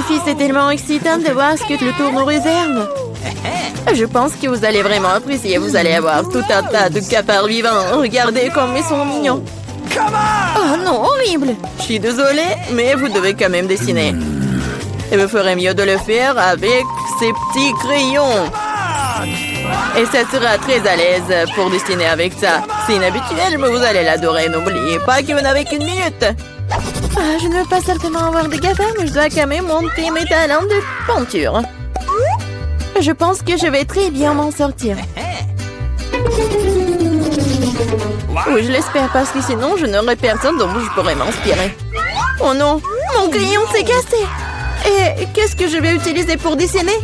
Les filles, c'est tellement excitant de voir ce que le tour nous réserve. Je pense que vous allez vraiment apprécier. Vous allez avoir tout un tas de cafards vivants. Regardez comme ils sont mignons. Oh non, horrible. Je suis désolée, mais vous devez quand même dessiner. Et vous ferez mieux de le faire avec ces petits crayons. Et ça sera très à l'aise pour dessiner avec ça. C'est inhabituel, mais vous allez l'adorer. N'oubliez pas que vous n'avez qu'une minute. Ah, je ne veux pas certainement avoir des cafards, mais je dois quand même monter mes talents de peinture. Je pense que je vais très bien m'en sortir. Oui, je l'espère, parce que sinon, je n'aurai personne dont je pourrais m'inspirer. Oh non, mon crayon s'est cassé. Et qu'est-ce que je vais utiliser pour dessiner?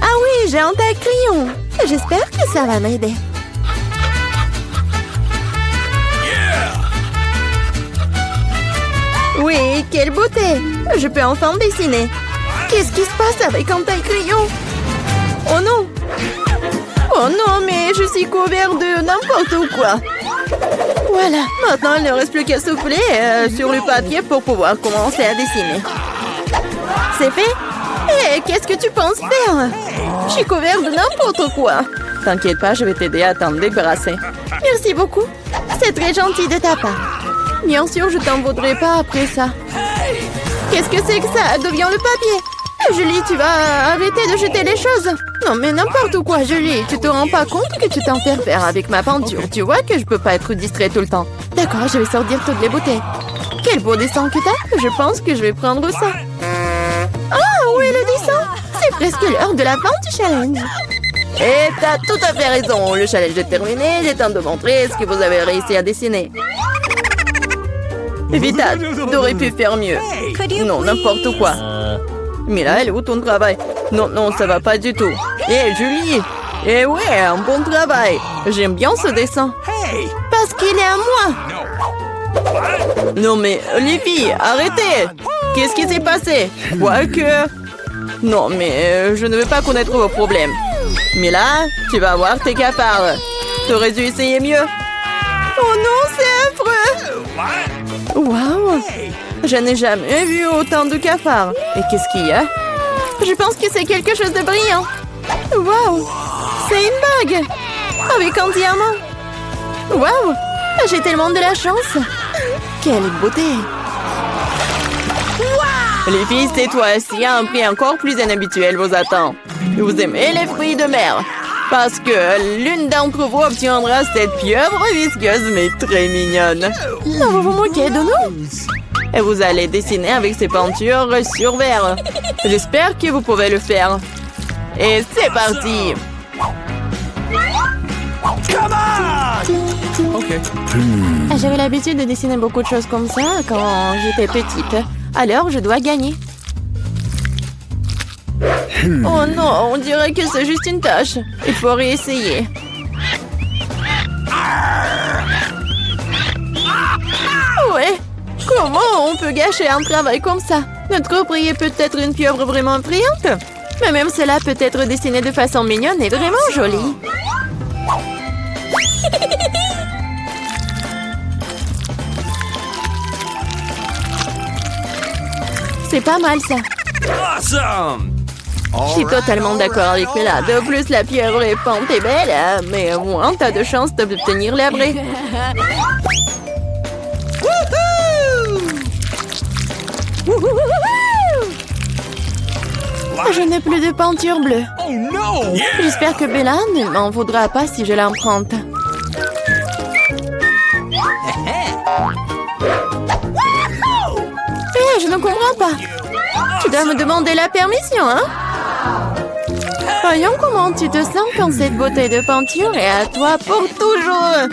Ah oui, j'ai un tas de crayons. J'espère que ça va m'aider. Oui, quelle beauté! Je peux enfin dessiner. Qu'est-ce qui se passe avec un taille-crayon? Oh non! Oh non, mais je suis couvert de n'importe quoi. Voilà, maintenant il ne reste plus qu'à souffler sur le papier pour pouvoir commencer à dessiner. C'est fait? Hé, qu'est-ce que tu penses faire? Je suis couvert de n'importe quoi. T'inquiète pas, je vais t'aider à t'en débarrasser. Merci beaucoup. C'est très gentil de ta part. Bien sûr, je t'en voudrais pas après ça. Qu'est-ce que c'est que ça? Devient le papier. Julie, tu vas arrêter de jeter les choses. Non, mais n'importe quoi, Julie. Tu te rends pas compte que tu t'interfères avec ma peinture. Tu vois que je peux pas être distrait tout le temps. D'accord, je vais sortir toutes les bouteilles. Quel beau dessin que t'as. Je pense que je vais prendre ça. Ah, où est le dessin? C'est presque l'heure de la fin du challenge. Et t'as tout à fait raison. Le challenge est terminé. Il est temps de montrer ce que vous avez réussi à dessiner. Vita, t'aurais pu faire mieux. Non, n'importe quoi. Mais là, elle est où ton travail? Non, non, ça va pas du tout. Hé, Julie! Eh ouais, un bon travail. J'aime bien ce dessin. Parce qu'il est à moi. Non mais, les filles, arrêtez! Qu'est-ce qui s'est passé? Quoique... Non mais, je ne veux pas connaître vos problèmes. Mais là, tu vas voir tes cafards. T'aurais dû essayer mieux. Oh non, c'est affreux! Waouh! Je n'ai jamais vu autant de cafards. Et qu'est-ce qu'il y a? Je pense que c'est quelque chose de brillant. Waouh! C'est une bague! Avec un diamant. Waouh! J'ai tellement de la chance. Quelle beauté! Les filles, c'est toi. S'il y a un prix encore plus inhabituel vous attend. Vous aimez les fruits de mer? Parce que l'une d'entre vous obtiendra cette pieuvre visqueuse mais très mignonne. Non, vous vous moquez de nous? Et vous allez dessiner avec ces peintures sur verre. J'espère que vous pouvez le faire. Et c'est parti! J'avais l'habitude de dessiner beaucoup de choses comme ça quand j'étais petite. Alors, je dois gagner. Oh non, on dirait que c'est juste une tâche. Il faut réessayer. Ouais, comment on peut gâcher un travail comme ça? Notre prix est peut-être une pieuvre vraiment brillante. Mais même cela peut être dessiné de façon mignonne et vraiment jolie. C'est pas mal ça. Awesome! Je suis totalement d'accord avec Bella. De plus, la pieuvre est peinte et belle, mais au moins, t'as de chances d'obtenir l'abri. Je n'ai plus de peinture bleue. Oh no! J'espère que Bella ne m'en voudra pas si je l'emprunte. Hé, je ne comprends pas. Tu dois me demander la permission, hein? Voyons comment tu te sens quand cette beauté de peinture est à toi pour toujours.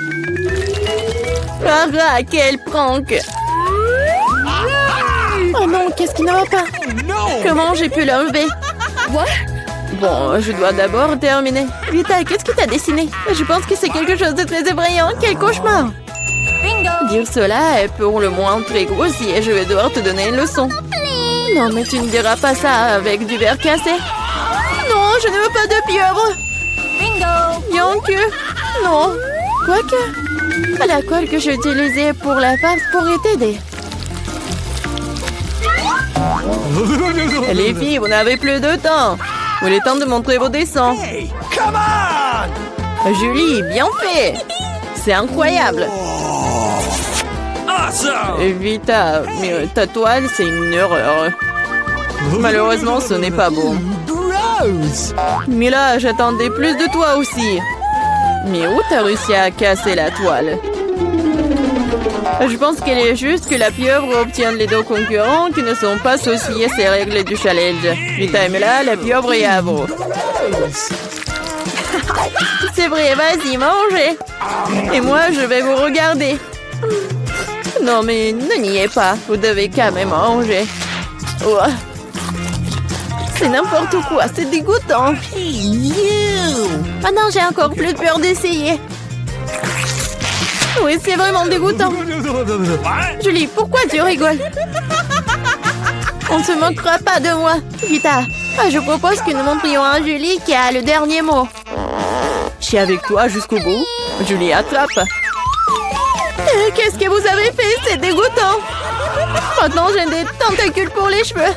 Ah, quel prank! Oh non, qu'est-ce qui ne va pas? Comment j'ai pu l'enlever? Bon, je dois d'abord terminer. Vita, qu'est-ce que t'as dessiné? Je pense que c'est quelque chose de très effrayant. Quel cauchemar! Dire cela est pour le moins très grossier. Je vais devoir te donner une leçon. Non, mais tu ne diras pas ça avec du verre cassé. Non, je ne veux pas de pieuvre. Bien que... Non. Quoique... La colle que j'ai utilisée pour la farce pourrait t'aider. Les filles, vous n'avez plus de temps. Il est temps de montrer vos dessins. Hey, come on! Julie, bien fait. C'est incroyable. Awesome! Vita, mais ta toile, c'est une erreur. Malheureusement, ce n'est pas beau. Gross! Mais là, j'attendais plus de toi aussi. Mais où t'as réussi à casser la toile? Je pense qu'il est juste que la pieuvre obtienne les deux concurrents qui ne sont pas associés à ces règles du challenge. Vita et Mela, la pieuvre est à vous. C'est vrai, vas-y, mangez. Et moi, je vais vous regarder. Non, mais ne niez pas. Vous devez quand même manger. Ouah. C'est n'importe quoi, c'est dégoûtant. Ah non, j'ai encore plus peur d'essayer. Oui, c'est vraiment dégoûtant. Julie, pourquoi tu rigoles? On ne se moquera pas de moi. Vita, je propose que nous montrions à Julie qui a le dernier mot. Je suis avec toi jusqu'au bout. Julie, attrape. Qu'est-ce que vous avez fait? C'est dégoûtant. Maintenant, j'ai des tentacules pour les cheveux.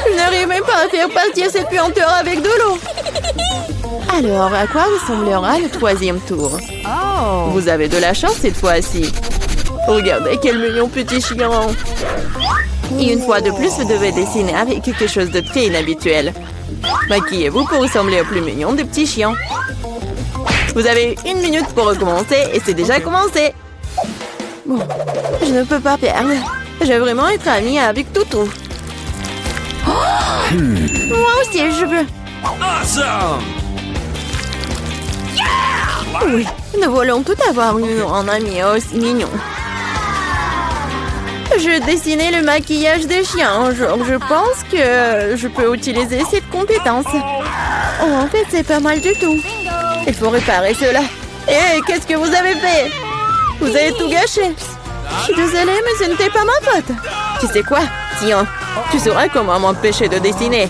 Je n'arrive même pas à faire partir cette puanteur avec de l'eau. Alors, à quoi ressemblera le troisième tour? Vous avez de la chance cette fois-ci. Regardez quel mignon petit chien. Et une fois de plus, vous devez dessiner avec quelque chose de très inhabituel. Maquillez-vous pour ressembler au plus mignon des petits chiens. Vous avez 1 minute pour recommencer et c'est déjà commencé. Bon, je ne peux pas perdre. Je vais vraiment être amie avec Toutou. Moi aussi, je veux. Awesome! Oui, nous voulons tout avoir eu en ami aussi mignon. Je dessinais le maquillage des chiens. Je pense que je peux utiliser cette compétence. Oh, en fait, c'est pas mal du tout. Il faut réparer cela. Hé, qu'est-ce que vous avez fait? Vous avez tout gâché. Je suis désolée, mais ce n'était pas ma faute. Tu sais quoi? Tiens, tu sauras comment m'empêcher de dessiner.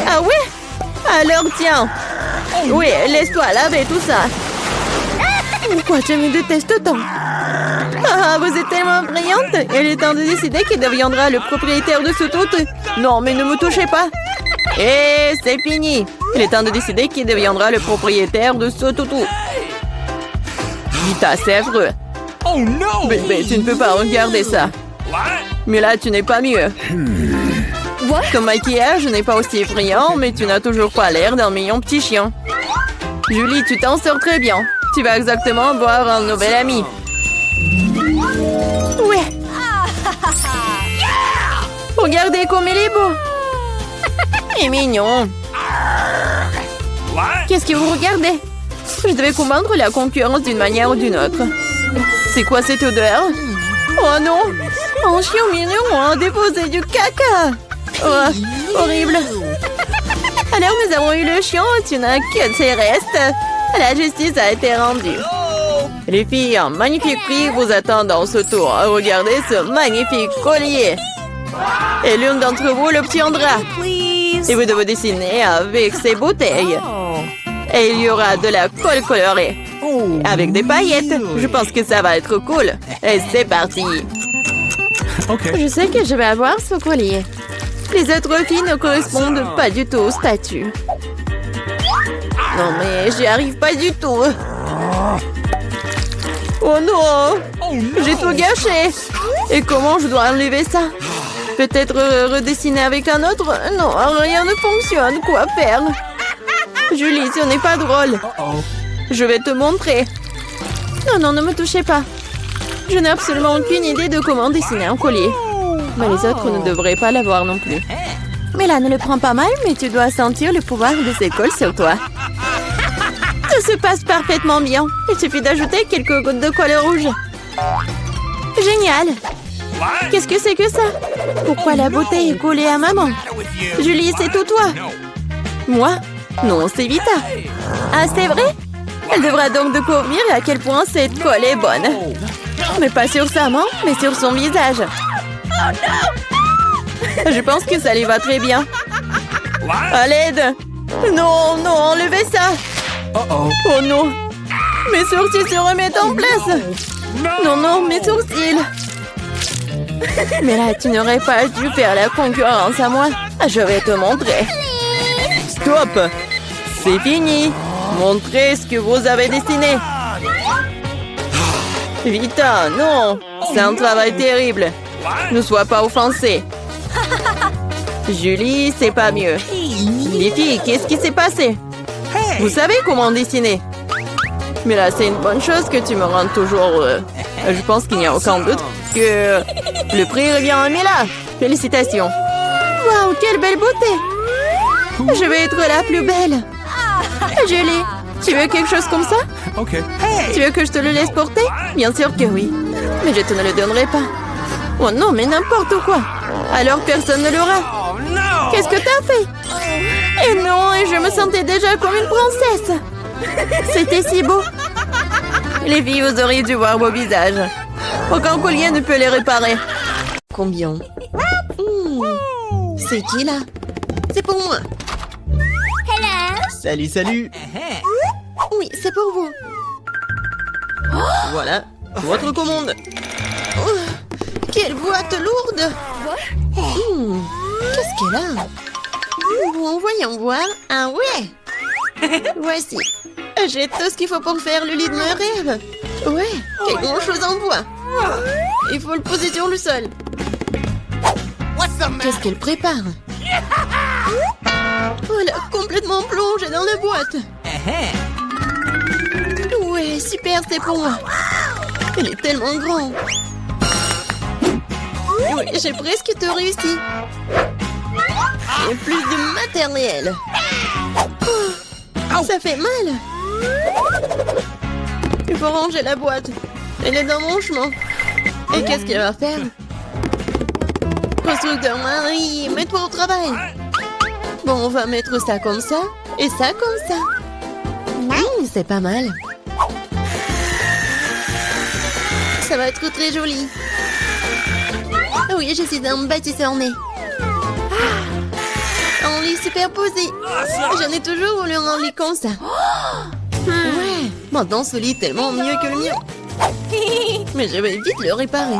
Ah ouais? Alors tiens. Oui, laisse-toi laver tout ça. Pourquoi tu me détestes tant? Ah, vous êtes tellement brillante. Il est temps de décider qui deviendra le propriétaire de ce toutou. Non, mais ne me touchez pas. Et c'est fini. Il est temps de décider qui deviendra le propriétaire de ce toutou. Vita, c'est affreux. Oh no! Bébé, tu ne peux pas regarder ça. What? Mais là, tu n'es pas mieux. Ton maquillage n'est pas aussi effrayant, mais tu n'as toujours pas l'air d'un mignon petit chien. Julie, tu t'en sors très bien. Tu vas exactement avoir un nouvel ami. Ouais. Regardez comme il est beau. Il est mignon. What? Qu'est-ce que vous regardez? Je devais combattre la concurrence d'une manière ou d'une autre. C'est quoi cette odeur? Oh non! Un chien mignon a déposé du caca! Oh, horrible! Alors nous avons eu le chien, tu n'as que ses restes. La justice a été rendue. Les filles, un magnifique prix vous attend dans ce tour. Regardez ce magnifique collier. Et l'une d'entre vous l'obtiendra. Et vous devez dessiner avec ces bouteilles. Et il y aura de la colle colorée. Avec des paillettes. Je pense que ça va être cool. Et c'est parti. Je sais que je vais avoir ce collier. Les autres filles ne correspondent pas du tout au statut. Non mais j'y arrive pas du tout. Oh non! J'ai tout gâché. Et comment je dois enlever ça? Peut-être redessiner avec un autre? Non, rien ne fonctionne. Quoi faire? Julie, ce n'est pas drôle. Je vais te montrer. Non, non, ne me touchez pas. Je n'ai absolument aucune idée de comment dessiner un collier. Mais les autres ne devraient pas l'avoir non plus. Mais là, ne le prends pas mal, mais tu dois sentir le pouvoir de cette colle sur toi. Tout se passe parfaitement bien. Il suffit d'ajouter quelques gouttes de colle rouge. Génial! Qu'est-ce que c'est que ça? Pourquoi la bouteille est collée à maman? Julie, c'est tout toi. Moi? Non, c'est Vita. Ah, c'est vrai? Elle devra donc découvrir à quel point cette colle est bonne. Mais pas sur sa main, mais sur son visage. Je pense que ça lui va très bien. À l'aide! Non, non, enlevez ça! Oh non! Mes sourcils se remettent en place! Non, non, mes sourcils! Mais là, tu n'aurais pas dû faire la concurrence à moi. Je vais te montrer. Stop! C'est fini. Montrez ce que vous avez dessiné. Vita, non. C'est un travail terrible. Ne sois pas offensée. Julie, c'est pas mieux. Les filles, qu'est-ce qui s'est passé? Vous savez comment dessiner? Mais là, c'est une bonne chose que tu me rendes toujours heureux. Je pense qu'il n'y a aucun doute que le prix revient à Mila. Félicitations. Waouh, quelle belle beauté. Je vais être la plus belle. Julie, tu veux quelque chose comme ça? Okay. Tu veux que je te le laisse porter? Bien sûr que oui. Mais je te ne le donnerai pas. Oh non, mais n'importe quoi. Alors personne ne l'aura. Oh no! Qu'est-ce que t'as fait? Et non, et je me sentais déjà comme une princesse. C'était si beau. Les filles, vous auriez dû voir vos visages. Aucun collier ne peut les réparer. Combien? C'est qui là? C'est pour moi. Salut, salut. Oui, c'est pour vous. Voilà, votre commande. Oh, quelle boîte lourde. Qu'est-ce qu'elle a? Bon, voyons voir. Ah ouais. Voici. J'ai tout ce qu'il faut pour faire le lit de mes rêves. Ouais, quelle grande chose en bois. Il faut le poser sur le sol. Qu'est-ce qu'elle prépare? Oh, elle a complètement plongé dans la boîte. Ouais, super, c'est pour moi. Elle est tellement grande. Oui, j'ai presque tout réussi. Et plus de matériel. Oh, ça fait mal. Il faut ranger la boîte. Elle est dans mon chemin. Et qu'est-ce qu'elle va faire? Constructeur Marie, mets-toi au travail. Bon, on va mettre ça comme ça et ça comme ça. C'est pas mal. Ça va être très joli. Oui, je suis un bâtisseur né. Un lit superposé. J'en ai toujours voulu un lit comme ça. Ouais, maintenant ce lit est tellement mieux que le mien. Mais je vais vite le réparer.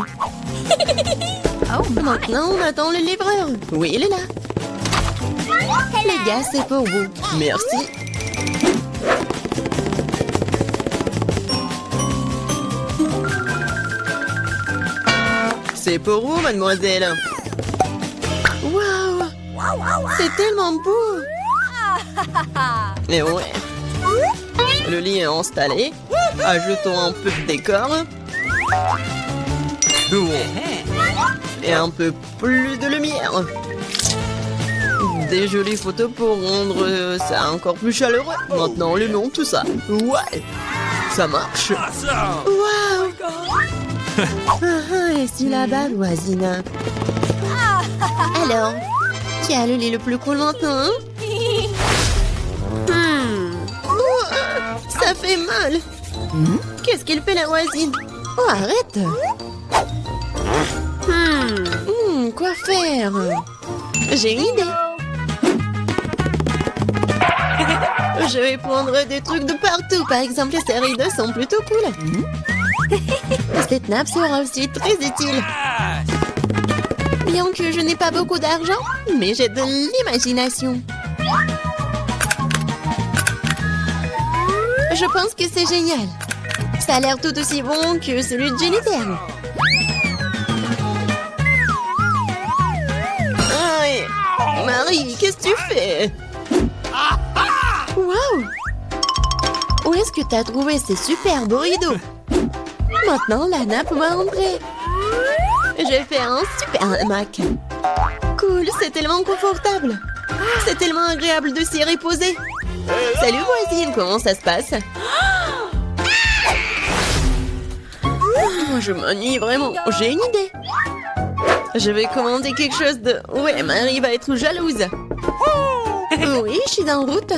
Maintenant, on attend le livreur. Oui, il est là. Les gars, c'est pour vous. Merci. C'est pour vous, mademoiselle. Waouh! C'est tellement beau! Et ouais. Le lit est installé. Ajoutons un peu de décor. Et un peu plus de lumière. Des jolies photos pour rendre ça encore plus chaleureux. Maintenant, le nom, tout ça. Ouais! Ça marche. Waouh! Et si là-bas, voisine? Alors, qui a le lit le plus cool maintenant? Ça fait mal. Qu'est-ce qu'il fait la voisine? Oh, arrête. Quoi faire? J'ai une idée. Je vais prendre des trucs de partout. Par exemple, ces rideaux sont plutôt cool. Cette nappe sera aussi très utile. Bien que je n'ai pas beaucoup d'argent, mais j'ai de l'imagination. Je pense que c'est génial. Ça a l'air tout aussi bon que celui de Jennifer. Aïe. Marie, qu'est-ce que tu fais? Waouh! Où est-ce que tu as trouvé ces superbes rideaux? Maintenant, la nappe va entrer. Je vais faire un super hamac. Cool, c'est tellement confortable. C'est tellement agréable de s'y reposer. Salut voisine, comment ça se passe? Je m'ennuie vraiment. J'ai une idée. Je vais commander quelque chose de... Ouais, Marie va être jalouse. Oui, je suis en route.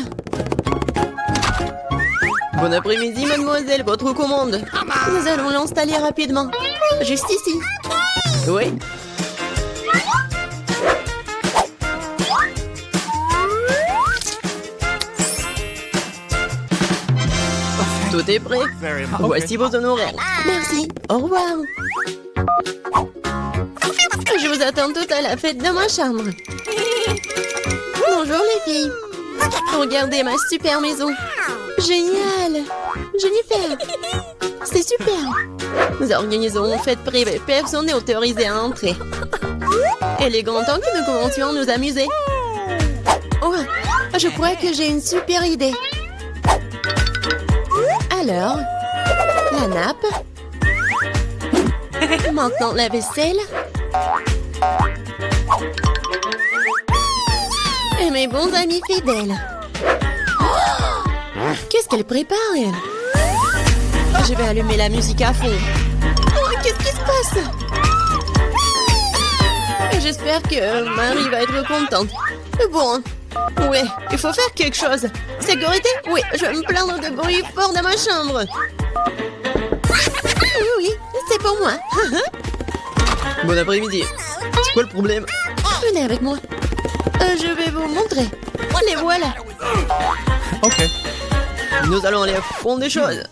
Bon après-midi, mademoiselle, votre commande. Nous allons l'installer rapidement. Juste ici. Oui. Tout est prêt. Voici vos honoraires. Merci. Au revoir. Je vous attends toutes à la fête de ma chambre. Bonjour les filles. Regardez ma super maison. Génial. Jennifer. C'est super. Nous organisons une fête privée. Personne n'est autorisé à entrer. Il est grand temps que nous commencions à nous amuser. Oh, je crois que j'ai une super idée. Alors, la nappe. Maintenant la vaisselle. Et mes bons amis fidèles. Oh, qu'est-ce qu'elle prépare, elle? Je vais allumer la musique à fond. Oh, qu'est-ce qui se passe? J'espère que Marie va être contente. Bon, ouais, il faut faire quelque chose. Sécurité? Oui, je vais me plaindre de bruit fort dans ma chambre. Oui, c'est pour moi. Bon après-midi. C'est quoi le problème? Venez avec moi. Je vais vous montrer. Les voilà. Ok. Nous allons aller au fond des choses.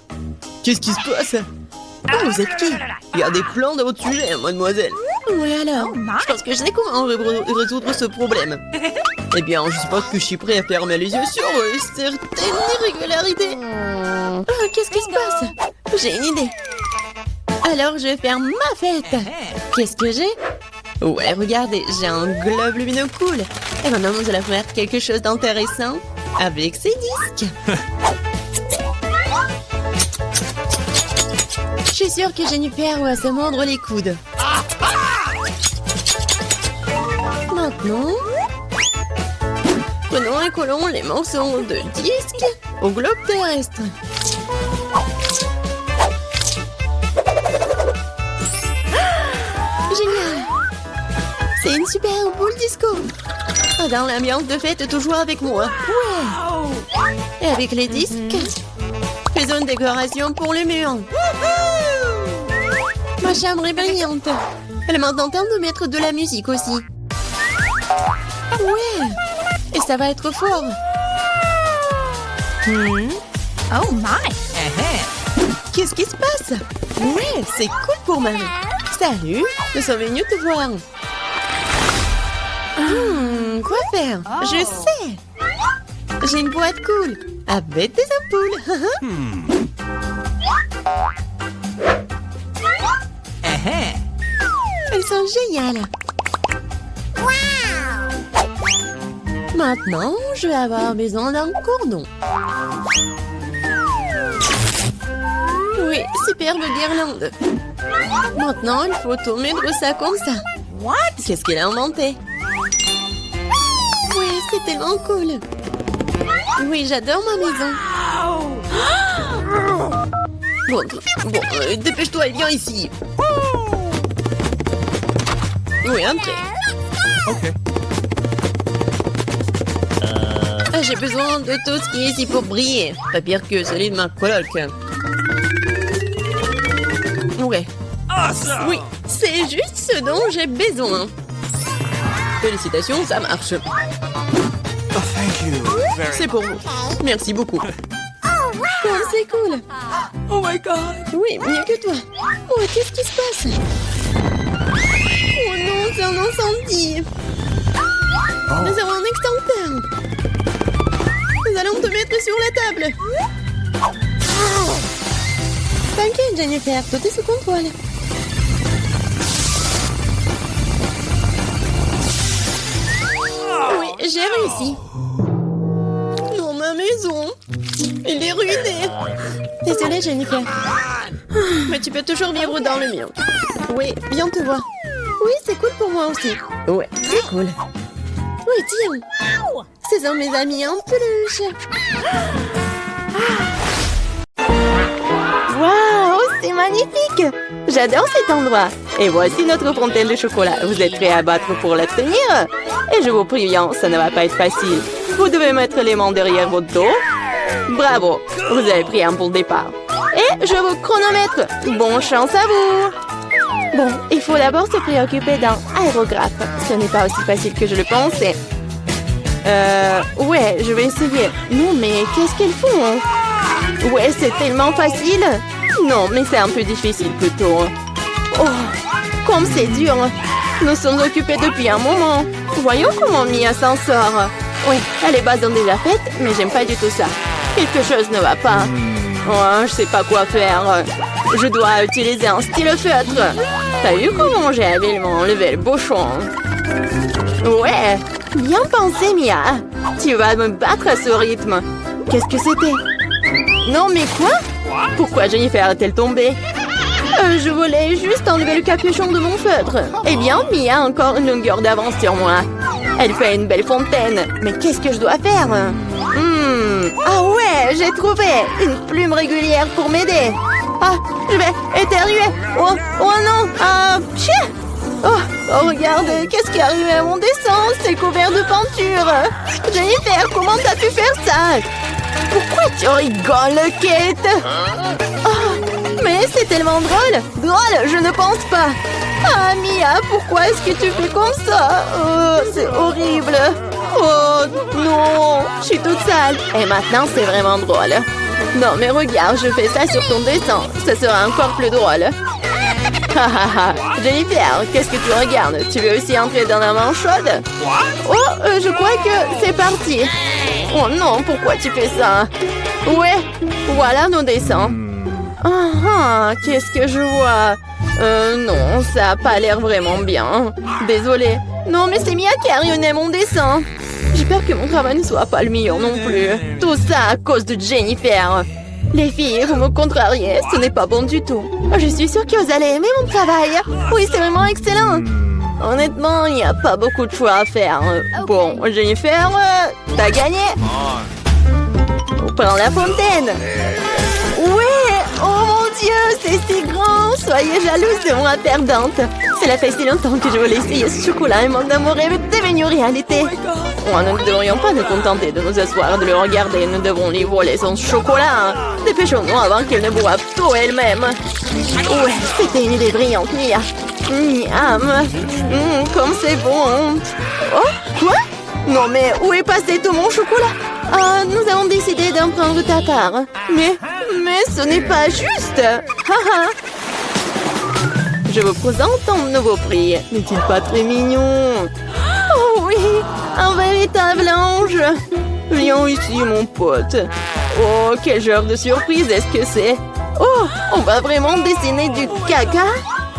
Qu'est-ce qui se passe? Oh, vous êtes qui? Il y a des plans de votre sujet, mademoiselle. Oui, alors? Je pense que je sais comment résoudre ce problème. Eh bien, je suppose que je suis prêt à fermer les yeux sur certaines irrégularités. Oh, qu'est-ce qui se passe? J'ai une idée. Alors, je vais faire ma fête. Qu'est-ce que j'ai? Ouais, regardez, j'ai un globe lumineux cool. Et maintenant, nous allons faire quelque chose d'intéressant avec ces disques. Je suis sûre que Jennifer va se mordre les coudes. Maintenant, prenons et collons les morceaux de disques au globe terrestre. Génial! C'est une super boule disco. Dans l'ambiance de fête, toujours avec moi. Ouais! Et avec les disques, faisons une décoration pour les murs. Ma chambre est brillante. Elle m'a tenté de mettre de la musique aussi. Ouais! Et ça va être fort. Oh my! Qu'est-ce qui se passe? Ouais, c'est cool pour Marie. Salut, nous sommes venus te voir. Quoi faire? Je sais. J'ai une boîte cool avec des ampoules. Elles sont géniales. Maintenant, je vais avoir besoin d'un cordon. Oui, superbe guirlande. Maintenant, il faut tout mettre ça comme ça. What? Qu'est-ce qu'elle a inventé? Oui, c'est tellement cool. Oui, j'adore ma maison. Bon, dépêche-toi et viens ici. Oui, entrez. Ok. J'ai besoin de tout ce qui est ici pour briller. Pas pire que celui de ma coloc. Ouais. Awesome! Oui, c'est juste ce dont j'ai besoin. Félicitations, ça marche. Oh, thank you. C'est pour vous. Merci beaucoup. Oh, c'est cool. Oh my god! Oui, mieux que toi. Oh, qu'est-ce qui se passe? Oh non, c'est un incendie. Nous avons un extincteur. Nous allons te mettre sur la table. T'inquiète, Jennifer, tout est sous contrôle. Oui, j'ai réussi. Non, ma maison. Elle est ruinée. Désolée, Jennifer. Mais tu peux toujours vivre dans le mien. Oui, viens te voir. Oui, c'est cool pour moi aussi. Ouais, c'est cool. Oui, tiens. Ce sont mes amis en peluche. Waouh, c'est magnifique. J'adore cet endroit. Et voici notre fontaine de chocolat. Vous êtes prêts à battre pour l'obtenir? Et je vous préviens, ça ne va pas être facile. Vous devez mettre les mains derrière votre dos. Bravo, vous avez pris un bon départ. Et je vous chronomètre. Bonne chance à vous. Bon, il faut d'abord se préoccuper d'un aérographe. Ce n'est pas aussi facile que je le pensais. Ouais, je vais essayer. Non, mais qu'est-ce qu'elles font? Ouais, c'est tellement facile. Non, mais c'est un peu difficile plutôt. Oh, comme c'est dur. Nous sommes occupés depuis un moment. Voyons comment Mia s'en sort. Oui, les bases ont déjà faites, mais j'aime pas du tout ça. Quelque chose ne va pas. Oh, je sais pas quoi faire. Je dois utiliser un stylo-feutre. T'as vu comment j'ai habilement enlevé le bouchon? Ouais, bien pensé, Mia. Tu vas me battre à ce rythme. Qu'est-ce que c'était? Non, mais quoi? Pourquoi Jennifer est-elle tombée? Je voulais juste enlever le capuchon de mon feutre. Eh bien, Mia a encore une longueur d'avance sur moi. Elle fait une belle fontaine. Mais qu'est-ce que je dois faire? Ah ouais, j'ai trouvé une plume régulière pour m'aider. Ah, je vais éternuer. Oh non. Ah, chien. Oh, regarde, qu'est-ce qui est arrivé à mon dessin? C'est couvert de peinture. Jennifer, comment t'as pu faire ça? Pourquoi tu rigoles, Kate? Oh, mais c'est tellement drôle. Drôle, je ne pense pas. Ah, Mia, pourquoi est-ce que tu fais comme ça? Oh, c'est horrible. Oh, non, je suis toute sale. Et maintenant, c'est vraiment drôle. Non, mais regarde, je fais ça sur ton dessin. Ça sera encore plus drôle. Jennifer, qu'est-ce que tu regardes? Tu veux aussi entrer dans la main chaude? Oh, je crois que c'est parti. Oh non, pourquoi tu fais ça? Ouais, voilà nos dessins. Qu'est-ce que je vois? Non, ça a pas l'air vraiment bien. Désolée. Non, mais c'est Mia qui a ruiné mon dessin. J'espère que mon travail ne soit pas le meilleur non plus. Tout ça à cause de Jennifer. Les filles, vous me contrariez, ce n'est pas bon du tout. Je suis sûre que vous allez aimer mon travail. Oui, c'est vraiment excellent. Honnêtement, il n'y a pas beaucoup de choix à faire. Bon, Jennifer, t'as gagné. On prend la fontaine. Ouais, oh mon Dieu, c'est si grand. Soyez jalouse de moi, perdante. Cela fait si longtemps que je voulais essayer ce chocolat et mon amour est devenu réalité. Oh, nous ne devrions pas nous contenter de nous asseoir et de le regarder. Nous devons lui voler son chocolat. Dépêchons-nous avant qu'elle ne boive tout elle-même. Ouais, c'était une idée brillante, Mia. Miam. Comme c'est bon. Oh, quoi? Non, mais où est passé tout mon chocolat? Ah, nous avons décidé d'en prendre ta part. Mais ce n'est pas juste. Je vous présente un nouveau prix. N'est-il pas très mignon? Oh oui, un véritable ange. Viens ici, mon pote. Oh, quel genre de surprise est-ce que c'est? Oh, on va vraiment dessiner du caca?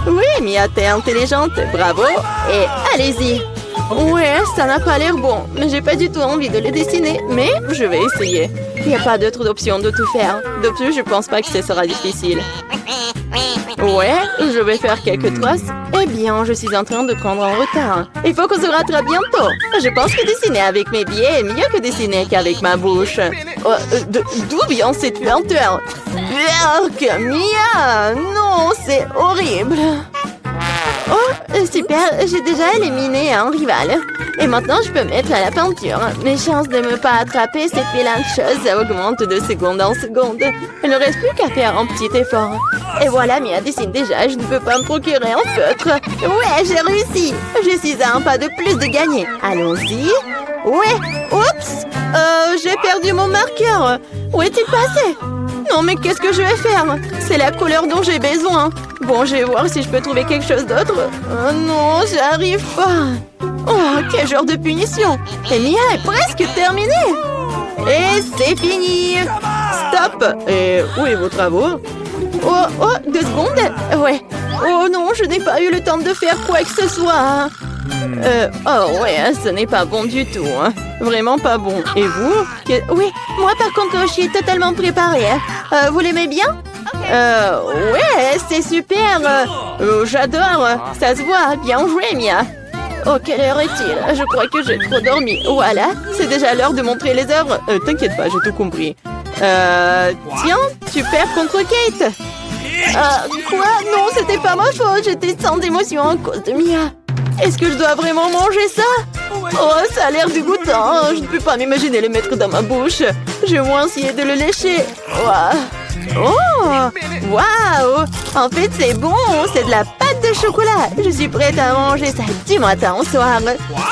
Oui, Mia, t'es intelligente. Bravo. Et allez-y. Ouais, ça n'a pas l'air bon, mais j'ai pas du tout envie de le dessiner, mais je vais essayer. Il n'y a pas d'autre option de tout faire. De plus, je pense pas que ce sera difficile. Ouais, je vais faire quelques traces. Eh bien, je suis en train de prendre un retard. Il faut qu'on se rattrape bientôt. Je pense que dessiner avec mes pieds est mieux que dessiner qu'avec ma bouche. Oh, d'où vient cette lenteur? Berk, Mia! Non, c'est horrible. Oh, super, j'ai déjà éliminé un rival. Et maintenant, je peux mettre à la peinture. Mes chances de ne me pas attraper cette vilaine chose augmentent de seconde en seconde. Il ne reste plus qu'à faire un petit effort. Et voilà, Mia dessine déjà, je ne peux pas me procurer un feutre. Ouais, j'ai réussi. Je suis à un pas de plus de gagner. Allons-y. Ouais, oups. J'ai perdu mon marqueur. Où est-il passé? Non, mais qu'est-ce que je vais faire? C'est la couleur dont j'ai besoin. Bon, je vais voir si je peux trouver quelque chose d'autre. Oh non, j'arrive pas. Oh, quel genre de punition. Et Mia est presque terminée. Et c'est fini. Stop. Et où est vos travaux? Oh, 2 secondes. Ouais. Oh non, je n'ai pas eu le temps de faire quoi que ce soit. Oh ouais, ce n'est pas bon du tout. Vraiment pas bon. Et vous? Oui, moi par contre, je suis totalement préparée. Vous l'aimez bien? Ouais, c'est super. J'adore. Ça se voit. Bien joué, Mia. Oh, quelle heure est-il? Je crois que j'ai trop dormi. Voilà, c'est déjà l'heure de montrer les œuvres. T'inquiète pas, j'ai tout compris. Tiens, tu perds contre Kate. Quoi? Non, c'était pas ma faute. J'étais sans émotion à cause de Mia. Est-ce que je dois vraiment manger ça? Oh, ça a l'air dégoûtant. Je ne peux pas m'imaginer le mettre dans ma bouche. Je vais au moins essayer de le lécher. Oh, waouh! En fait, c'est bon. C'est de la pâte de chocolat. Je suis prête à manger ça du matin au soir.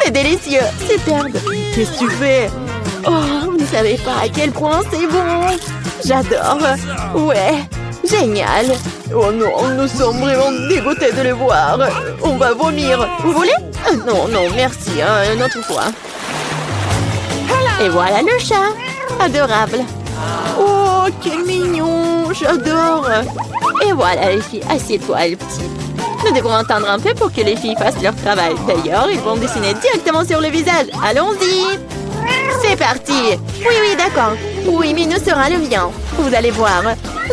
C'est délicieux. Superbe. Qu'est-ce que tu fais? Oh, vous ne savez pas à quel point c'est bon. J'adore. Ouais, Génial. Oh non, nous sommes vraiment dégoûtés de les voir. On va vomir. Vous voulez? Non, non, merci, une autre fois. Et voilà le chat. Adorable. Oh, quel mignon. J'adore. Et voilà les filles, assieds-toi le petit. Nous devrons attendre un peu pour que les filles fassent leur travail. D'ailleurs, ils vont dessiner directement sur le visage. Allons-y. C'est parti. Oui, oui, d'accord. Oui, mais nous sera le mien. Vous allez voir.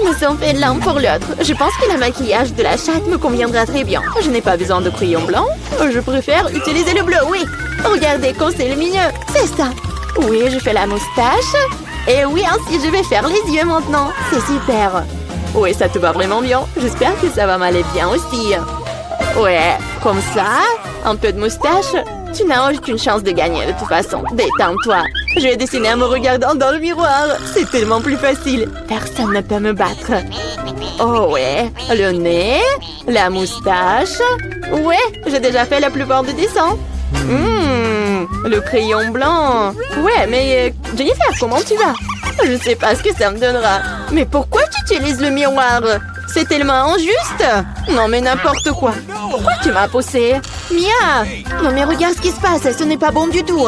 Nous sommes faits l'un pour l'autre. Je pense que le maquillage de la chatte me conviendra très bien. Je n'ai pas besoin de crayon blanc. Je préfère utiliser le bleu, oui. Regardez comme c'est lumineux. C'est ça. Oui, je fais la moustache. Et oui, ainsi je vais faire les yeux maintenant. C'est super. Oui, ça te va vraiment bien. J'espère que ça va m'aller bien aussi. Ouais, comme ça, un peu de moustache. Tu n'as aucune chance de gagner de toute façon. Détends-toi. Je vais dessiner en me regardant dans le miroir. C'est tellement plus facile. Personne ne peut me battre. Oh ouais, le nez, la moustache. Ouais, j'ai déjà fait la plupart des dessins. Le crayon blanc. Ouais, mais Jennifer, comment tu vas? Je sais pas ce que ça me donnera. Mais pourquoi tu utilises le miroir? C'est tellement injuste. Non, mais n'importe quoi. Pourquoi tu m'as poussé? Mia! Non, mais regarde ce qui se passe. Ce n'est pas bon du tout.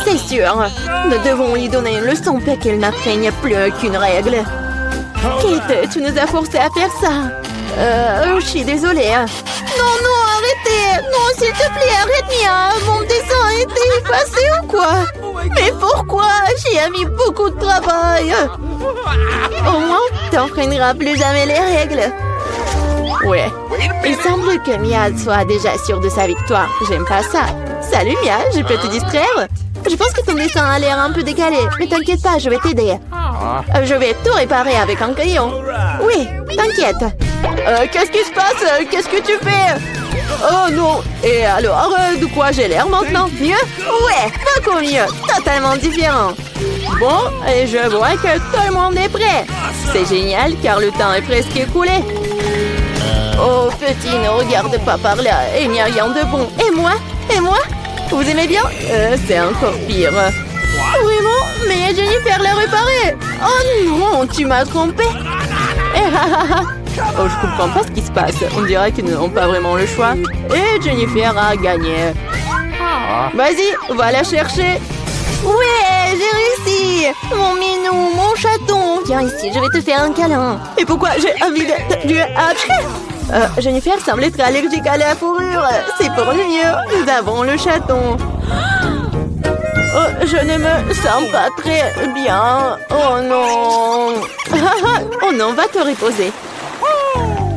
C'est sûr. Nous devons lui donner une leçon pour qu'elle n'atteigne plus aucune règle. Kate, tu nous as forcés à faire ça. Je suis désolée. Non, non, arrêtez. Non, s'il te plaît, arrête, Mia. Mon dessin a été effacé ou quoi? Mais pourquoi? J'y ai mis beaucoup de travail. Au moins, t'enfreineras plus jamais les règles. Ouais. Il semble que Mia soit déjà sûre de sa victoire. J'aime pas ça. Salut Mia, je peux te distraire? Je pense que ton dessin a l'air un peu décalé. Mais t'inquiète pas, je vais t'aider. Je vais tout réparer avec un crayon. Oui, t'inquiète. Qu'est-ce qui se passe? Qu'est-ce que tu fais? Oh non. Et alors, de quoi j'ai l'air maintenant? Mieux? Ouais, beaucoup mieux. Totalement différent. Bon, et je vois que tout le monde est prêt. C'est génial car le temps est presque écoulé. Oh, petit, ne regarde pas par là. Il n'y a rien de bon. Et moi? Et moi? Vous aimez bien? C'est encore pire. Vraiment? Mais Jennifer l'a réparé. Oh non, tu m'as trompé. Oh, je comprends pas ce qui se passe. On dirait qu'ils n'ont pas vraiment le choix. Et Jennifer a gagné. Vas-y, va la chercher. Ouais, j'ai réussi. Mon minou, mon chaton. Viens ici, je vais te faire un câlin. Et pourquoi j'ai envie de... Jennifer semble être allergique à la fourrure. C'est pour le mieux. Nous avons le chaton. Oh, je ne me sens pas très bien. Oh non. Oh non, va te reposer.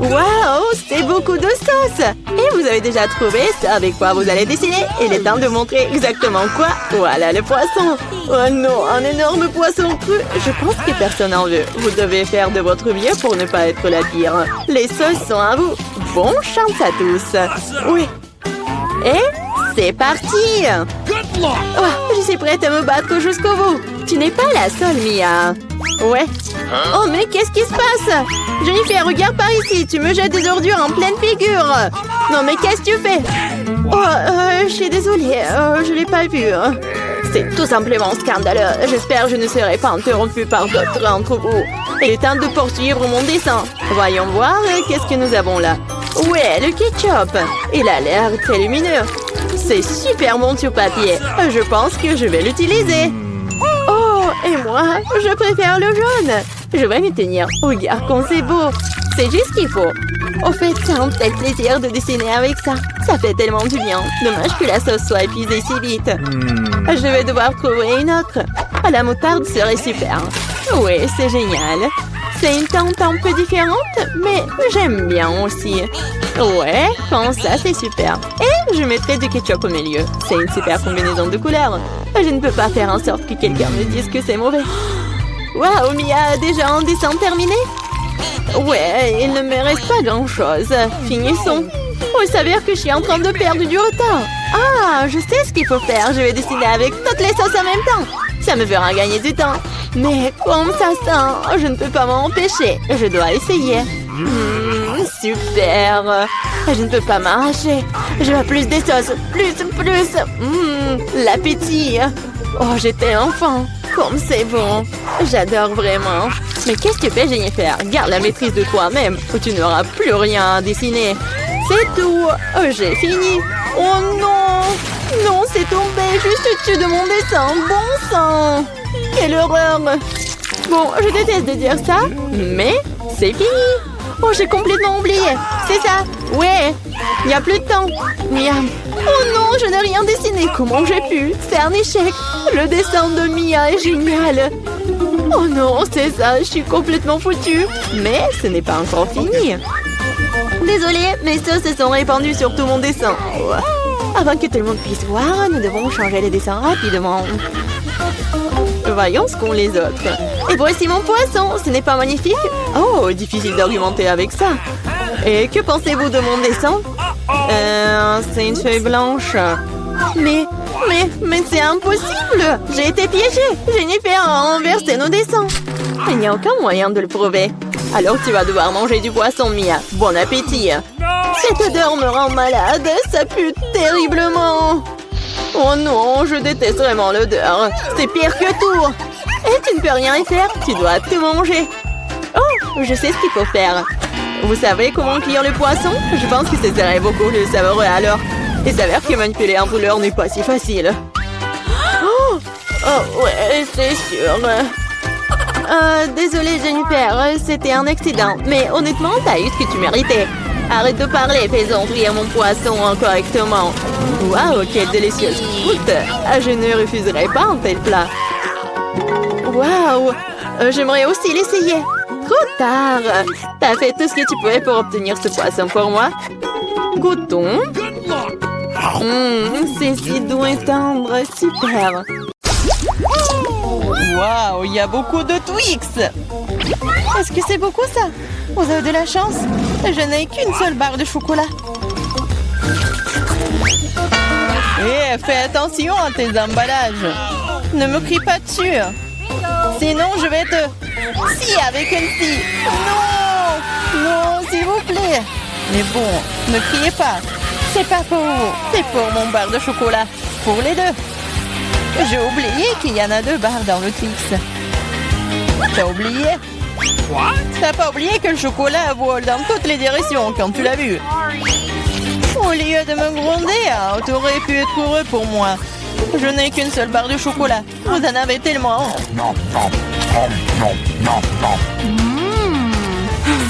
Waouh, c'est beaucoup de sauce. Et vous avez déjà trouvé ce avec quoi vous allez dessiner. Il est temps de montrer exactement quoi. Voilà le poisson. Oh non, un énorme poisson cru. Je pense que personne n'en veut. Vous devez faire de votre mieux pour ne pas être la pire. Les sauces sont à vous. Bonne chance à tous. Oui. Et c'est parti. Oh, je suis prête à me battre jusqu'au bout. Tu n'es pas la seule, Mia. Ouais. Oh, mais qu'est-ce qui se passe? Jennifer, regarde par ici. Tu me jettes des ordures en pleine figure. Non, mais qu'est-ce que tu fais? Oh, je suis désolée. Je l'ai pas vu. C'est tout simplement scandaleux. J'espère que je ne serai pas interrompue par d'autres d'entre vous. Il est temps de poursuivre mon dessin. Voyons voir qu'est-ce que nous avons là. Ouais, le ketchup. Il a l'air très lumineux. C'est super bon sur papier. Je pense que je vais l'utiliser. Oh, et moi, je préfère le jaune. Je vais m'y tenir. Regarde comme c'est beau. C'est juste ce qu'il faut. Au fait, c'est un tel plaisir de dessiner avec ça. Ça fait tellement du bien. Dommage que la sauce soit épuisée si vite. Je vais devoir trouver une autre. La moutarde serait super. Oui, c'est génial. C'est une teinte un peu différente, mais j'aime bien aussi. Ouais, comme ça, c'est super. Et je mettrai du ketchup au milieu. C'est une super combinaison de couleurs. Je ne peux pas faire en sorte que quelqu'un me dise que c'est mauvais. Waouh, Mia, déjà un dessin terminé? Ouais, il ne me reste pas grand-chose. Finissons. Il s'avère que je suis en train de perdre du temps. Ah, je sais ce qu'il faut faire. Je vais dessiner avec toutes les sauces en même temps. Ça me fera gagner du temps. Mais comme ça sent, je ne peux pas m'en empêcher. Je dois essayer. Super. Je ne peux pas m'arracher. Je veux plus de sauces. Plus. L'appétit. Oh, j'étais enfant. Comme c'est bon. J'adore vraiment. Mais qu'est-ce que tu fais, Jennifer? Garde la maîtrise de toi-même ou tu n'auras plus rien à dessiner. C'est tout. J'ai fini. Oh non! Non, c'est tombé juste au-dessus de mon dessin. Bon sang! Quelle horreur! Bon, je déteste de dire ça, mais c'est fini. Oh, j'ai complètement oublié. C'est ça. Ouais. Il n'y a plus de temps. Miam. Oh non, je n'ai rien dessiné. Comment j'ai pu? C'est un échec. Le dessin de Mia est génial. Oh non, c'est ça. Je suis complètement foutue. Mais ce n'est pas encore fini. Désolée, mes sauces se sont répandues sur tout mon dessin. Avant que tout le monde puisse voir, nous devons changer les dessins rapidement. Voyons ce qu'ont les autres. Et voici mon poisson. Ce n'est pas magnifique? Oh, difficile d'argumenter avec ça. Et que pensez-vous de mon dessin? C'est une feuille blanche. Mais c'est impossible. J'ai été piégée. Jennifer a renversé nos dessins. Il n'y a aucun moyen de le prouver. Alors tu vas devoir manger du poisson, Mia. Bon appétit. Cette odeur me rend malade. Ça pue terriblement. Oh non, je déteste vraiment l'odeur. C'est pire que tout. Et tu ne peux rien y faire. Tu dois tout manger. Oh, je sais ce qu'il faut faire. Vous savez comment cuire le poisson? Je pense que ce serait beaucoup plus savoureux alors. Il s'avère que manipuler un brûleur n'est pas si facile. Oh ouais, c'est sûr. Désolée Jennifer, c'était un accident. Mais honnêtement, t'as eu ce que tu méritais. Arrête de parler, faisons frire mon poisson correctement. Waouh, quelle délicieuse croûte. Je ne refuserai pas un tel plat. Waouh, j'aimerais aussi l'essayer. Trop tard. T'as fait tout ce que tu pouvais pour obtenir ce poisson pour moi. Goûtons. C'est si doux et tendre, super. Waouh, il y a beaucoup de Twix. Est-ce que c'est beaucoup ça? Vous avez de la chance. Je n'ai qu'une seule barre de chocolat. Eh, fais attention à tes emballages. Ne me crie pas dessus. Sinon, je vais te... Si, avec une scie. Non! Non, s'il vous plaît. Mais bon, ne criez pas. C'est pas pour vous. C'est pour mon barre de chocolat. Pour les deux. J'ai oublié qu'il y en a 2 barres dans le Twix. T'as oublié? T'as pas oublié que le chocolat vole dans toutes les directions quand tu l'as vu? Au lieu de me gronder, t'aurais pu être heureux pour moi. Je n'ai qu'une seule barre de chocolat. Vous en avez tellement.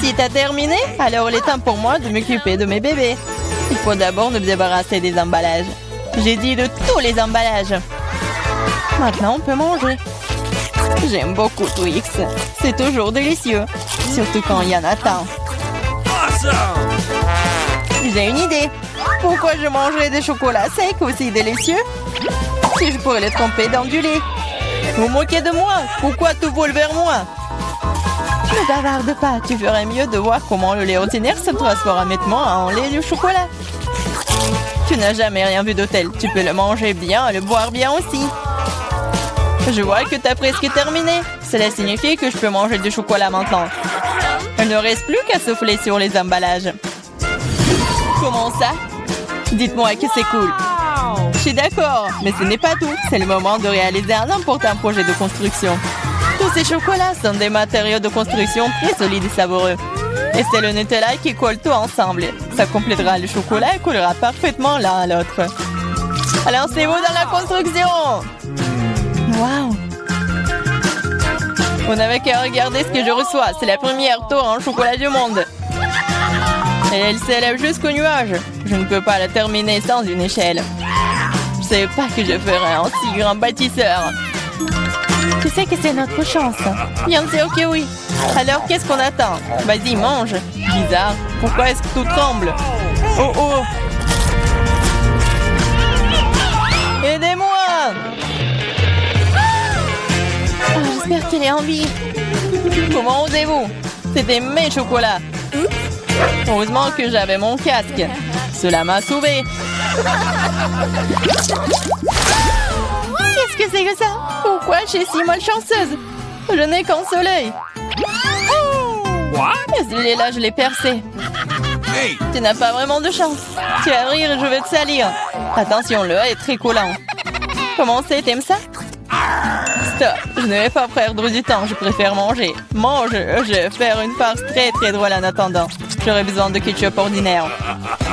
Si t'as terminé, alors il est temps pour moi de m'occuper de mes bébés. Il faut d'abord nous débarrasser des emballages. J'ai dit de tous les emballages. Maintenant, on peut manger. J'aime beaucoup Twix. C'est toujours délicieux. Surtout quand il y en a tant. J'ai une idée. Pourquoi je mangerais des chocolats secs aussi délicieux? Si je pourrais les tremper dans du lait. Vous moquez de moi? Pourquoi tout vole vers moi? Ne bavarde pas. Tu ferais mieux de voir comment le lait ordinaire se transforme rapidement en lait de chocolat. Tu n'as jamais rien vu de tel. Tu peux le manger bien et le boire bien aussi. Je vois que tu as presque terminé. Cela signifie que je peux manger du chocolat maintenant. Il ne reste plus qu'à souffler sur les emballages. Comment ça? Dites-moi que c'est cool. Je suis d'accord, mais ce n'est pas tout. C'est le moment de réaliser un important projet de construction. Tous ces chocolats sont des matériaux de construction très solides et savoureux. Et c'est le Nutella qui colle tout ensemble. Ça complétera le chocolat et collera parfaitement l'un à l'autre. Alors c'est vous dans la construction! Waouh! Vous n'avez qu'à regarder ce que je reçois. C'est la première tour en chocolat du monde. Et elle s'élève jusqu'au nuage. Je ne peux pas la terminer sans une échelle. Je ne savais pas que je ferais un si grand bâtisseur. Tu sais que c'est notre chance. Bien sûr que oui. Alors qu'est-ce qu'on attend? Vas-y, mange. Bizarre. Pourquoi est-ce que tout tremble? Oh oh! Aidez-moi! J'espère qu'elle est en vie. Comment osez-vous? C'était mes chocolats. Heureusement que j'avais mon casque. Cela m'a sauvé. Qu'est-ce que c'est que ça? Pourquoi je suis si malchanceuse? Je n'ai qu'un seul œil. Celui-là, je l'ai percé. Hey! Tu n'as pas vraiment de chance. Tu vas rire et je vais te salir. Attention, le œil est très collant. Comment c'est? T'aimes ça? Stop, je ne vais pas perdre du temps, je préfère manger. Mange, je vais faire une farce très drôle en attendant. J'aurai besoin de ketchup ordinaire.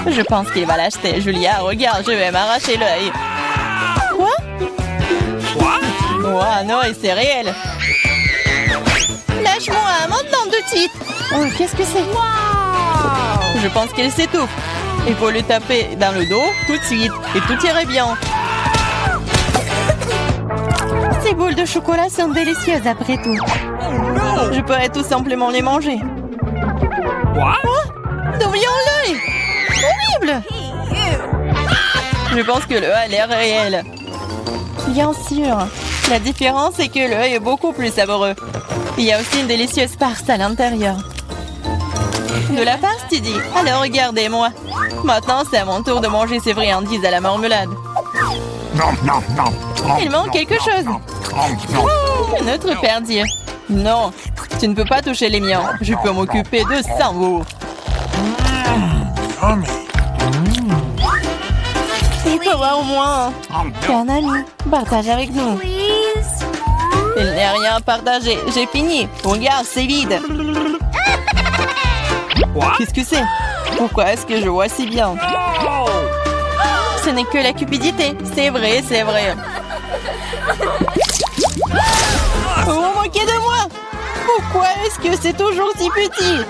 Je pense qu'il va l'acheter. Julia, regarde, je vais m'arracher l'œil. Quoi? Oh non, et c'est réel. Lâche-moi, maintenant de suite. Oh, qu'est-ce que c'est? Je pense qu'elle s'étouffe. Il faut lui taper dans le dos tout de suite et tout irait bien. Ces boules de chocolat sont délicieuses après tout. Je pourrais tout simplement les manger. Quoi? Devrions l'œil! Horrible! Je pense que le a l'air réel. Bien sûr. La différence est que l'œil est beaucoup plus savoureux. Il y a aussi une délicieuse farce à l'intérieur. De la farce, tu dis? Alors regardez-moi. Maintenant, c'est à mon tour de manger ces friandises à la marmelade. Il manque quelque chose. Un autre perdir. Non, tu ne peux pas toucher les miens. Je peux m'occuper de ça, vous. Il faut voir au moins. T'es un ami. Partage avec nous. Il n'y a rien à partager. J'ai fini. Regarde, c'est vide. Qu'est-ce que c'est? Pourquoi est-ce que je vois si bien? Ce n'est que la cupidité. C'est vrai, c'est vrai. Vous moquez de moi? Pourquoi est-ce que c'est toujours si petit?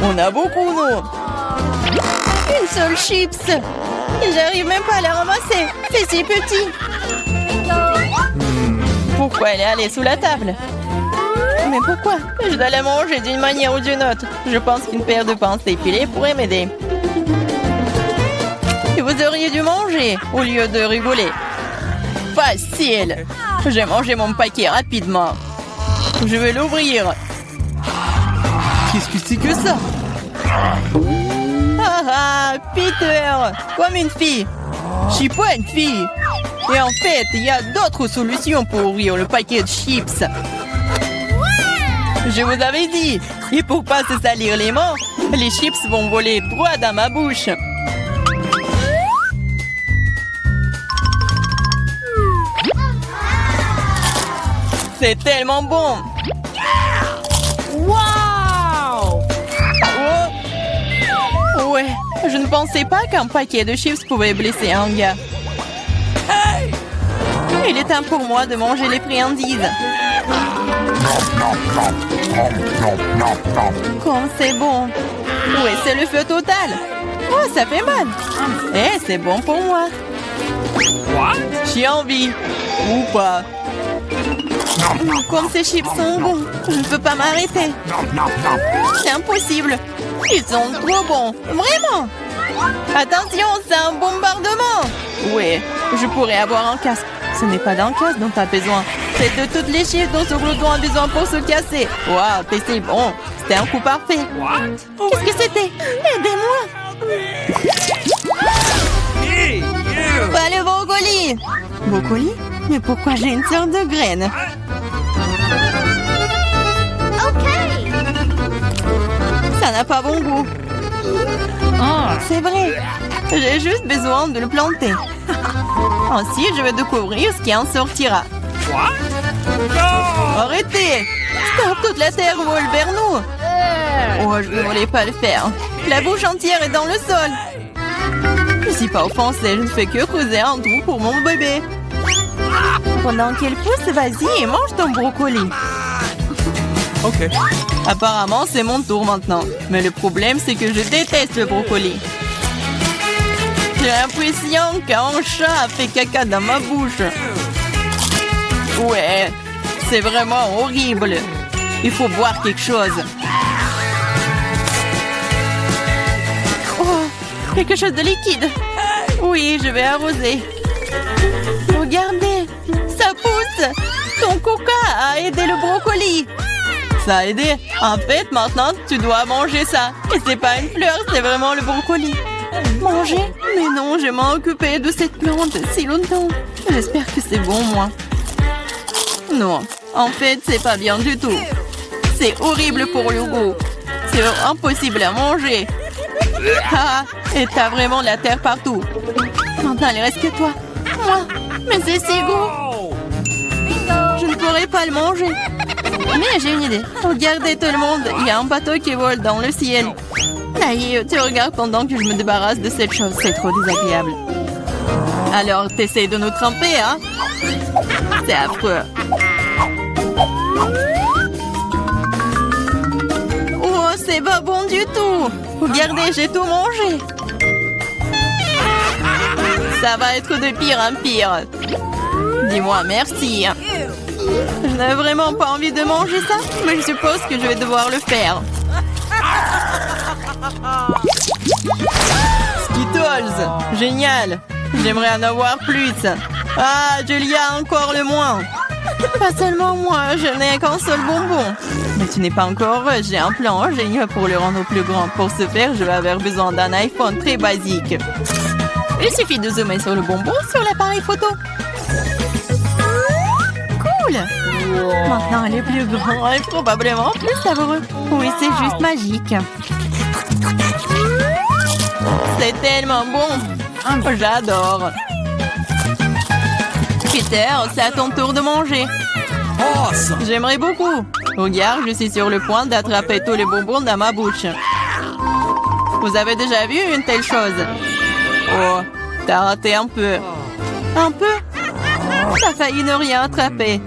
On a beaucoup, non? Une seule chips. J'arrive même pas à la ramasser. C'est si petit. Pourquoi elle est allée sous la table? Mais pourquoi? Je dois la manger d'une manière ou d'une autre. Je pense qu'une paire de pinces épilées pourrait m'aider. Et vous auriez dû manger au lieu de rigoler. Facile. J'ai mangé mon paquet rapidement. Je vais l'ouvrir. Qu'est-ce que c'est que ça? Ah, Peter, comme une fille. Je suis pas une fille. Et en fait, il y a d'autres solutions pour ouvrir le paquet de chips. Je vous avais dit. Et pour pas se salir les mains, les chips vont voler droit dans ma bouche. C'est tellement bon. Wow! Oh! Ouais, je ne pensais pas qu'un paquet de chips pouvait blesser un gars. Il est temps pour moi de manger les friandises. Comme c'est bon. Ouais, c'est le feu total. Oh, ça fait mal. Eh, c'est bon pour moi. J'ai envie. Ou pas. Comme ces chips sont bons, je ne peux pas m'arrêter. C'est impossible. Ils sont trop bons. Vraiment. Attention, c'est un bombardement. Ouais, je pourrais avoir un casque. Ce n'est pas d'un casque dont tu as besoin. C'est de toutes les chips dont ce glouton a besoin pour se casser. Waouh, c'est bon. C'était un coup parfait. Qu'est-ce que c'était? Aidez-moi. Pas le brocoli. Brocoli? Mais pourquoi j'ai une sorte de graine? Ça n'a pas bon goût. C'est vrai. J'ai juste besoin de le planter. Ensuite, je vais découvrir ce qui en sortira. Arrêtez! Stop, toute la terre vole vers nous. Oh, je ne voulais pas le faire. La bouche entière est dans le sol. Je ne suis pas offensée, je ne fais que creuser un trou pour mon bébé. Pendant qu'elle pousse, vas-y et mange ton brocoli. Ok. Apparemment, c'est mon tour maintenant. Mais le problème, c'est que je déteste le brocoli. J'ai l'impression qu'un chat a fait caca dans ma bouche. Ouais, c'est vraiment horrible. Il faut boire quelque chose. Oh, quelque chose de liquide. Oui, je vais arroser. Regardez, ça pousse. Ton coca a aidé le brocoli. Ça a aidé. En fait, maintenant, tu dois manger ça. Et c'est pas une fleur, c'est vraiment le brocoli. Manger? Mais non, je m'en occupé de cette plante si longtemps. J'espère que c'est bon, moi. Non, en fait, c'est pas bien du tout. C'est horrible pour le goût. C'est impossible à manger. Ah, et t'as vraiment la terre partout. Maintenant, il reste que toi. Moi? Mais c'est si gros. Je ne pourrais devrais pas le manger. Mais j'ai une idée. Regardez tout le monde, il y a un bateau qui vole dans le ciel. Aïe, tu regardes pendant que je me débarrasse de cette chose, c'est trop désagréable. Alors, t'essayes de nous tremper, hein? C'est affreux. Oh, c'est pas bon du tout. Regardez, j'ai tout mangé. Ça va être de pire en pire. Dis-moi merci. Je n'ai vraiment pas envie de manger ça, mais je suppose que je vais devoir le faire. Skittles, génial. J'aimerais en avoir plus. Ah, Julia, encore le moins. Pas seulement moi, je n'ai qu'un seul bonbon. Mais tu n'es pas encore heureuse, j'ai un plan génial pour le rendre plus grand. Pour ce faire, je vais avoir besoin d'un iPhone très basique. Il suffit de zoomer sur le bonbon sur l'appareil photo. Cool! Maintenant, elle est plus grand et probablement plus savoureux. Oui, c'est juste magique. C'est tellement bon. J'adore. Peter, c'est à ton tour de manger. Awesome. J'aimerais beaucoup. Regarde, je suis sur le point d'attraper tous les bonbons dans ma bouche. Vous avez déjà vu une telle chose? Oh, t'as raté un peu. Un peu? T'as failli ne rien attraper.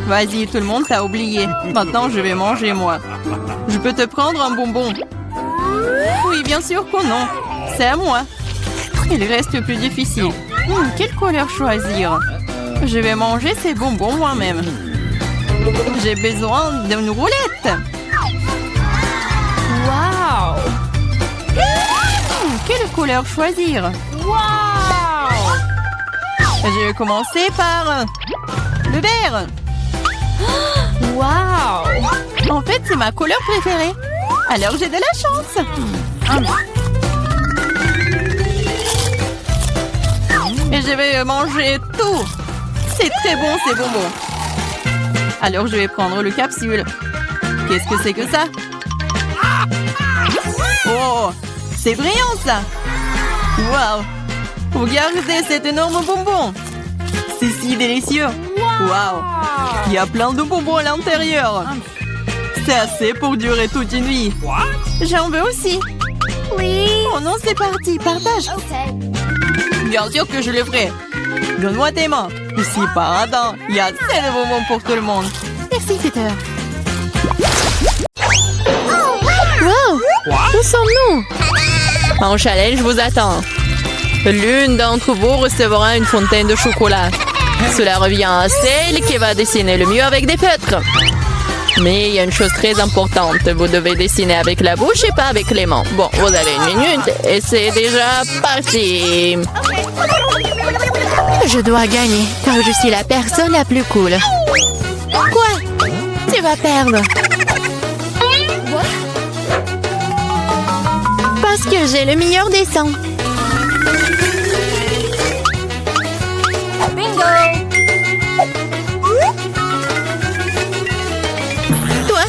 Vas-y, tout le monde t'a oublié. Maintenant, je vais manger, moi. Je peux te prendre un bonbon? Oui, bien sûr que non. C'est à moi. Il reste le plus difficile. Quelle couleur choisir? Je vais manger ces bonbons moi-même. J'ai besoin d'une roulette. Wow! Quelle couleur choisir? Wow! Je vais commencer par le vert. Wow! En fait, c'est ma couleur préférée. Alors, j'ai de la chance. Et je vais manger tout. C'est très bon, ces bonbons. Alors, je vais prendre le capsule. Qu'est-ce que c'est que ça? Oh, c'est brillant, ça. Waouh. Regardez cet énorme bonbon. C'est si délicieux. Waouh. Il y a plein de bonbons à l'intérieur. C'est assez pour durer toute une vie. J'en veux aussi. Oui. Oh non, c'est parti. Partage. Okay. Bien sûr que je le ferai. Donne-moi tes mains. Ici, pas un. Il y a assez de bonbons pour tout le monde. Merci, Peter. Wow! Où sommes-nous? En challenge vous attend. L'une d'entre vous recevra une fontaine de chocolat. Cela revient à celle qui va dessiner le mieux avec des feutres. Mais il y a une chose très importante. Vous devez dessiner avec la bouche et pas avec les mains. Bon, vous avez 1 minute et c'est déjà parti. Je dois gagner car je suis la personne la plus cool. Quoi? Tu vas perdre. Parce que j'ai le meilleur des sangs. Bingo! Toi?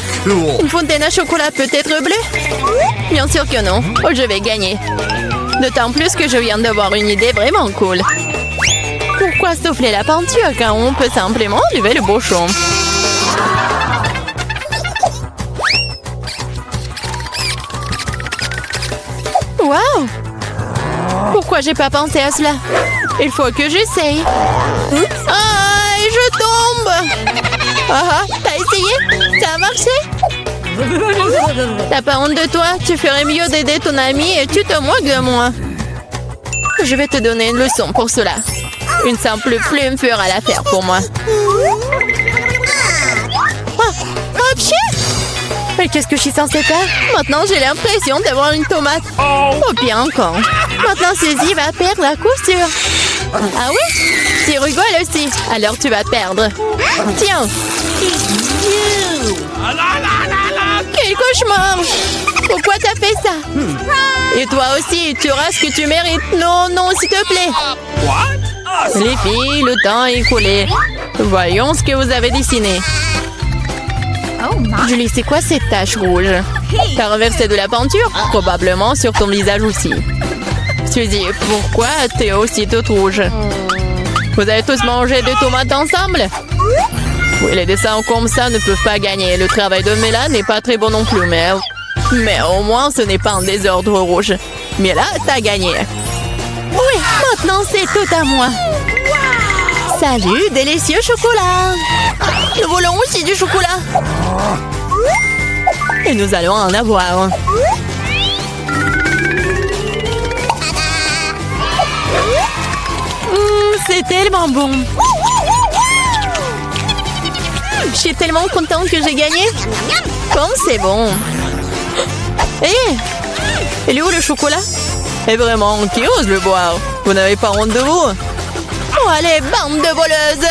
Une fontaine à chocolat peut être bleue? Bien sûr que non. Oh, je vais gagner. D'autant plus que je viens d'avoir une idée vraiment cool. Pourquoi souffler la peinture quand on peut simplement enlever le bouchon? Waouh! Pourquoi j'ai pas pensé à cela? Il faut que j'essaye. Ah, et je tombe! Ah, t'as essayé? Ça a marché? T'as pas honte de toi? Tu ferais mieux d'aider ton ami et tu te moques de moi. Je vais te donner une leçon pour cela. Une simple plume fera l'affaire pour moi. Ah, pchit! Mais qu'est-ce que je suis censée faire? Maintenant, j'ai l'impression d'avoir une tomate. Oh, bien encore. Maintenant, Suzy va perdre la couture. Ah oui? Tu rigoles aussi. Alors, tu vas perdre. Tiens. Quel cauchemar! Pourquoi t'as fait ça? Et toi aussi, tu auras ce que tu mérites. Non, non, s'il te plaît. Les filles, le temps est écoulé. Voyons ce que vous avez dessiné. Oh my. Julie, c'est quoi cette tache rouge? T'as renversé de la peinture? Probablement sur ton visage aussi. Suzy, pourquoi t'es aussi toute rouge? Vous avez tous mangé des tomates ensemble? Oui, les dessins comme ça ne peuvent pas gagner. Le travail de Mela n'est pas très bon non plus, mais au moins ce n'est pas un désordre rouge. Mela, t'as gagné. Oui, maintenant c'est tout à moi. Salut, délicieux chocolat. Nous voulons aussi du chocolat. Et nous allons en avoir. C'est tellement bon. Je suis tellement contente que j'ai gagné. Comme c'est bon. Hé, il est où le chocolat? Et vraiment, qui ose le boire? Vous n'avez pas honte de vous? Oh, allez, bande de voleuses!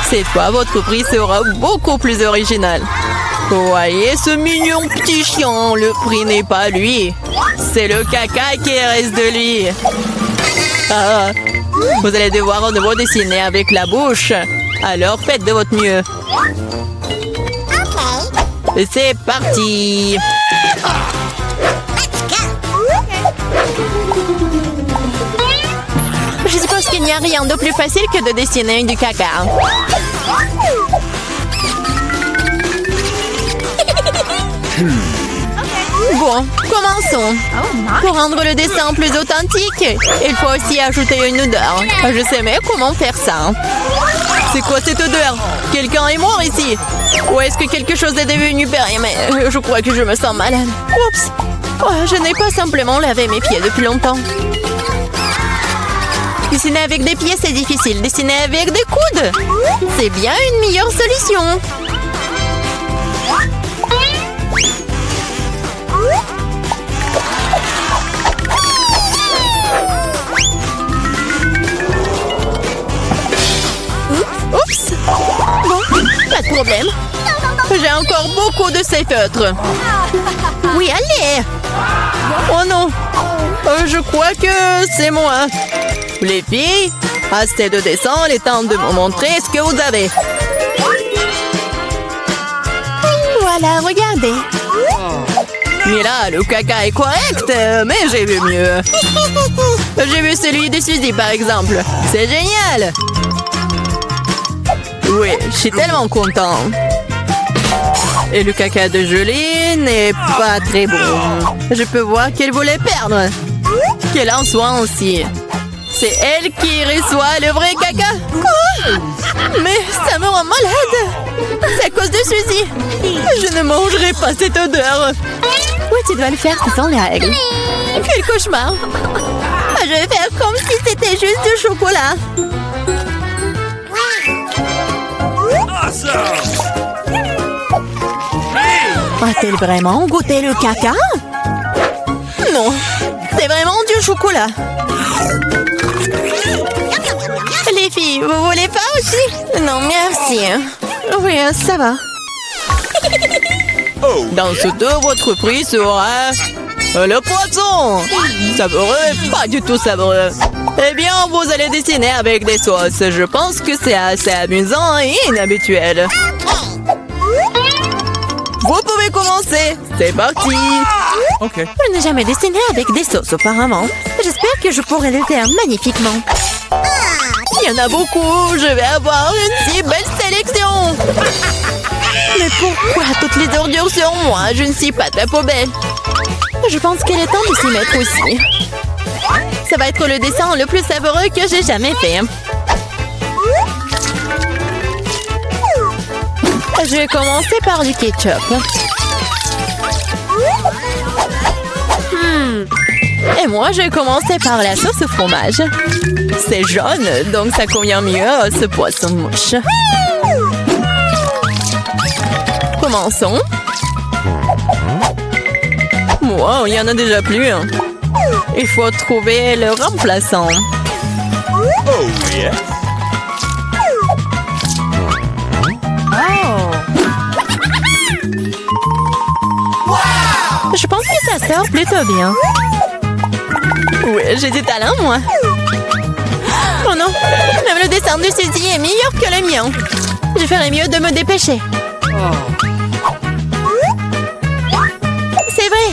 Cette fois, votre prix sera beaucoup plus original. Voyez ce mignon petit chien, le prix n'est pas lui. C'est le caca qui reste de lui. Ah, vous allez devoir à nouveau dessiner avec la bouche. Alors faites de votre mieux. Et c'est parti. Je suppose qu'il n'y a rien de plus facile que de dessiner du caca. Bon, commençons. Pour rendre le dessin plus authentique, il faut aussi ajouter une odeur. Je sais mais comment faire ça. C'est quoi cette odeur? Quelqu'un est mort ici? Ou est-ce que quelque chose est devenu périmé? Je crois que je me sens malade. Oups! Oh, je n'ai pas simplement lavé mes pieds depuis longtemps. Dessiner avec des pieds, c'est difficile. Dessiner avec des coudes, c'est bien une meilleure solution. Oups! Bon, pas de problème. J'ai encore beaucoup de ces feutres. Oui, allez! Oh non! Je crois que c'est moi. Les filles, assez de dessin, il est temps de me montrer ce que vous avez. Voilà, regardez. Mais là, le caca est correct, mais j'ai vu mieux. J'ai vu celui de Suzy, par exemple. C'est génial! Oui, je suis tellement content. Et le caca de Julie n'est pas très bon. Je peux voir qu'elle voulait perdre. Qu'elle en soit ainsi. C'est elle qui reçoit le vrai caca. Quoi? Mais ça me rend malade. C'est à cause de Suzy. Je ne mangerai pas cette odeur. Oui, tu dois le faire, ce sont les règles. Quel cauchemar. Je vais faire comme si c'était juste du chocolat. A-t-elle vraiment goûté le caca? Non, c'est vraiment du chocolat. Les filles, vous voulez pas aussi? Non, merci. Oui, ça va. Dans ce dos, votre prix sera le poisson. Savoureux, pas du tout savoureux. Eh bien, vous allez dessiner avec des sauces. Je pense que c'est assez amusant et inhabituel. Vous pouvez commencer. C'est parti. Ok. Je n'ai jamais dessiné avec des sauces auparavant. J'espère que je pourrai le faire magnifiquement. Il y en a beaucoup. Je vais avoir une si belle sélection. Mais pourquoi toutes les ordures sur moi? Je ne suis pas ta poubelle. Je pense qu'il est temps de s'y mettre aussi. Ça va être le dessin le plus savoureux que j'ai jamais fait. Je vais commencer par du ketchup. Et moi, je vais commencer par la sauce au fromage. C'est jaune, donc ça convient mieux à ce poisson-mouche. Commençons. Wow, il y en a déjà plus. Il faut trouver le remplaçant. Oh, yeah. Je pense que ça sort plutôt bien. Oui, j'ai du talent, moi. Oh non, même le dessin de Suzy est meilleur que le mien. Je ferais mieux de me dépêcher. C'est vrai,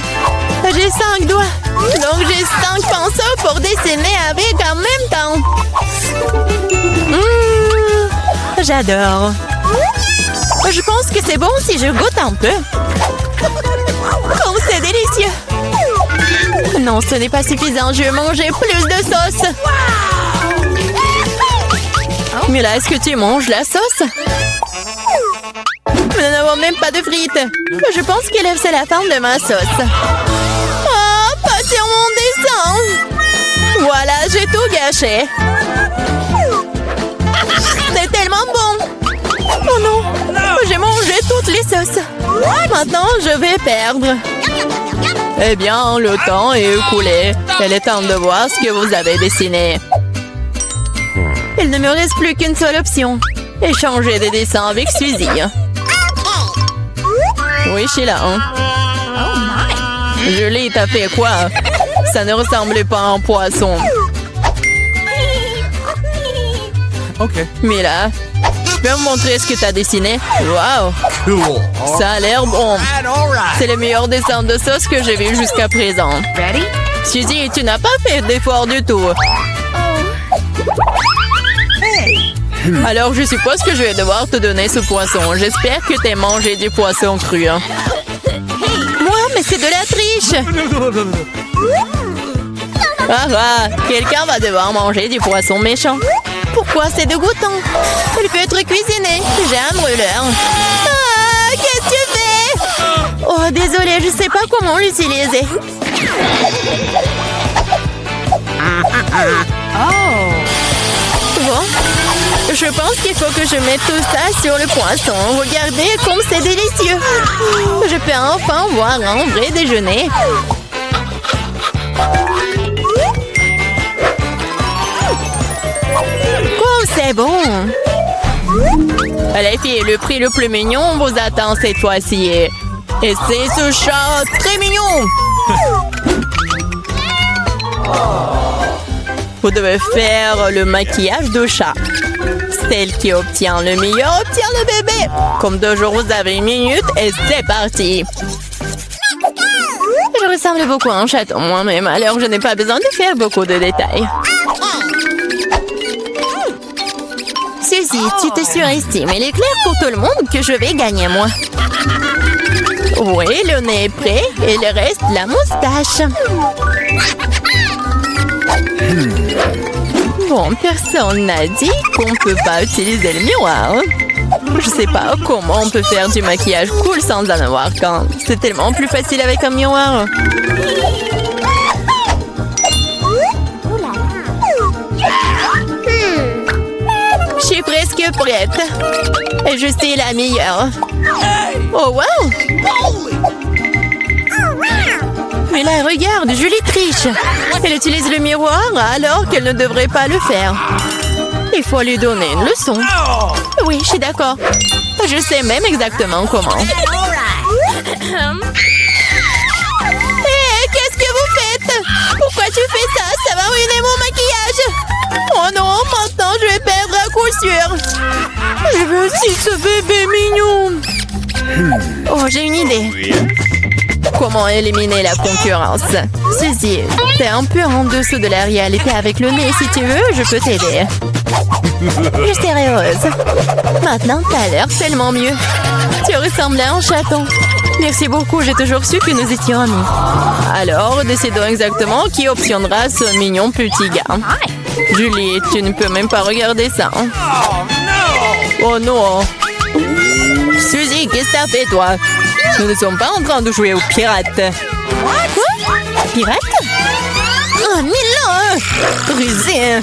j'ai 5 doigts. Donc j'ai 5 pinceaux pour dessiner avec en même temps. j'adore. Je pense que c'est bon si je goûte un peu. Oh, c'est délicieux. Non, ce n'est pas suffisant. Je veux manger plus de sauce. Mais là, est-ce que tu manges la sauce? Nous n'avons même pas de frites. Je pense que c'est la forme de ma sauce. Oh, pas sur mon dessin. Voilà, j'ai tout gâché. C'est tellement bon. Oh non, j'ai mangé toutes les sauces. Maintenant, je vais perdre. Eh bien, le temps est écoulé. Il est temps de voir ce que vous avez dessiné. Il ne me reste plus qu'une seule option. Échanger des dessins avec Suzy. Oui, Sheila. Oh my. Julie, t'as fait quoi? Ça ne ressemblait pas à un poisson. OK. Mila, tu peux me montrer ce que t'as dessiné? Wow! Cool. Ça a l'air bon. All right. C'est le meilleur dessin de sauce que j'ai vu jusqu'à présent. Ready? Suzy, tu n'as pas fait d'effort du tout. Alors, je suppose que je vais devoir te donner ce poisson. J'espère que t'aies mangé du poisson cru. Hein. Moi, mais c'est de la triche! Ah, quelqu'un va devoir manger du poisson méchant. Pourquoi c'est dégoûtant? Il peut être cuisiné. J'ai un brûleur. Ah, qu'est-ce que tu fais? Oh, désolé, je sais pas comment l'utiliser. Oh. Bon, je pense qu'il faut que je mette tout ça sur le poisson. Regardez comme c'est délicieux. Je peux enfin voir un vrai déjeuner. Oh, c'est bon. Les filles, le prix le plus mignon vous attend cette fois-ci. Et c'est ce chat très mignon. Vous devez faire le maquillage de chat. Celle qui obtient le meilleur obtient le bébé. Comme toujours, vous avez 1 minute et c'est parti. Je ressemble beaucoup à un chaton moi-même, alors je n'ai pas besoin de faire beaucoup de détails. Suzy, tu te surestimes. Il est clair pour tout le monde que je vais gagner, moi. Oui, le nez est prêt et le reste, la moustache. Bon, personne n'a dit qu'on ne peut pas utiliser le miroir. Je sais pas comment on peut faire du maquillage cool sans en avoir qu'un. C'est tellement plus facile avec un miroir. Je suis presque prête. Et je suis la meilleure. Oh, wow! Mais là, regarde, Julie triche. Elle utilise le miroir alors qu'elle ne devrait pas le faire. Il faut lui donner une leçon. Oui, je suis d'accord. Je sais même exactement comment. Hé, qu'est-ce que vous faites? Pourquoi tu fais ça? Ça va ruiner mon maquillage. Oh non, maintenant je vais perdre à coup sûr. Je veux aussi ce bébé mignon. Oh, j'ai une idée. Comment éliminer la concurrence? Suzy, t'es un peu en dessous de la réalité avec le nez. Si tu veux, je peux t'aider. Je serai heureuse. Maintenant, t'as l'air tellement mieux. Tu ressembles à un chaton. Merci beaucoup, j'ai toujours su que nous étions amis. Alors, décidons exactement qui obtiendra ce mignon petit gars. Julie, tu ne peux même pas regarder ça. Hein? Oh non! Suzy, qu'est-ce que t'as fait, toi? Nous ne sommes pas en train de jouer aux pirates. Quoi? Pirates? Oh, Mila! Rusé!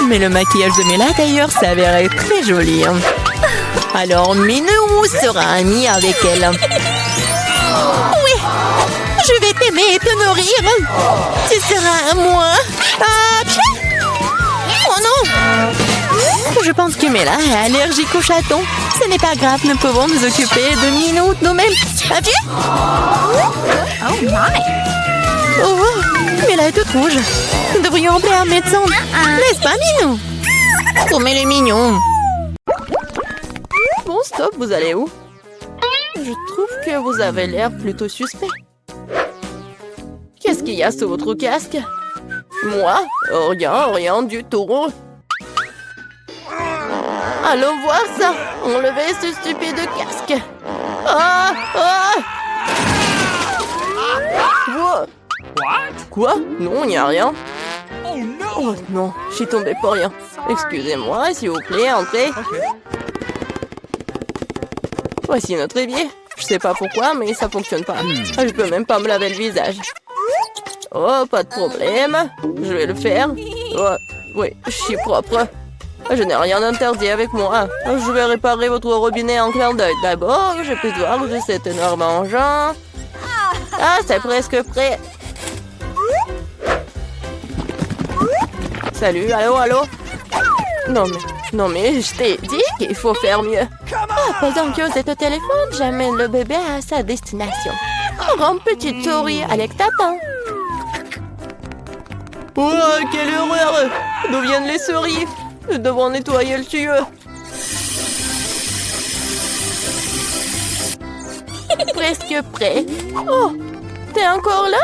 Mais le maquillage de Mila, d'ailleurs, s'avérait très joli. Alors, Minou sera amie avec elle. Oui! Je vais t'aimer et te nourrir. Tu seras à moi. Ah, oh non! Je pense que Mila est allergique au chaton. Ce n'est pas grave, nous pouvons nous occuper de Minou nous-mêmes. Ah, pied? Oh my. Oh, Mila est toute rouge. Nous devrions appeler un médecin. N'est-ce pas, Minou? Oh, mais les mignons. Bon, stop, vous allez où? Je trouve que vous avez l'air plutôt suspect. Qu'est-ce qu'il y a sous votre casque? Moi? Rien, rien du tout. Allons voir ça. Enlevez ce stupide casque. Ah, ah. Quoi? Non, il n'y a rien. Oh non, je suis tombée pour rien. Excusez-moi, s'il vous plaît, entrez. Voici notre évier. Je sais pas pourquoi, mais ça fonctionne pas. Je peux même pas me laver le visage. Oh, pas de problème. Je vais le faire. Oh, oui, je suis propre. Je n'ai rien interdit avec moi. Je vais réparer votre robinet en clin d'œil. D'abord, je peux voir de cet énorme engin. Ah, c'est presque prêt. Salut, allô, allô? Non mais, je t'ai dit qu'il faut faire mieux. Pendant que vous êtes au téléphone, j'amène le bébé à sa destination. Grande petite souris avec tapin. Oh, quelle horreur! D'où viennent les souris? Nous devons nettoyer le tuyau. Presque prêt. Oh, t'es encore là?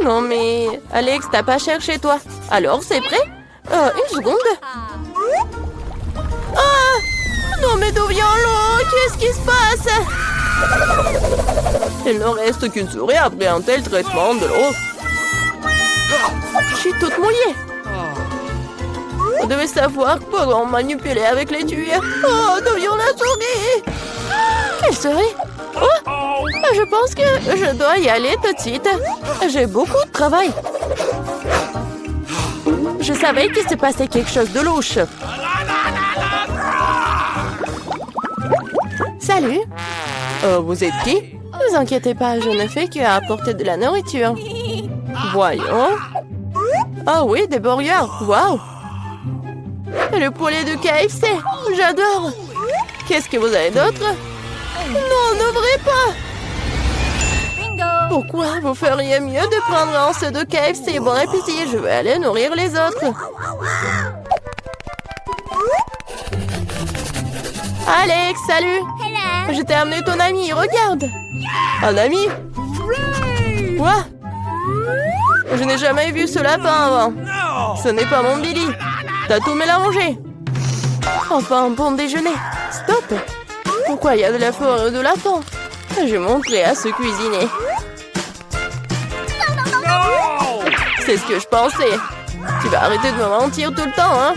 Non mais, Alex, t'as pas cherché toi. Alors, c'est prêt? Une seconde. Ah! Non mais d'où vient l'eau? Qu'est-ce qui se passe? Il ne reste qu'une souris après un tel traitement de l'eau. Je suis toute mouillée. Vous devez savoir comment manipuler avec les tuyaux. Oh, d'où vient la souris? Quelle souris? Oh, je pense que je dois y aller tout de suite. J'ai beaucoup de travail. Je savais qu'il s'est passé quelque chose de louche. Salut. Vous êtes qui? Ne vous inquiétez pas, je ne fais qu'apporter de la nourriture. Voyons. Ah oui, des burgers. Waouh. Le poulet de KFC. J'adore. Qu'est-ce que vous avez d'autre? Non, n'ouvrez pas. Pourquoi vous feriez mieux de prendre un seau de KFC? Bon appétit, je vais aller nourrir les autres. Alex, salut. Je t'ai amené ton ami, regarde. Un ami? Quoi? Je n'ai jamais vu ce lapin avant. Ce n'est pas mon Billy. T'as tout mélangé. Enfin, un bon déjeuner. Stop. Pourquoi il y a de la forêt de lapin? Je montrerai à se cuisiner. C'est ce que je pensais. Tu vas arrêter de me mentir tout le temps, hein?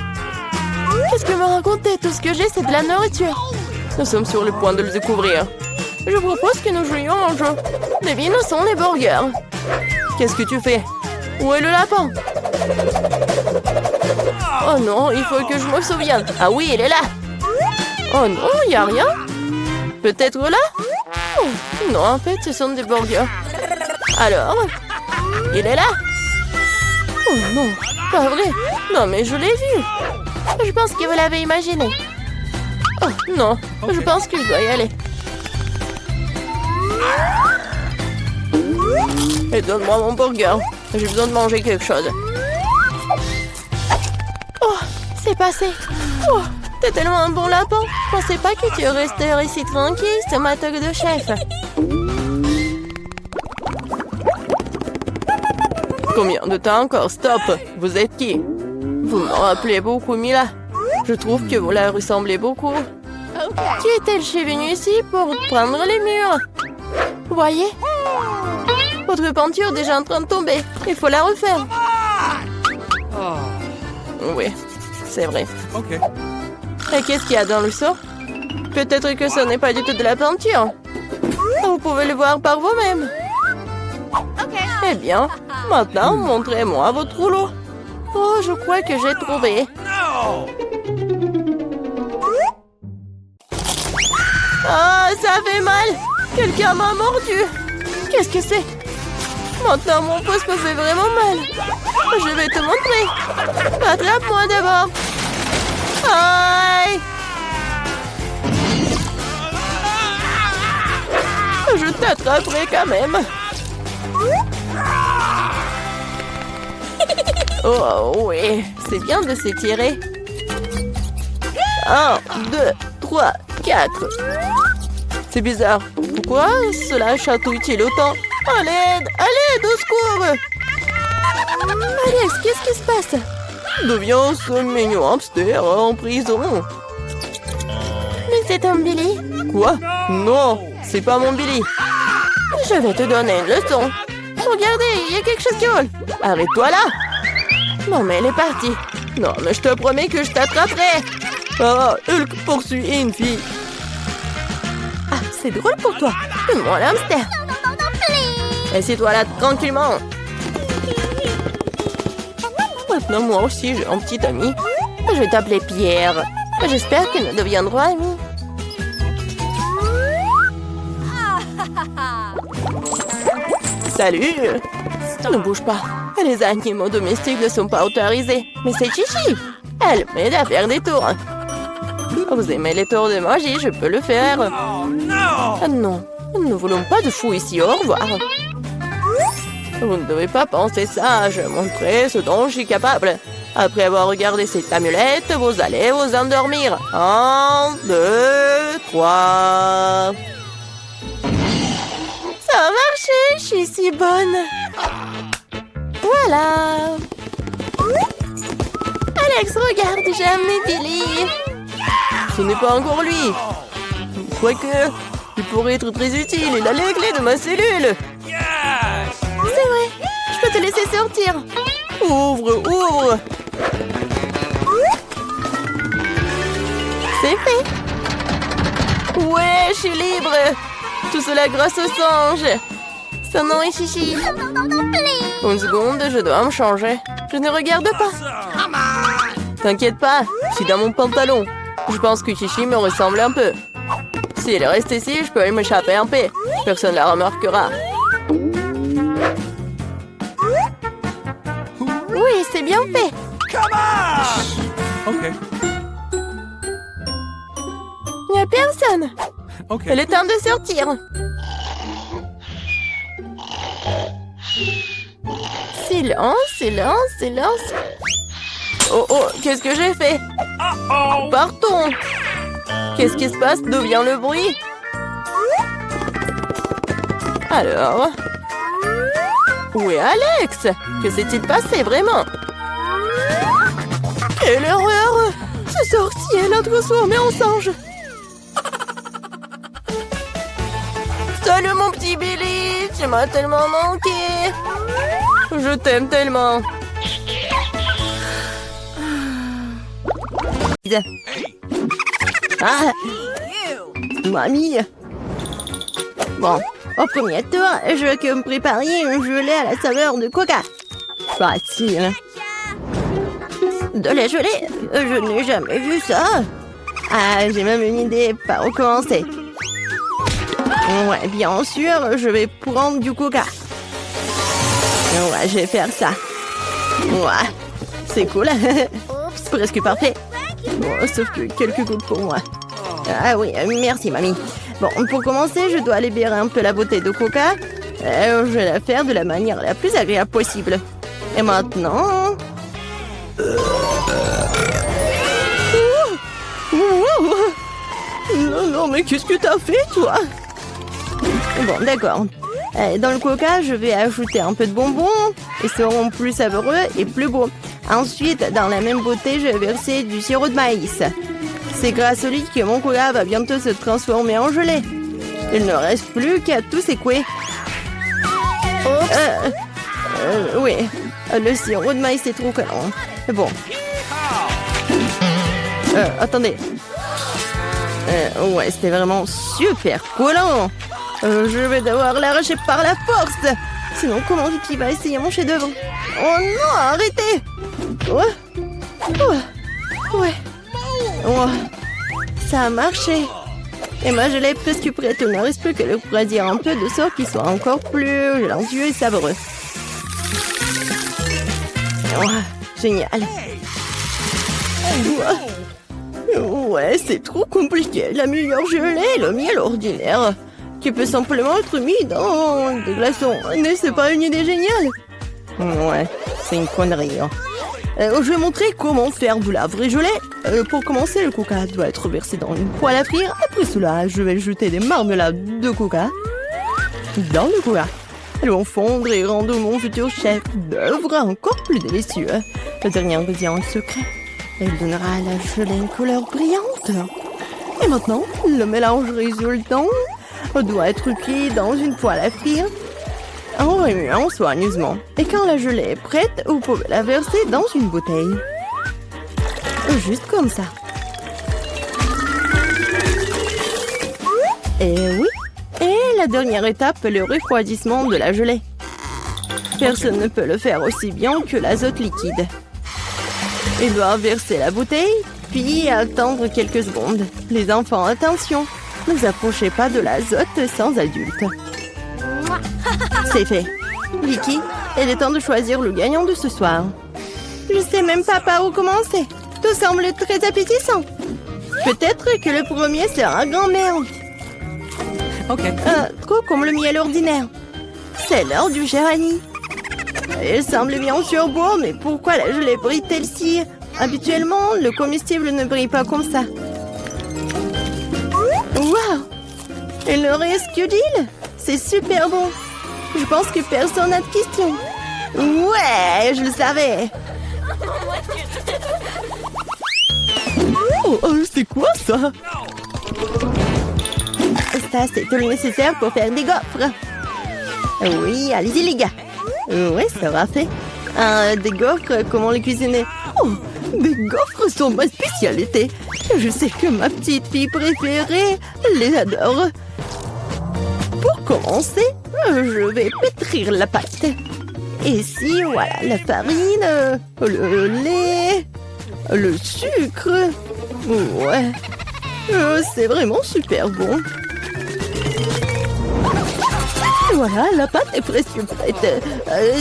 Qu'est-ce que me raconter? Tout ce que j'ai, c'est de la nourriture. Nous sommes sur le point de le découvrir. Je propose que nous jouions en jeu. Devine où sont les burgers. Qu'est-ce que tu fais? Où est le lapin? Oh non, il faut que je me souvienne. Ah oui, il est là. Oh non, il n'y a rien. Peut-être là? Oh, non, en fait, ce sont des burgers. Alors? Il est là? Oh non, pas vrai. Non, mais je l'ai vu. Je pense que vous l'avez imaginé. Oh non, je pense que je dois y aller. Et donne-moi mon burger. J'ai besoin de manger quelque chose. Oh, c'est passé. Oh, t'es tellement un bon lapin. Je pensais pas que tu resterais ici tranquille, ce matin de chef. Combien de temps encore? Stop. Vous êtes qui? Vous me rappelez beaucoup Mila. Je trouve que vous la ressemblez beaucoup. Qui est-elle venu ici pour prendre les murs? Vous voyez? Votre peinture est déjà en train de tomber. Il faut la refaire. Oui, c'est vrai. Et qu'est-ce qu'il y a dans le seau? Peut-être que ce n'est pas du tout de la peinture. Vous pouvez le voir par vous-même. Eh bien, maintenant, montrez-moi votre rouleau. Oh, je crois que j'ai trouvé. Ah, ça fait mal. Quelqu'un m'a mordu. Qu'est-ce que c'est? Maintenant, mon pouce me fait vraiment mal. Je vais te montrer. Attrape-moi d'abord. Aïe! Je t'attraperai quand même. Oh oui, c'est bien de s'étirer. 1, 2, 3, 4. C'est bizarre. Pourquoi cela chatouille-t-il autant? À l'aide! À l'aide! Au secours! Alex, qu'est-ce qui se passe? D'où vient ce mignon hamster en prison? Mais c'est un Billy. Quoi? Non, c'est pas mon Billy. Je vais te donner une leçon. Regardez, il y a quelque chose qui vole. Arrête-toi là. Non, mais elle est partie. Non, mais je te promets que je t'attraperai. Ah, Hulk poursuit une fille. Ah, c'est drôle pour toi. Donne-moi l'hamster. Assieds-toi là tranquillement. Maintenant, moi aussi, j'ai un petit ami. Je vais t'appeler Pierre. J'espère que nous deviendrons amis. Salut! Ne bouge pas. Les animaux domestiques ne sont pas autorisés. Mais c'est Chichi. Elle m'aide à faire des tours. Vous aimez les tours de magie, je peux le faire. Ah non, nous ne voulons pas de fou ici, au revoir. Vous ne devez pas penser ça, je vais montrer ce dont je suis capable. Après avoir regardé cette amulette, vous allez vous endormir. 1, 2, 3... Ça a marché, je suis si bonne. Voilà. Alex, regarde, j'ai amené Billy. Ce n'est pas encore lui. Quoique, il pourrait être très utile, il a les clés de ma cellule. C'est vrai, je peux te laisser sortir. Ouvre, ouvre. C'est fait. Ouais, je suis libre. Tout cela grâce au singe. Son nom est Chichi. Une seconde, je dois me changer. Je ne regarde pas. T'inquiète pas, je suis dans mon pantalon. Je pense que Chichi me ressemble un peu. Si elle reste ici, je peux m'échapper en paix. Personne ne la remarquera. Oui, c'est bien fait. Ok. Il n'y a personne. Ok. Il est temps de sortir. Silence, silence, silence. Oh, oh, qu'est-ce que j'ai fait? Partons. Qu'est-ce qui se passe? D'où vient le bruit? Alors? Où est Alex? Que s'est-il passé vraiment? Quelle horreur! Ce sorcier l'a transformé en singe. Salut mon petit Billy, tu m'as tellement manqué. Je t'aime tellement. Ah, mamie. Bon, au premier tour, je veux que me prépariez un gelé à la saveur de coca. Facile. De la gelée? Je n'ai jamais vu ça. Ah, j'ai même une idée par où commencer. Ouais, bien sûr, je vais prendre du coca. Ouais, je vais faire ça. Ouais, c'est cool. C'est presque parfait. Bon, sauf que quelques gouttes pour moi. Ah oui, merci, mamie. Bon, pour commencer, je dois libérer un peu la beauté de coca. Je vais la faire de la manière la plus agréable possible. Et maintenant... Non, non, mais qu'est-ce que t'as fait, toi? Bon, d'accord. Dans le coca, je vais ajouter un peu de bonbons. Ils seront plus savoureux et plus beaux. Ensuite, dans la même beauté, je vais verser du sirop de maïs. C'est grâce au lit que mon coca va bientôt se transformer en gelée. Il ne reste plus qu'à tout secouer. Oui, le sirop de maïs est trop collant. Bon. Attendez. Ouais, c'était vraiment super collant. Je vais devoir l'arracher par la force. Sinon, comment Vicky va essayer mon chef-d'œuvre? Oh non, arrêtez! Ouais. Oh, ça a marché. Et ma gelée est presque prête. Il ne reste plus que le refroidir un peu de sorte qu'il soit encore plus gélancieux et savoureux. Oh, génial. Ouais, c'est trop compliqué. La meilleure gelée est le miel ordinaire, qui peut simplement être mis dans des glaçons. N'est-ce pas une idée géniale? Ouais, c'est une connerie. Hein. Je vais montrer comment faire de la vraie gelée. Pour commencer, le coca doit être versé dans une poêle à frire. Après cela, je vais jeter des marmelades de coca dans le coca. Elles vont fondre et rendre mon futur chef d'œuvre encore plus délicieux. Le dernier ingrédient secret. Il donnera à la gelée une couleur brillante. Et maintenant, le mélange résultant doit être cuit dans une poêle à frire en remuant soigneusement. Et quand la gelée est prête, vous pouvez la verser dans une bouteille. Juste comme ça. Et oui. Et la dernière étape, le refroidissement de la gelée. Personne ne peut le faire aussi bien que l'azote liquide. Il doit verser la bouteille, puis attendre quelques secondes. Les enfants, attention, ne vous approchez pas de l'azote sans adulte. C'est fait. Vicky, il est temps de choisir le gagnant de ce soir. Je sais même pas par où commencer. Tout semble très appétissant. Peut-être que le premier sera grand-mère. Ok. Trop comme le miel ordinaire. C'est l'heure du gérani. Il semble bien sûr beau, mais pourquoi la gelée brille-t-elle si? Habituellement, le comestible ne brille pas comme ça. Waouh! Il ne reste que d'huile. C'est super bon. Je pense que personne n'a de questions. Ouais, je le savais. Oh, c'est quoi ça? Ça, c'est tout le nécessaire pour faire des gaufres. Oui, allez-y les gars. Oui, ça va fait. Des gaufres, comment les cuisiner? Oh, des gaufres sont ma spécialité. Je sais que ma petite fille préférée les adore. Pour commencer, je vais pétrir la pâte. Ici, voilà, la farine, le lait, le sucre. Ouais, c'est vraiment super bon. Voilà, la pâte est presque prête.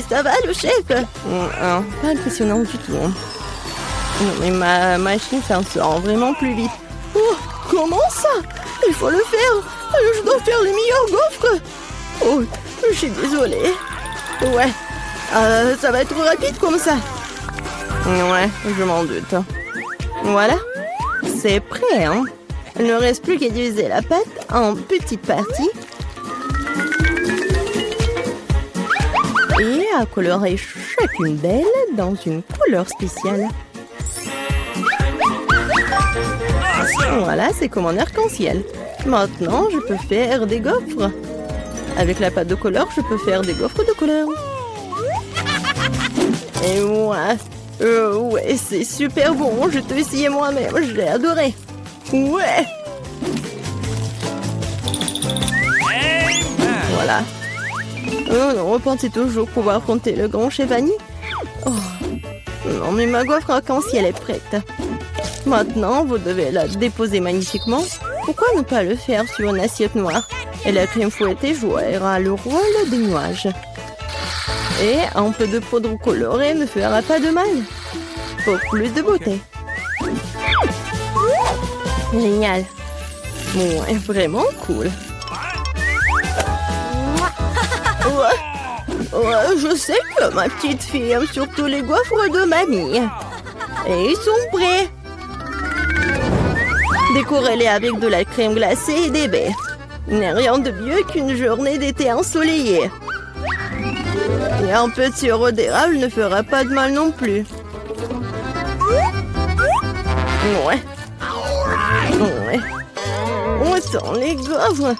Ça va, le chef? Pas impressionnant du tout. Non, mais ma machine s'en sort vraiment plus vite. Oh, comment ça? Il faut le faire. Je dois faire les meilleurs gaufres. Oh, je suis désolée. Ouais, ça va être rapide comme ça. Ouais, je m'en doute. Voilà, c'est prêt, hein? Il ne reste plus qu'à diviser la pâte en petites parties. Et à colorer chacune d'elles dans une couleur spéciale. Voilà, c'est comme un arc-en-ciel. Maintenant, je peux faire des gaufres. Avec la pâte de couleur, je peux faire des gaufres de couleur. Et ouais, c'est super bon. Je t'ai essayé moi-même, je l'ai adoré. Ouais. Voilà. Oh non, on pensait toujours pouvoir affronter le grand chef Annie. Oh. Non, mais ma gaufre arc-en-ciel est prête. Maintenant, vous devez la déposer magnifiquement. Pourquoi ne pas le faire sur une assiette noire? Et la crème fouettée jouera le rôle des nuages. Et un peu de poudre colorée ne fera pas de mal. Pour plus de beauté. Génial. Ouais, vraiment cool. Ouais, je sais que ma petite fille aime surtout les gaufres de mamie. Et ils sont prêts. Décorez-les avec de la crème glacée et des baies. Il n'y a rien de mieux qu'une journée d'été ensoleillée. Et un peu de sirop d'érable ne fera pas de mal non plus. Ouais. Ouais. On sent les gaufres.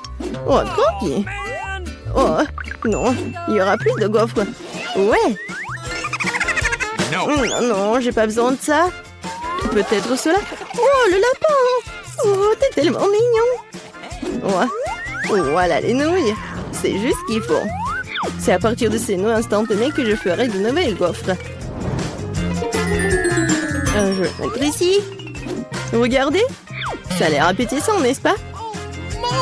Oh, tranquille. Oh, non, il y aura plus de gaufres. Ouais. Non, j'ai pas besoin de ça. Peut-être cela. Oh, le lapin. Oh, t'es tellement mignon. Ouais. Voilà les nouilles. C'est juste ce qu'il faut. C'est à partir de ces nouilles instantanées que je ferai de nouvelles gaufres. Je vais mettre ici. Regardez. Ça a l'air appétissant, n'est-ce pas?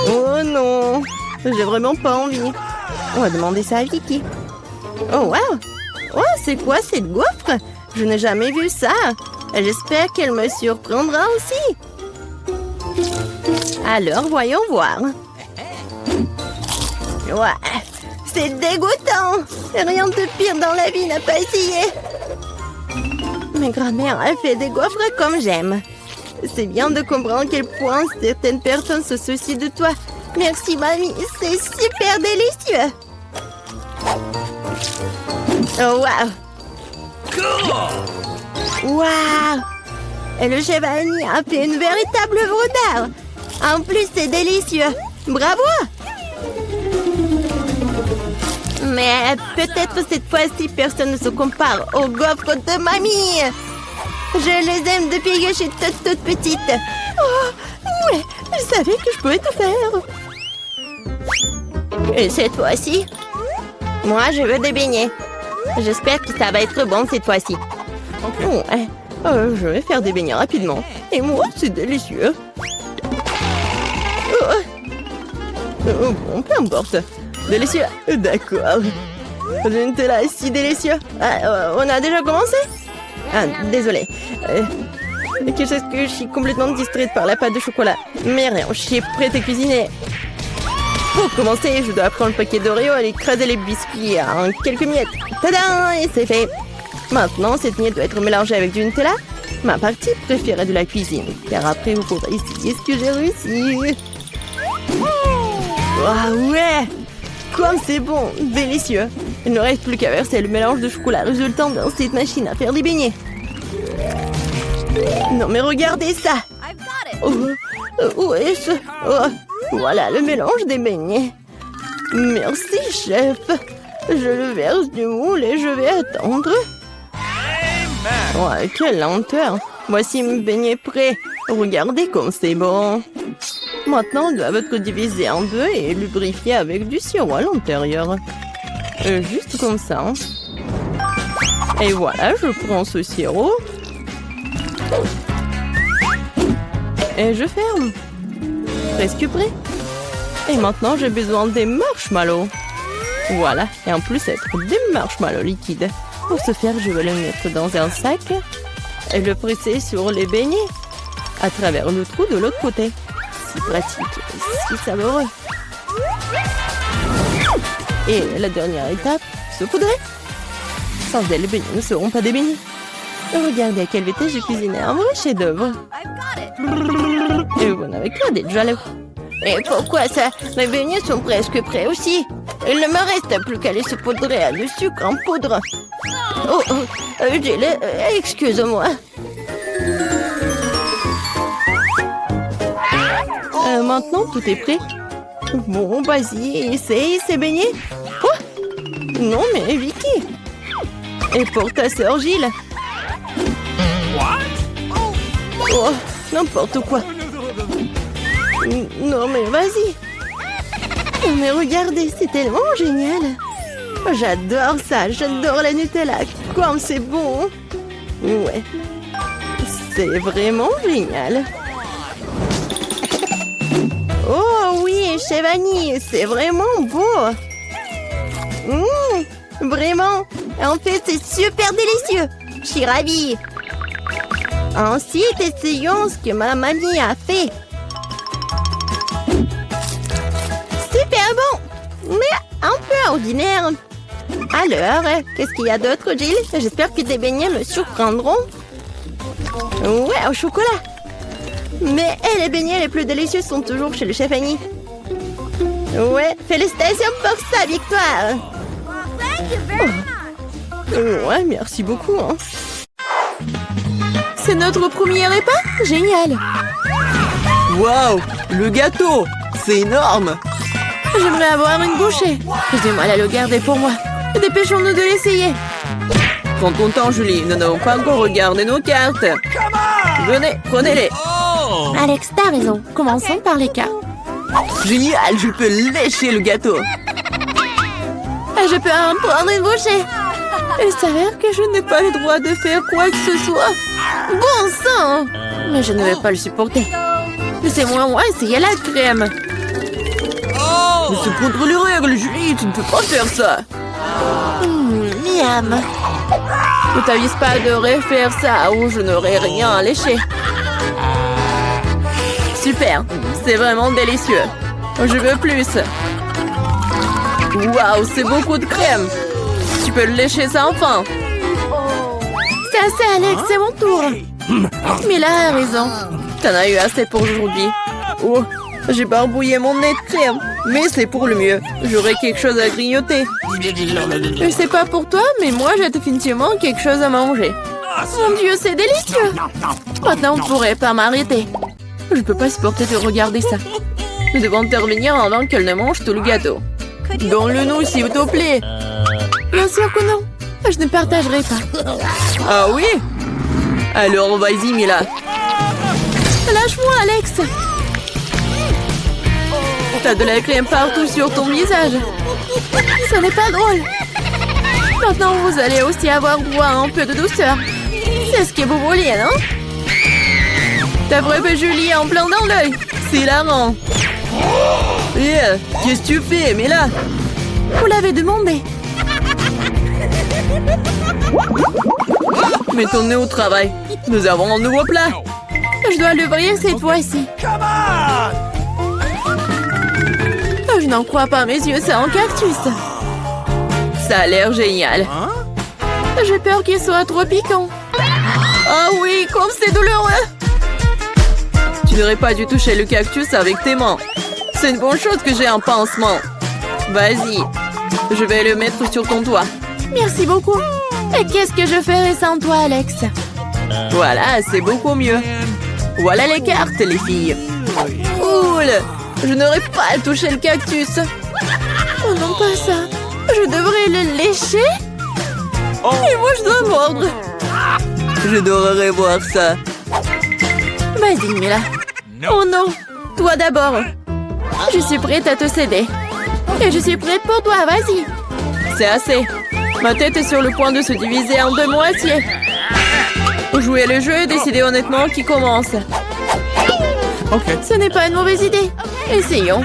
Oh non. J'ai vraiment pas envie. On va demander ça à Vicky. Oh, wow. Oh, c'est quoi cette gaufre? Je n'ai jamais vu ça. J'espère qu'elle me surprendra aussi. Alors, voyons voir. Ouais, c'est dégoûtant. Rien de pire dans la vie n'a pas essayé. Ma grand-mère a fait des gaufres comme j'aime. C'est bien de comprendre à quel point certaines personnes se soucient de toi. Merci, mamie. C'est super délicieux. Oh, wow. Waouh! Et le chef Annie a fait une véritable œuvre d'art. En plus, c'est délicieux. Bravo! Mais peut-être cette fois-ci, personne ne se compare aux gaufres de mamie. Je les aime depuis que je suis toute petite. Oh, ouais, je savais que je pouvais tout faire. Et cette fois-ci, moi, je veux des beignets. J'espère que ça va être bon cette fois-ci. Ouais, je vais faire des beignets rapidement. Et moi, c'est délicieux. Bon, peu importe. Délicieux. D'accord. Le Nutella est si délicieux. On a déjà commencé? Ah, désolé. Qu'est-ce que je suis complètement distraite par la pâte de chocolat. Mais rien, je suis prête à cuisiner. Pour commencer, je dois prendre le paquet d'Oreo et écraser les biscuits en quelques miettes. Tadam! Et c'est fait. Maintenant, cette miette doit être mélangée avec du Nutella. Ma partie préférée de la cuisine. Car après, vous pourrez essayer ce que j'ai réussi. Ah ouais! Comme c'est bon! Délicieux! Il ne reste plus qu'à verser le mélange de chocolat résultant dans cette machine à faire des beignets. Non mais regardez ça! Où est-ce? Oh, voilà le mélange des beignets. Merci, chef. Je le verse du moule et je vais attendre. Oh, quelle lenteur! Voici mes beignets prêts. Regardez comme c'est bon. Maintenant, ils doivent être divisés en deux et lubrifiés avec du sirop à l'intérieur. Juste comme ça. Et voilà, je prends ce sirop. Et je ferme. Presque prêt. Et maintenant, j'ai besoin des marshmallows. Voilà. Et en plus, être des marshmallows liquides. Pour ce faire, je vais le mettre dans un sac et le presser sur les beignets à travers le trou de l'autre côté. Si pratique, si savoureux. Et la dernière étape, saupoudrer. Sans elle, les beignets ne seront pas des beignets. Regardez à quelle vitesse j'ai cuisiné un vrai chef-d'œuvre. Et vous n'avez qu'à d'être jaloux. Et pourquoi ça? Mes beignets sont presque prêts aussi. Il ne me reste plus qu'à les saupoudrer à du sucre en poudre. Excuse-moi. Maintenant, tout est prêt. Bon, vas-y, essaye ces beignets. Oh! Non, mais Vicky. Et pour ta sœur Gilles. Oh, n'importe quoi. Non, mais vas-y. Mais regardez, c'est tellement génial. J'adore ça, j'adore la Nutella. Comme c'est bon. Ouais. C'est vraiment génial. Oh oui, chef Annie, c'est vraiment beau. Vraiment. En fait, c'est super délicieux. Je suis ravie. Ensuite, essayons ce que ma mamie a fait. Super bon, mais un peu ordinaire. Alors, qu'est-ce qu'il y a d'autre, Gilles? J'espère que tes beignets me surprendront. Ouais, au chocolat. Mais les beignets les plus délicieux sont toujours chez le chef Annie. Ouais, félicitations pour sa victoire. Oh. Ouais, merci beaucoup. Hein. C'est notre premier repas? Génial. Waouh, le gâteau, c'est énorme. J'aimerais avoir une bouchée. J'ai du mal à le garder pour moi. Dépêchons-nous de l'essayer. Prends ton temps, Julie. Nous n'avons pas encore regardé nos cartes. Venez, prenez-les. Alex, t'as raison. Commençons par les cartes. Génial, je peux lécher le gâteau. Je peux en prendre une bouchée. Il s'avère que je n'ai pas le droit de faire quoi que ce soit. Bon sang! Mais je ne vais pas le supporter. Laissez-moi essayer la crème. Mais c'est contre les règles, Julie. Tu ne peux pas faire ça. Miam. Ne t'avise pas de refaire ça ou je n'aurai rien à lécher. Super, c'est vraiment délicieux. Je veux plus. Waouh, c'est beaucoup de crème. Tu peux le lécher ça enfin. C'est assez, Alex, c'est mon tour. Mila a raison. T'en as eu assez pour aujourd'hui. Oh, j'ai barbouillé mon nez de crème. Mais c'est pour le mieux. J'aurai quelque chose à grignoter. Je sais pas pour toi, mais moi j'ai définitivement quelque chose à manger. Mon Dieu, c'est délicieux. Maintenant, on ne pourrait pas m'arrêter. Je ne peux pas supporter de regarder ça. Nous devons intervenir avant qu'elle ne mange tout le gâteau. Donne-le-nous, s'il te plaît. Bien sûr que non. Je ne partagerai pas. Ah oui? Alors, vas-y, Mila. Lâche-moi, Alex. T'as de la crème partout sur ton visage. Ce n'est pas drôle. Maintenant, vous allez aussi avoir droit à un peu de douceur. C'est ce que vous vouliez, non? T'as frappé Julie en plein dans l'œil. C'est hilarant. Yeah, qu'est-ce que tu fais, Mila? Vous l'avez demandé. Mettons-nous au travail. Nous avons un nouveau plat. Je dois l'ouvrir cette fois-ci. Je n'en crois pas mes yeux, c'est un cactus. Ça a l'air génial. J'ai peur qu'il soit trop piquant. Ah oui, comme c'est douloureux. Tu n'aurais pas dû toucher le cactus avec tes mains. C'est une bonne chose que j'ai un pansement. Vas-y, je vais le mettre sur ton doigt. Merci beaucoup. Et qu'est-ce que je ferais sans toi, Alex? Voilà, c'est beaucoup mieux. Voilà les cartes, les filles. Cool. Je n'aurais pas touché le cactus. Oh non, pas ça. Je devrais le lécher? Et moi, je dois mordre. J'adorerais voir ça. Vas-y, Mila. Oh non. Toi d'abord. Je suis prête à te céder. Et je suis prête pour toi, vas-y. C'est assez. Ma tête est sur le point de se diviser en deux moitiés. Jouer le jeu et décider honnêtement qui commence. Ok. Ce n'est pas une mauvaise idée. Essayons.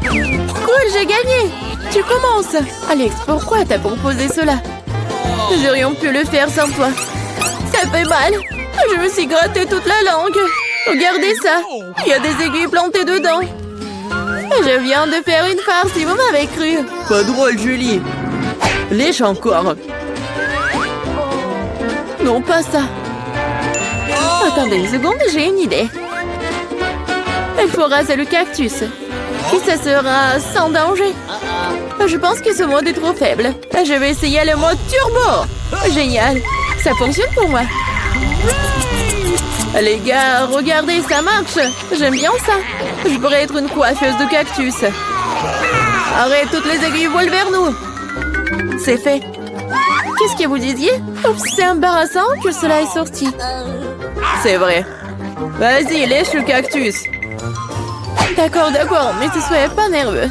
Cool, j'ai gagné. Tu commences. Alex, pourquoi t'as proposé cela? Nous aurions pu le faire sans toi. Ça fait mal. Je me suis gratté toute la langue. Regardez ça. Il y a des aiguilles plantées dedans. Je viens de faire une farce, si vous m'avez cru. Pas drôle, Julie. Lèche encore. Non, pas ça. Attendez une seconde, j'ai une idée. Il faut raser le cactus. Et ça sera sans danger. Je pense que ce mode est trop faible. Je vais essayer le mode turbo. Génial. Ça fonctionne pour moi. Les gars, regardez, ça marche. J'aime bien ça. Je pourrais être une coiffeuse de cactus. Arrête, toutes les aiguilles volent vers nous. C'est fait. Qu'est-ce que vous disiez? Oups, c'est embarrassant que cela est sorti. C'est vrai. Vas-y, lèche le cactus. D'accord, mais ne soyez pas nerveux.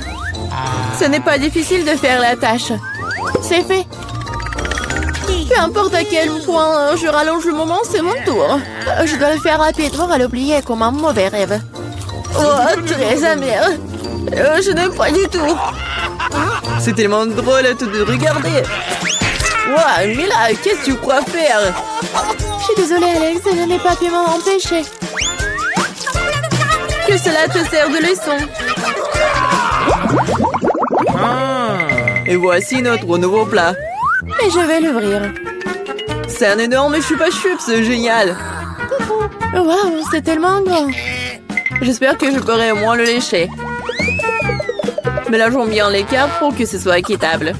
Ce n'est pas difficile de faire la tâche. C'est fait. Peu importe à quel point je rallonge le moment, c'est mon tour. Je dois le faire rapidement à l'oublier comme un mauvais rêve. Oh, très amer. Je n'aime pas du tout. C'est tellement drôle à tout de regarder. Wow, Mila, qu'est-ce que tu crois faire? Je suis désolée, Alex, je n'ai pas pu m'en empêcher. Que cela te sert de leçon. Et voici notre nouveau plat. Et je vais l'ouvrir. C'est un énorme chupa-chups, génial. Waouh, c'est tellement grand. J'espère que je pourrai au moins le lécher. Mélangeons bien les cartes pour que ce soit équitable.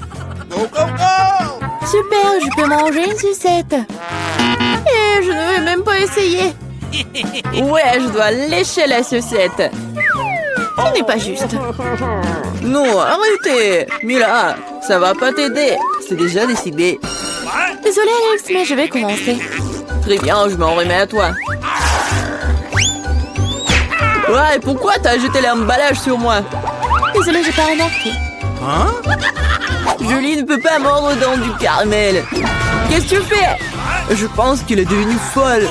Super, je peux manger une sucette. Et je ne vais même pas essayer. Ouais, je dois lécher la sucette. Ce n'est pas juste. Non, arrêtez. Mila, ça va pas t'aider. C'est déjà décidé. Désolée, Alex, mais je vais commencer. Très bien, je m'en remets à toi. Ouais, pourquoi t'as jeté l'emballage sur moi? Désolée, j'ai pas remarqué. Julie ne peut pas mordre dans du caramel. Qu'est-ce que tu fais? Je pense qu'il est devenu folle.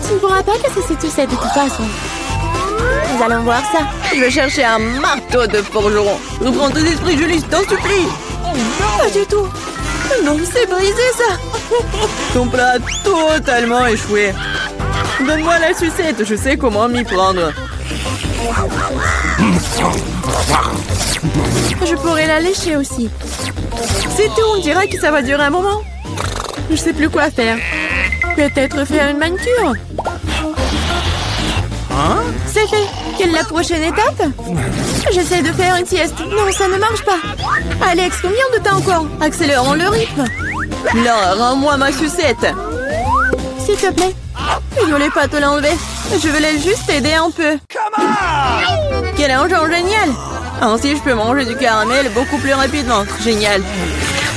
Tu ne pourras pas casser cette sucette de toute façon. Nous allons voir ça. Je vais chercher un marteau de forgeron. Reprends tes esprits, Julie, je t'en supplie. Pas du tout. Non, c'est brisé ça. Ton plat a totalement échoué. Donne-moi la sucette, je sais comment m'y prendre. Je pourrais la lécher aussi. C'est tout, on dirait que ça va durer un moment. Je sais plus quoi faire. Peut-être faire une manucure. C'est fait. Quelle est la prochaine étape? J'essaie de faire une sieste. Non, ça ne marche pas. Alex, combien de temps encore? Accélérons le rythme. Là, rends-moi ma sucette. S'il te plaît. Je voulais pas te l'enlever. Je voulais juste t'aider un peu. Quel engin génial! Ainsi, je peux manger du caramel beaucoup plus rapidement. Génial.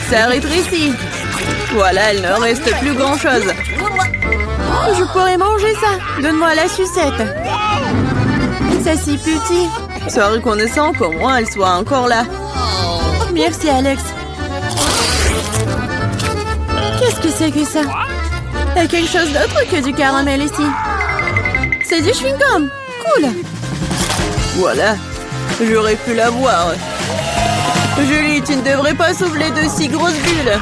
Ça rétrécit. Voilà, il ne reste plus grand-chose. Je pourrais manger ça. Donne-moi la sucette. C'est si petit. Sois reconnaissant qu'au moins elle soit encore là. Merci, Alex. Qu'est-ce que c'est que ça? Il y a quelque chose d'autre que du caramel ici. C'est du chewing-gum. Cool. Voilà. J'aurais pu la voir. Julie, tu ne devrais pas souffler de si grosses bulles.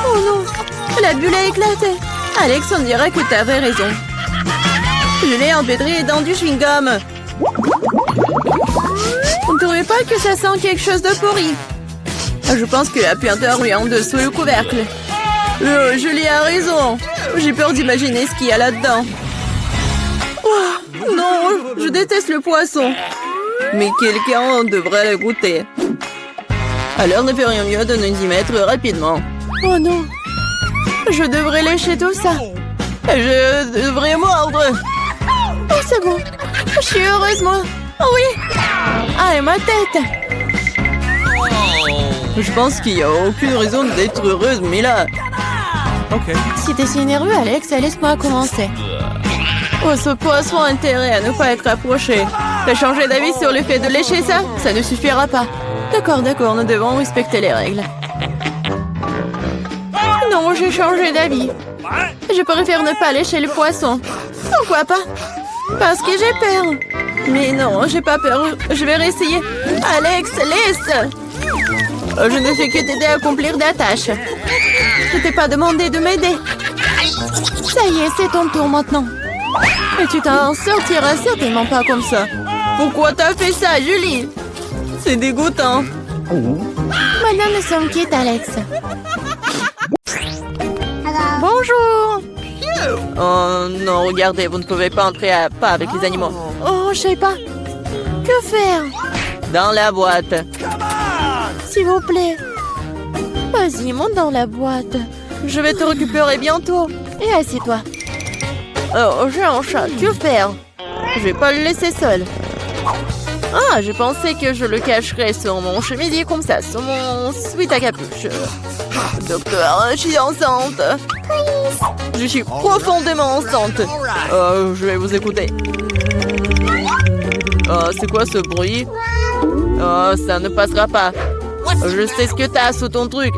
Oh non, la bulle a éclaté. Alex, on dirait que tu avais raison. Je l'ai empêtrée dans du chewing-gum. On ne trouvait pas que ça sent quelque chose de pourri? Je pense que la puanteur lui en dessous le couvercle. Julie a raison. J'ai peur d'imaginer ce qu'il y a là-dedans. Oh, non, je déteste le poisson. Mais quelqu'un devrait le goûter. Alors ne ferions mieux de nous y mettre rapidement. Oh non, je devrais lécher tout ça. Je devrais mordre. Oh, c'est bon. Je suis heureuse, moi. Oh oui. Ah, et ma tête. Je pense qu'il n'y a aucune raison d'être heureuse, mais là... Ok. Si t'es si nerveux, Alex, laisse-moi commencer. Oh, ce poisson a intérêt à ne pas être approché. T'as changé d'avis sur le fait de lécher ça? Ça ne suffira pas. D'accord, nous devons respecter les règles. Non, j'ai changé d'avis. Je préfère ne pas lécher le poisson. Pourquoi pas? Parce que j'ai peur. Mais non, j'ai pas peur. Je vais réessayer. Alex, laisse! Je ne fais que t'aider à accomplir des tâches. Je t'ai pas demandé de m'aider. Ça y est, c'est ton tour maintenant. Et tu t'en sortiras certainement pas comme ça. Pourquoi t'as fait ça, Julie? C'est dégoûtant. Maintenant, nous sommes quittes, Alex. Bonjour. Oh non, regardez, vous ne pouvez pas entrer pas avec les animaux. Oh, je sais pas. Que faire? Dans la boîte. S'il vous plaît. Vas-y, monte dans la boîte. Je vais te récupérer bientôt. Et assieds-toi. Oh, j'ai un chat. Que faire? Je vais pas le laisser seul. Ah, je pensais que je le cacherais sur mon chemisier comme ça, sur mon sweat à capuche. Docteur, je suis enceinte. Je suis profondément enceinte. Je vais vous écouter. C'est quoi ce bruit? Ça ne passera pas. Je sais ce que t'as sous ton truc.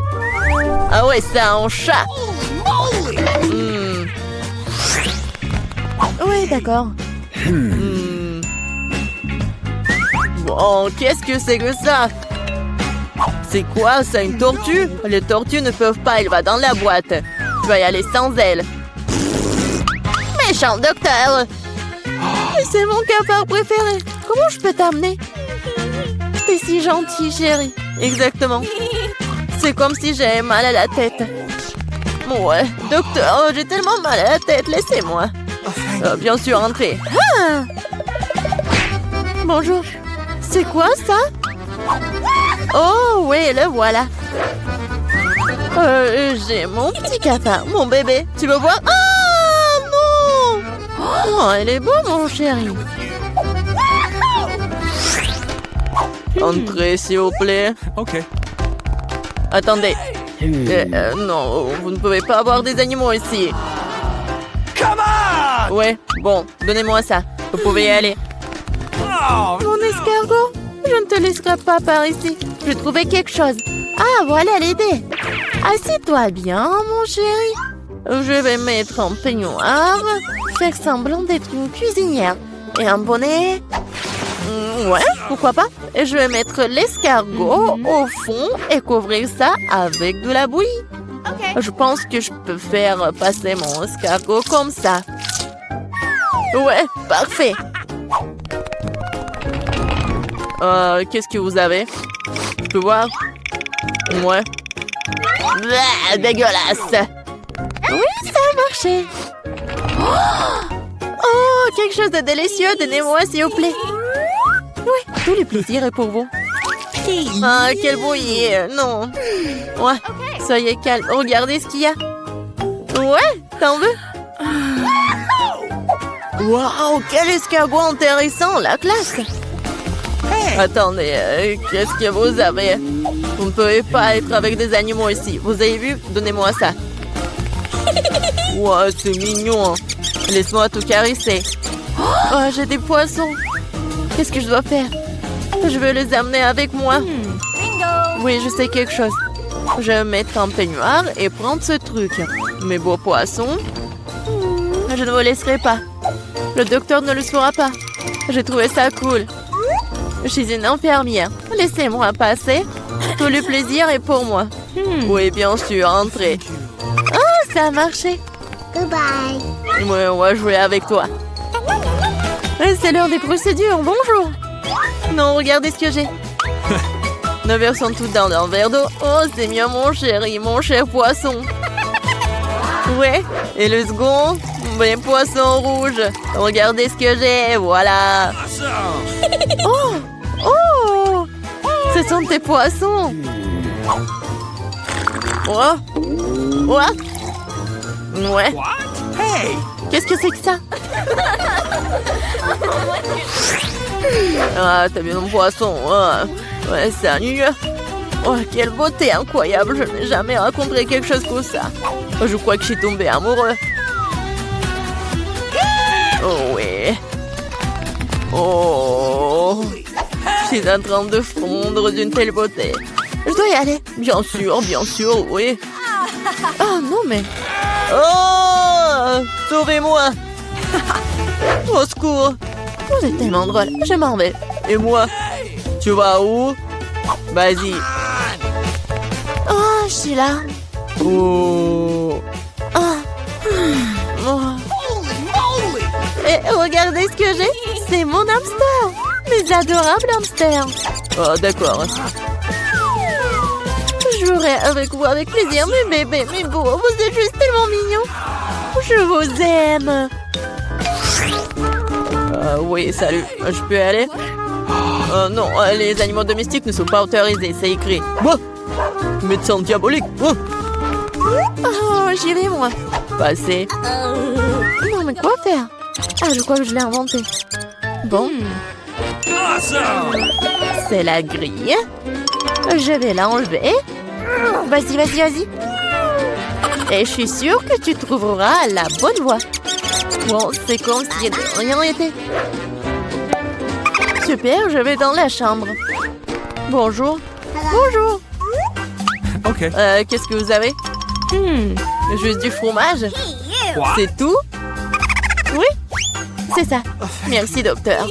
Ah ouais, c'est un chat. Oui, d'accord. Bon, qu'est-ce que c'est que ça? C'est quoi ça, une tortue? Les tortues ne peuvent pas, elle va dans la boîte. Tu vas y aller sans elle. Méchant docteur! C'est mon cafard préféré. Comment je peux t'amener? T'es si gentil, chérie. Exactement. C'est comme si j'avais mal à la tête. Ouais, docteur, j'ai tellement mal à la tête, laissez-moi. Bien sûr, entrez. Ah! Bonjour. C'est quoi ça? Oh, oui, le voilà. J'ai mon petit cafard, mon bébé. Tu veux voir? Ah, non! Oh, elle est beau, mon chéri. Entrez, s'il vous plaît. Ok. Attendez. Non, vous ne pouvez pas avoir des animaux ici. Ouais, bon, donnez-moi ça. Vous pouvez y aller. Mon escargot, je ne te laisserai pas par ici. J'ai trouvé quelque chose. Ah, voilà l'idée. Assieds-toi bien, mon chéri. Je vais mettre un peignoir, faire semblant d'être une cuisinière. Et un bonnet. Ouais, pourquoi pas. Et je vais mettre l'escargot au fond et couvrir ça avec de la bouillie. Je pense que je peux faire passer mon escargot comme ça. Ouais, parfait. Qu'est-ce que vous avez? Je peux voir? Ouais. Blah, dégueulasse. Oui, ça a marché. Oh, quelque chose de délicieux. Donnez-moi, s'il vous plaît. Oui, tout le plaisir est pour vous. Ah, quel bruit. Non. Ouais, soyez calme. Regardez ce qu'il y a. Ouais, t'en veux? Waouh, quel escargot intéressant, la classe. Attendez, qu'est-ce que vous avez? Vous ne pouvez pas être avec des animaux ici. Vous avez vu? Donnez-moi ça. Wow, c'est mignon. Laisse-moi tout caresser. Oh, j'ai des poissons. Qu'est-ce que je dois faire? Je veux les amener avec moi. Oui, je sais quelque chose. Je vais me mettre en peignoir et prendre ce truc. Mes beaux poissons. Je ne vous laisserai pas. Le docteur ne le saura pas. J'ai trouvé ça cool. Je suis une infirmière. Laissez-moi passer. Tout le plaisir est pour moi. Oui, bien sûr, entrez. Ah, ça a marché. Goodbye. Oui, on va jouer avec toi. C'est l'heure des procédures. Bonjour. Non, regardez ce que j'ai. Nos verres sont toutes dans un verre d'eau. Oh, c'est mieux, mon chéri, mon cher poisson. Ouais. Et le second, mes poissons rouges. Regardez ce que j'ai. Voilà. Oh, oh, ce sont tes poissons. Oh, ouais. Ouais. Hey! Qu'est-ce que c'est que ça? Ah, t'as vu mon poisson? Ouais, c'est ennuyeux. Oh, quelle beauté incroyable. Je n'ai jamais rencontré quelque chose comme ça. Je crois que je suis tombée amoureux. Oh, oui. Oh. Je suis en train de fondre d'une telle beauté. Je dois y aller. Bien sûr, oui. Oh, non, mais... Oh! Sauvez-moi! Au secours! Vous êtes tellement drôle. Je m'en vais. Et moi? Tu vas où? Vas-y. Oh, je suis là. Oh. Oh. Et regardez ce que j'ai. C'est mon hamster. Mes adorables hamsters. Oh, d'accord. Je jouerai avec vous avec plaisir, mes bébés, mes beaux. Vous êtes juste tellement mignons. Je vous aime. Oui, salut. Je peux aller? Non, les animaux domestiques ne sont pas autorisés, c'est écrit. Quoi? Médecin diabolique. Oh, j'irai, moi. Passez. Non, mais quoi faire? Ah, je crois que je l'ai inventé. Bon. C'est la grille. Je vais l'enlever. Vas-y. Et je suis sûre que tu trouveras la bonne voie. Bon, c'est comme s'il n'y avait rien été. Super, je vais dans la chambre. Bonjour. Bonjour. Ok. Qu'est-ce que vous avez? Juste du fromage? C'est tout? Oui, c'est ça. Merci, docteur.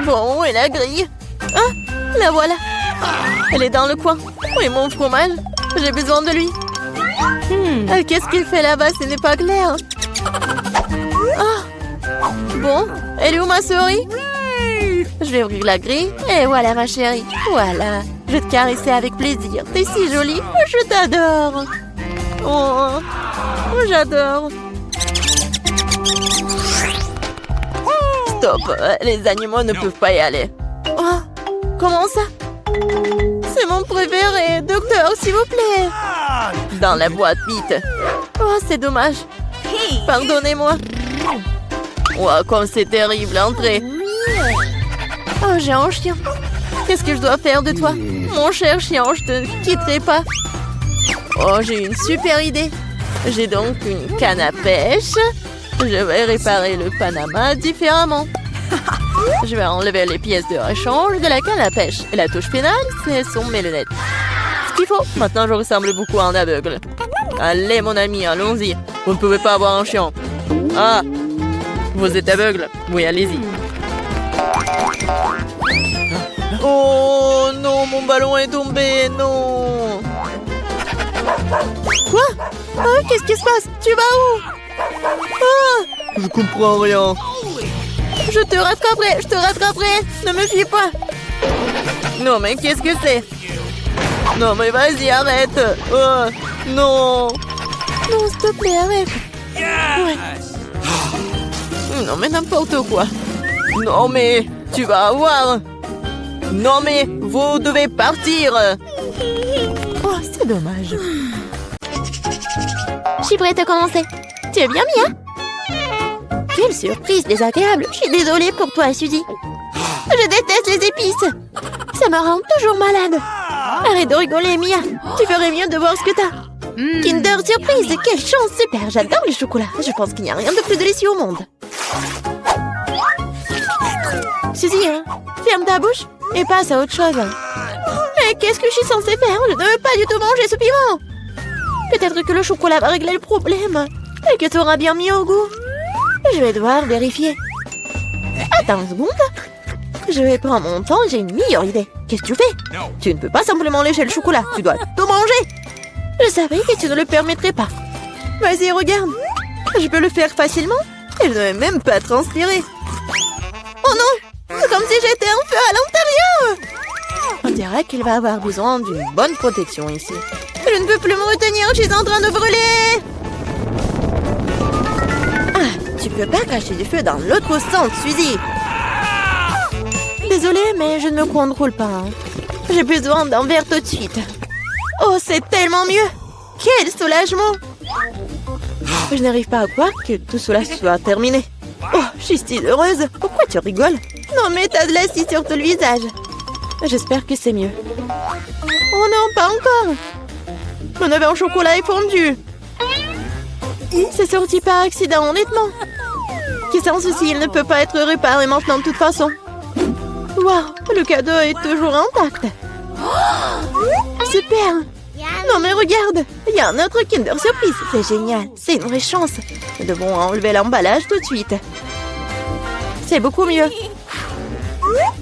Bon, et la grille? Ah, la voilà. Elle est dans le coin. Oui, mon fromage. J'ai besoin de lui. Qu'est-ce qu'il fait là-bas? Ce n'est pas clair. Ah. Bon, elle est où ma souris? Je vais ouvrir la grille. Et voilà ma chérie. Voilà. Je vais te caresser avec plaisir. T'es si jolie. Je t'adore. Oh, j'adore. Stop. Les animaux ne peuvent pas y aller. Oh, comment ça? C'est mon préféré. Docteur, s'il vous plaît. Dans la boîte, vite. Oh, c'est dommage. Pardonnez-moi. Oh, comme c'est terrible, entrez. Oh, j'ai un chien. Qu'est-ce que je dois faire de toi? Mon cher chien, je te quitterai pas. Oh, j'ai une super idée. J'ai donc une canne à pêche. Je vais réparer le Panama différemment. Je vais enlever les pièces de rechange de la canne à pêche. Et la touche finale, ce sont mes lunettes. Ce qu'il faut. Maintenant, je ressemble beaucoup à un aveugle. Allez, mon ami, allons-y. Vous ne pouvez pas avoir un chien. Ah, vous êtes aveugle? Oui, allez-y. Oh non, mon ballon est tombé, non. Quoi? Ah, qu'est-ce qui se passe? Tu vas où? Ah, je comprends rien. Je te rattraperai. Ne me fuis pas. Non, mais qu'est-ce que c'est? Non, mais vas-y, arrête. Oh, non. Non, s'il te plaît, arrête. Ouais. Non, mais n'importe quoi. Non mais, tu vas voir. Non mais, vous devez partir. Oh, c'est dommage. Je suis prête à commencer. Tu es bien, Mia? Quelle surprise désagréable. Je suis désolée pour toi, Suzy. Je déteste les épices. Ça me rend toujours malade. Arrête de rigoler, Mia. Tu ferais mieux de voir ce que t'as. Kinder Surprise, quelle chance, super. J'adore le chocolat. Je pense qu'il n'y a rien de plus délicieux au monde. Suzy, ferme ta bouche et passe à autre chose. Mais qu'est-ce que je suis censée faire? Je ne veux pas du tout manger ce piment. Peut-être que le chocolat va régler le problème et que tu auras bien mis au goût. Je vais devoir vérifier. Attends une seconde. Je vais prendre mon temps, j'ai une meilleure idée. Qu'est-ce que tu fais? Tu ne peux pas simplement lécher le chocolat, tu dois tout manger. Je savais que tu ne le permettrais pas. Vas-y, regarde. Je peux le faire facilement et je ne vais même pas transpirer. Oh non! C'est comme si j'étais un feu à l'intérieur! On dirait qu'il va avoir besoin d'une bonne protection ici. Je ne peux plus me retenir, je suis en train de brûler! Ah, tu peux pas cacher du feu dans l'autre sens, Suzy! Désolée, mais je ne me contrôle pas. J'ai besoin d'un verre tout de suite. Oh, c'est tellement mieux! Quel soulagement! Je n'arrive pas à croire que tout cela soit terminé. Oh, je suis si heureuse. Pourquoi tu rigoles? Non, mais t'as de l'acide sur tout le visage. J'espère que c'est mieux. Oh non, pas encore. Mon œuf en chocolat est fondu. C'est sorti par accident, honnêtement. Qui sans souci, il ne peut pas être réparé maintenant de toute façon. Waouh, le cadeau est toujours intact. Super. Non mais regarde, il y a un autre Kinder Surprise. C'est génial, c'est une vraie chance. Nous devons enlever l'emballage tout de suite. C'est beaucoup mieux.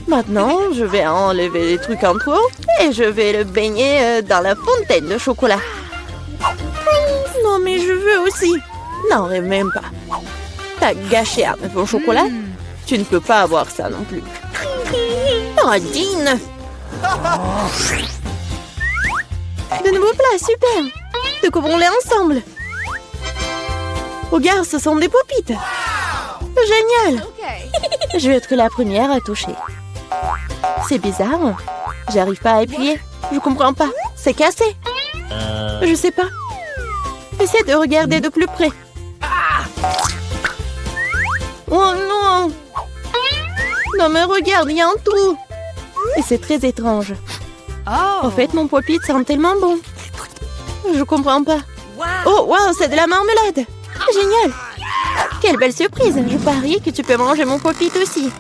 Maintenant, je vais enlever les trucs en trop et je vais le baigner dans la fontaine de chocolat. Non mais je veux aussi. Non, rêve même pas. T'as gâché un œuf au chocolat? Tu ne peux pas avoir ça non plus. Oh, Dean! De nouveaux plats, super! Découvrons-les ensemble! Regarde, ce sont des popites! Génial! Je vais être la première à toucher. C'est bizarre. J'arrive pas à appuyer. Je comprends pas. C'est cassé. Je sais pas. Essaie de regarder de plus près. Oh non! Non mais regarde, il y a un trou! Et c'est très étrange. En fait, mon pop-it sent tellement bon. Je comprends pas. Oh, wow, c'est de la marmelade. Génial. Quelle belle surprise. Je parie que tu peux manger mon pop-it aussi.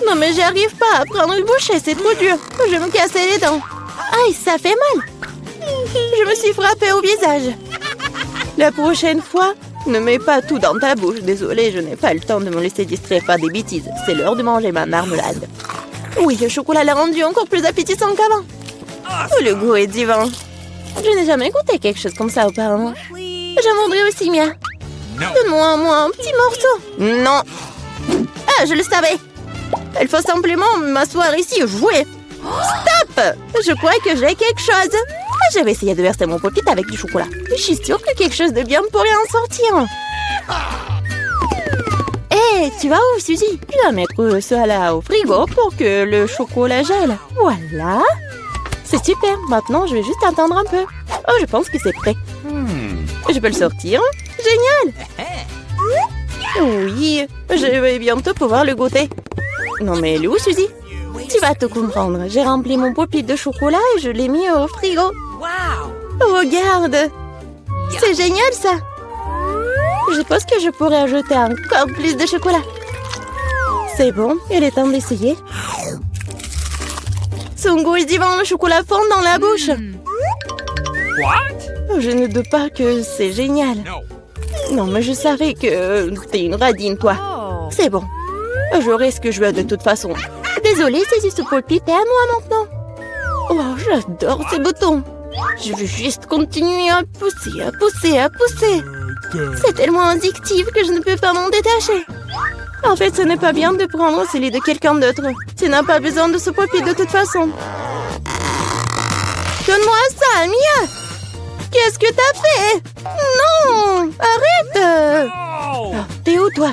Non, mais j'arrive pas à prendre une bouchée. C'est trop dur. Je vais me casser les dents. Aïe, ça fait mal. Je me suis frappée au visage. La prochaine fois, ne mets pas tout dans ta bouche. Désolée, je n'ai pas le temps de me laisser distraire par des bêtises. C'est l'heure de manger ma marmelade. Oui, le chocolat l'a rendu encore plus appétissant qu'avant. Oh, le goût est divin. Je n'ai jamais goûté quelque chose comme ça auparavant. J'en voudrais aussi, Mia. Donne-moi un petit morceau. Non. Ah, je le savais. Il faut simplement m'asseoir ici et jouer. Stop! Je crois que j'ai quelque chose. Je vais essayer de verser mon pop-it avec du chocolat. Je suis sûre que quelque chose de bien pourrait en sortir. Hé, tu vas où, Suzy? Je dois mettre ça là au frigo pour que le chocolat gèle. Voilà. C'est super. Maintenant, je vais juste attendre un peu. Oh, je pense que c'est prêt. Je peux le sortir. Génial. Oui, je vais bientôt pouvoir le goûter. Non, mais elle est où, Suzy? Tu vas te comprendre. J'ai rempli mon pop-it de chocolat et je l'ai mis au frigo. Regarde. C'est génial, ça. Je pense que je pourrais ajouter encore plus de chocolat. C'est bon, il est temps d'essayer. Son goût est divin, le chocolat fond dans la bouche. Je ne doute pas que c'est génial. Non, mais je savais que t'es une radine, toi. C'est bon. J'aurai ce que je veux de toute façon. Désolée, c'est ce pop-it est à moi maintenant. Oh, j'adore ces boutons. Je veux juste continuer à pousser, à pousser, à pousser. C'est tellement addictif que je ne peux pas m'en détacher. En fait, ce n'est pas bien de prendre celui de quelqu'un d'autre. Tu n'as pas besoin de ce pop-it de toute façon. Donne-moi ça, Mia. Qu'est-ce que t'as fait? Non! Arrête! Oh, t'es où, toi?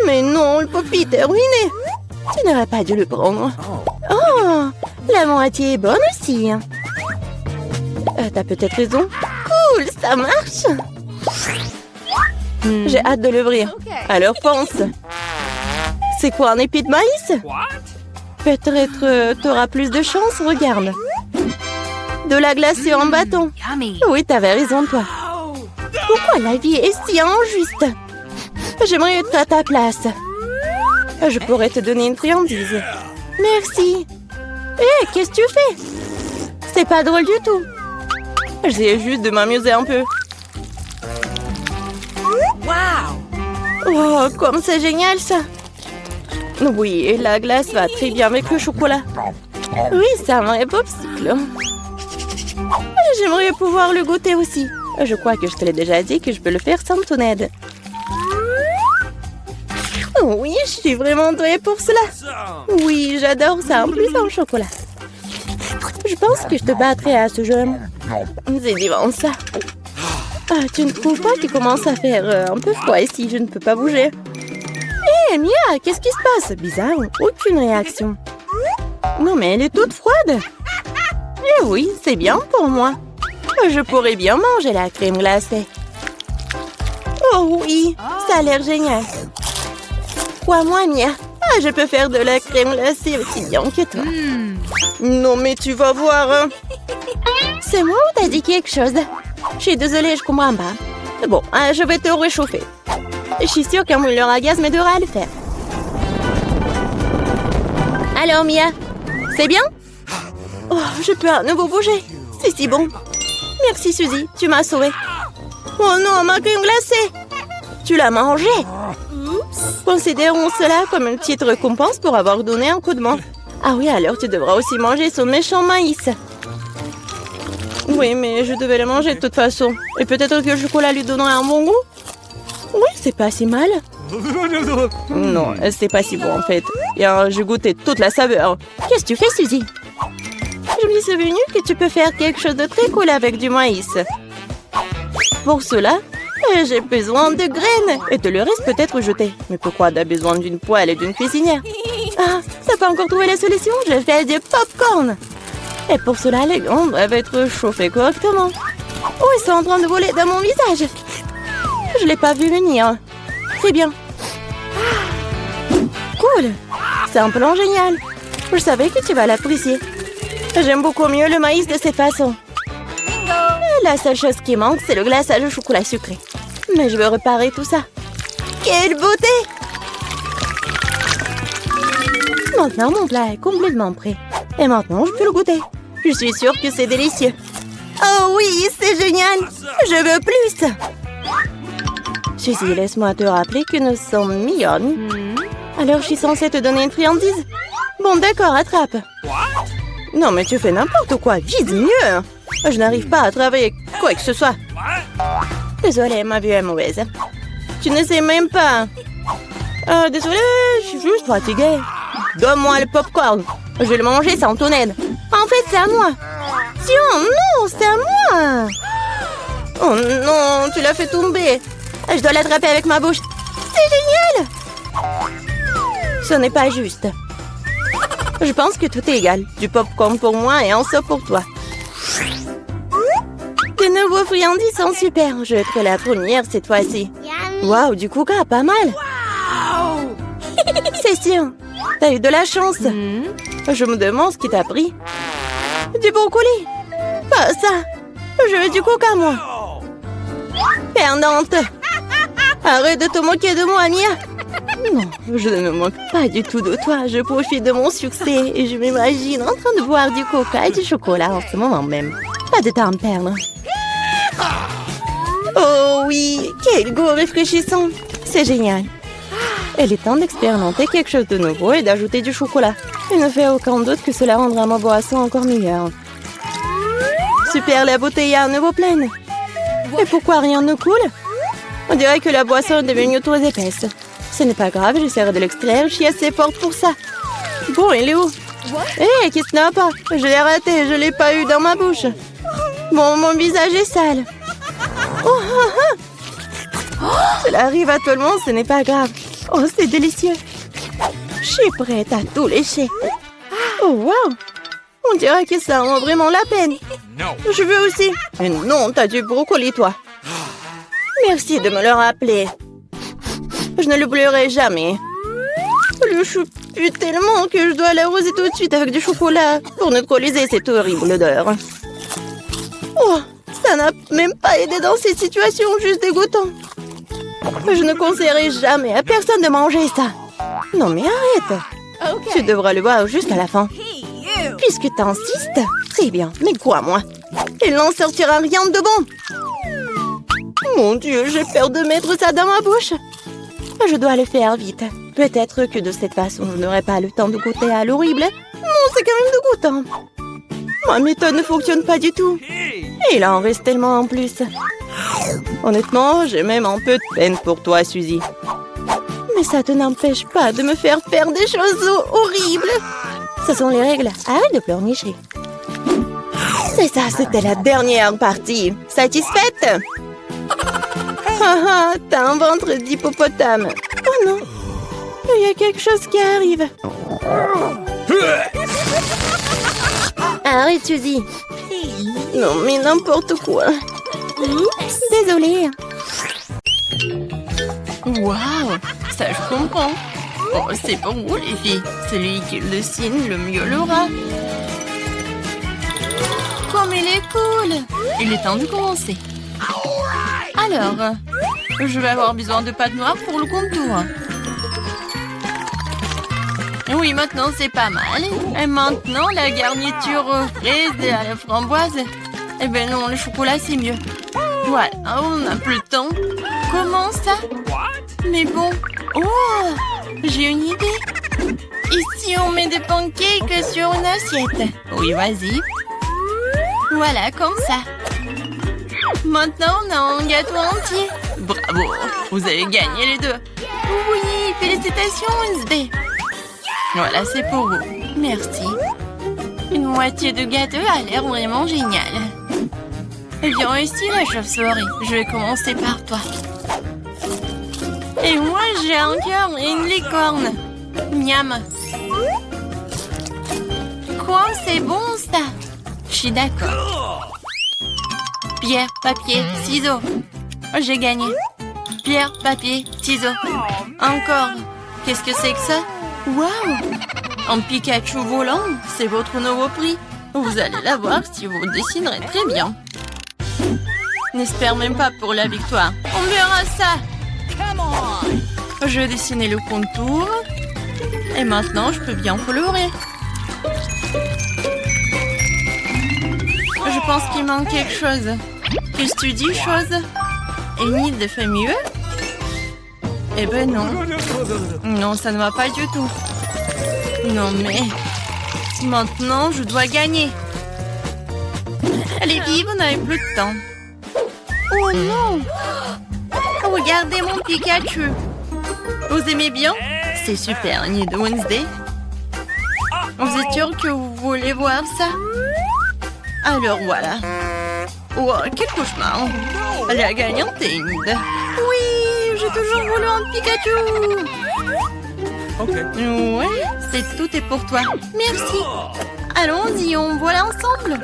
Mais non, le pop-it est ruiné. Tu n'aurais pas dû le prendre. Oh, la moitié est bonne aussi. T'as peut-être raison. Cool, ça marche. J'ai hâte de l'ouvrir. Alors fonce. C'est quoi, un épi de maïs? Peut-être t'auras plus de chance, regarde. De la glacée en bâton. Oui, t'avais raison, toi. Pourquoi la vie est si injuste? J'aimerais être à ta place. Je pourrais te donner une friandise. Merci. Hé, qu'est-ce que tu fais? C'est pas drôle du tout. J'essaie juste de m'amuser un peu. Oh, comme c'est génial, ça. Oui, la glace va très bien avec le chocolat. Oui, c'est un vrai popsicle. J'aimerais pouvoir le goûter aussi. Je crois que je te l'ai déjà dit que je peux le faire sans ton aide. Oui, je suis vraiment douée pour cela. Oui, j'adore ça, en plus en chocolat. Je pense que je te battrai à ce jeu. C'est divin, ça. Ah, tu ne trouves pas qu'il commence à faire un peu froid ici? Je ne peux pas bouger. Hé, Mia, qu'est-ce qui se passe? Bizarre, aucune réaction. Non, mais elle est toute froide. Eh oui, c'est bien pour moi. Je pourrais bien manger la crème glacée. Oh oui, ça a l'air génial. Crois-moi, Mia. Je peux faire de la crème glacée aussi bien que toi. Non, mais tu vas voir. Hein. C'est moi ou t'as dit quelque chose? Je suis désolée, je comprends pas. Bon, je vais te réchauffer. Je suis sûre qu'un mouleur à gaz m'aidera à le faire. Alors, Mia, c'est bien? Oh, je peux à nouveau bouger. C'est si bon. Merci, Suzy, tu m'as sauvée. Oh non, ma crème glacée! Tu l'as mangée? Considérons cela comme une petite récompense pour avoir donné un coup de main. Ah oui, alors tu devras aussi manger son méchant maïs. Oui, mais je devais le manger de toute façon. Et peut-être que le chocolat lui donnerait un bon goût? Oui, c'est pas si mal. Non, c'est pas si bon en fait. Et j'ai goûté toute la saveur. Qu'est-ce que tu fais, Suzy? Je me suis souvenu que tu peux faire quelque chose de très cool avec du maïs. Pour cela, j'ai besoin de graines. Et de le reste peut être jeté. Mais pourquoi t'as besoin d'une poêle et d'une cuisinière? Ah, t'as pas encore trouvé la solution? Je fais du popcorn. Et pour cela, les graines doivent être chauffées correctement. Oh, ils sont en train de voler dans mon visage. Je l'ai pas vu venir. Très bien. Cool. C'est un plan génial. Je savais que tu vas l'apprécier. J'aime beaucoup mieux le maïs de cette façon. La seule chose qui manque, c'est le glaçage au chocolat sucré. Mais je veux réparer tout ça. Quelle beauté! Maintenant, mon plat est complètement prêt. Et maintenant, je peux le goûter. Je suis sûre que c'est délicieux. Oh oui, c'est génial! Je veux plus! Suzy, laisse-moi te rappeler que nous sommes mignonnes. Alors, je suis censée te donner une friandise? Bon, d'accord, attrape. Non, mais tu fais n'importe quoi. Vise mieux! Je n'arrive pas à travailler quoi que ce soit. Désolée, ma vue est mauvaise. Tu ne sais même pas. Désolée, je suis juste fatiguée. Donne-moi le popcorn. Je vais le manger sans ton aide. En fait, c'est à moi. Tiens, non, c'est à moi. Oh non, tu l'as fait tomber. Je dois l'attraper avec ma bouche. C'est génial. Ce n'est pas juste. Je pense que tout est égal. Du popcorn pour moi et un seau pour toi. Tes nouveaux friandises sont super. Je vais être la première cette fois-ci. Waouh, du coca, pas mal. C'est sûr. T'as eu de la chance. Je me demande ce qui t'a pris. Du brocoli. Pas ça. Je veux du coca, moi. Perdante. Arrête de te moquer de moi, Mia. Non, je ne me moque pas du tout de toi. Je profite de mon succès et je m'imagine en train de boire du coca et du chocolat en ce moment même. Pas de temps à me perdre. Oh oui, quel goût rafraîchissant. C'est génial. Il est temps d'expérimenter quelque chose de nouveau et d'ajouter du chocolat. Il ne fait aucun doute que cela rendra ma boisson encore meilleure. Super, la bouteille est à nouveau pleine. Et pourquoi rien ne coule? On dirait que la boisson est devenue trop épaisse. Ce n'est pas grave, j'essaierai de l'extraire. Je suis assez forte pour ça. Bon, il est où? Hé, qu'est-ce que n'a pas? Je l'ai raté, je l'ai pas eu dans ma bouche. Bon, mon visage est sale. Oh, Cela arrive à tout le monde, ce n'est pas grave. Oh, c'est délicieux. Je suis prête à tout lécher. Oh, wow. On dirait que ça en vaut vraiment la peine. No. Je veux aussi. Mais non, t'as du brocoli, toi. Merci de me le rappeler. Je ne l'oublierai jamais. Le chou pue tellement que je dois l'arroser tout de suite avec du chocolat pour neutraliser cette horrible odeur. Oh, ça n'a même pas aidé dans cette situation juste dégoûtant. Je ne conseillerais jamais à personne de manger ça. Non mais arrête. Tu devras le voir juste à la fin. Puisque t'insistes, très bien, mais crois-moi, il n'en sortira rien de bon. Mon Dieu, j'ai peur de mettre ça dans ma bouche. Je dois le faire vite. Peut-être que de cette façon, je n'aurai pas le temps de goûter à l'horrible. Non, c'est quand même dégoûtant. Ma méthode ne fonctionne pas du tout. Et il en reste tellement en plus. Honnêtement, j'ai même un peu de peine pour toi, Suzy. Mais ça te n'empêche pas de me faire des choses horribles. Ce sont les règles. Arrête de pleurnicher. C'est ça, c'était la dernière partie. Satisfaite? Haha, t'as un ventre d'hippopotame. Oh non, il y a quelque chose qui arrive. Arrête, Suzy. Non, mais n'importe quoi. Désolée. Waouh, ça je comprends. Oh, c'est pour vous les filles. Celui qui le signe le mieux l'aura. Comme il est cool. Il est temps de commencer. Alors, je vais avoir besoin de pâte noire pour le contour. Oui, maintenant c'est pas mal. Et maintenant, la garniture aux fraises et à la framboise. Eh ben non, le chocolat c'est mieux. Voilà, on n'a plus le temps. Comment ça? Mais bon. Oh, j'ai une idée. Ici, on met des pancakes sur une assiette. Oui, vas-y. Voilà, comme ça. Maintenant, on a un gâteau entier. Bravo, vous avez gagné les deux. Oui, félicitations, Wednesday. Voilà, c'est pour vous. Merci. Une moitié de gâteau a l'air vraiment génial. Viens ici, la chauve-souris. Je vais commencer par toi. Et moi, j'ai un cœur et une licorne. Miam. Quoi, c'est bon, ça? Je suis d'accord. Pierre, papier, ciseaux. J'ai gagné. Pierre, papier, ciseaux. Encore. Qu'est-ce que c'est que ça? Waouh! Un Pikachu volant, c'est votre nouveau prix. Vous allez l'avoir si vous dessinerez très bien. N'espère même pas pour la victoire. On verra ça. Je vais dessiner le contour. Et maintenant, je peux bien colorer. Je pense qu'il manque quelque chose. Qu'est-ce que tu dis, chose? Enid fait mieux? Eh ben non. Non, ça ne va pas du tout. Non, mais... Maintenant, je dois gagner. Allez, vive, on n'avait plus de temps. Oh non! Regardez mon Pikachu. Vous aimez bien? C'est super, Enid Wednesday. Vous êtes sûr que vous voulez voir ça? Alors voilà. Oh, quel cauchemar. La gagnante est Enid. Oui, j'ai toujours voulu un Pikachu. Okay. Ouais, tout est pour toi. Merci. Allons-y, on voit ensemble.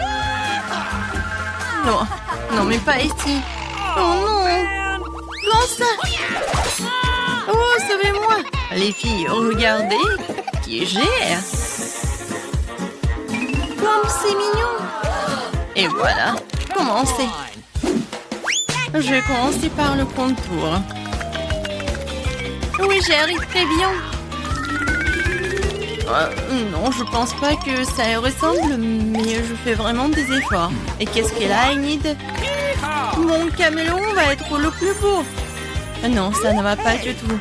Non, non, mais pas ici. Oh non. Comment ça? Oh, sauvez-moi. Les filles, regardez qui gère. Comme c'est mignon. Et voilà, commencez. Je vais commencer par le contour. Oui, j'y arrive très bien. Non, je pense pas que ça y ressemble, mais je fais vraiment des efforts. Et qu'est-ce qu'elle a, Enid? Mon caméléon va être le plus beau. Non, ça ne va pas du tout.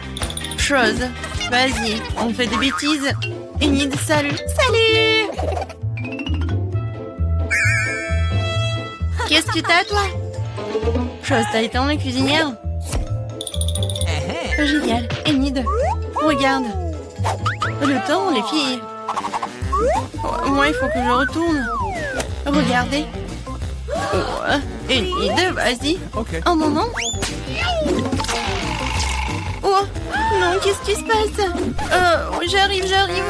Chose, vas-y, on fait des bêtises. Enid, salut. Salut! Qu'est-ce que t'as, toi? Chose, t'as été en la cuisinière? Génial. Enid, regarde. Le temps, les filles. Moi, il faut que je retourne. Regardez. Oh, Enid, vas-y. Okay. Un moment. Oh, non, qu'est-ce qui qui se passe? J'arrive.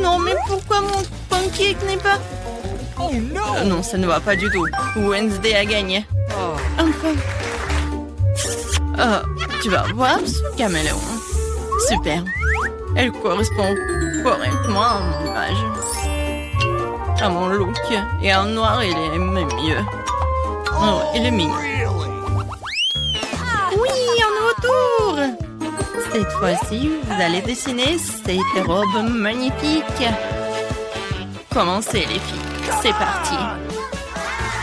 Non, mais pourquoi mon pancake n'est pas... Oh no! Non, ça ne va pas du tout. Wednesday a gagné. Enfin. Tu vas voir ce caméléon. Super. Elle correspond correctement à mon âge. À mon look. Et en noir, il est même mieux. Oh, il est mignon. Oui, en retour. Cette fois-ci, vous allez dessiner cette robe magnifique. Commencez, les filles. C'est parti.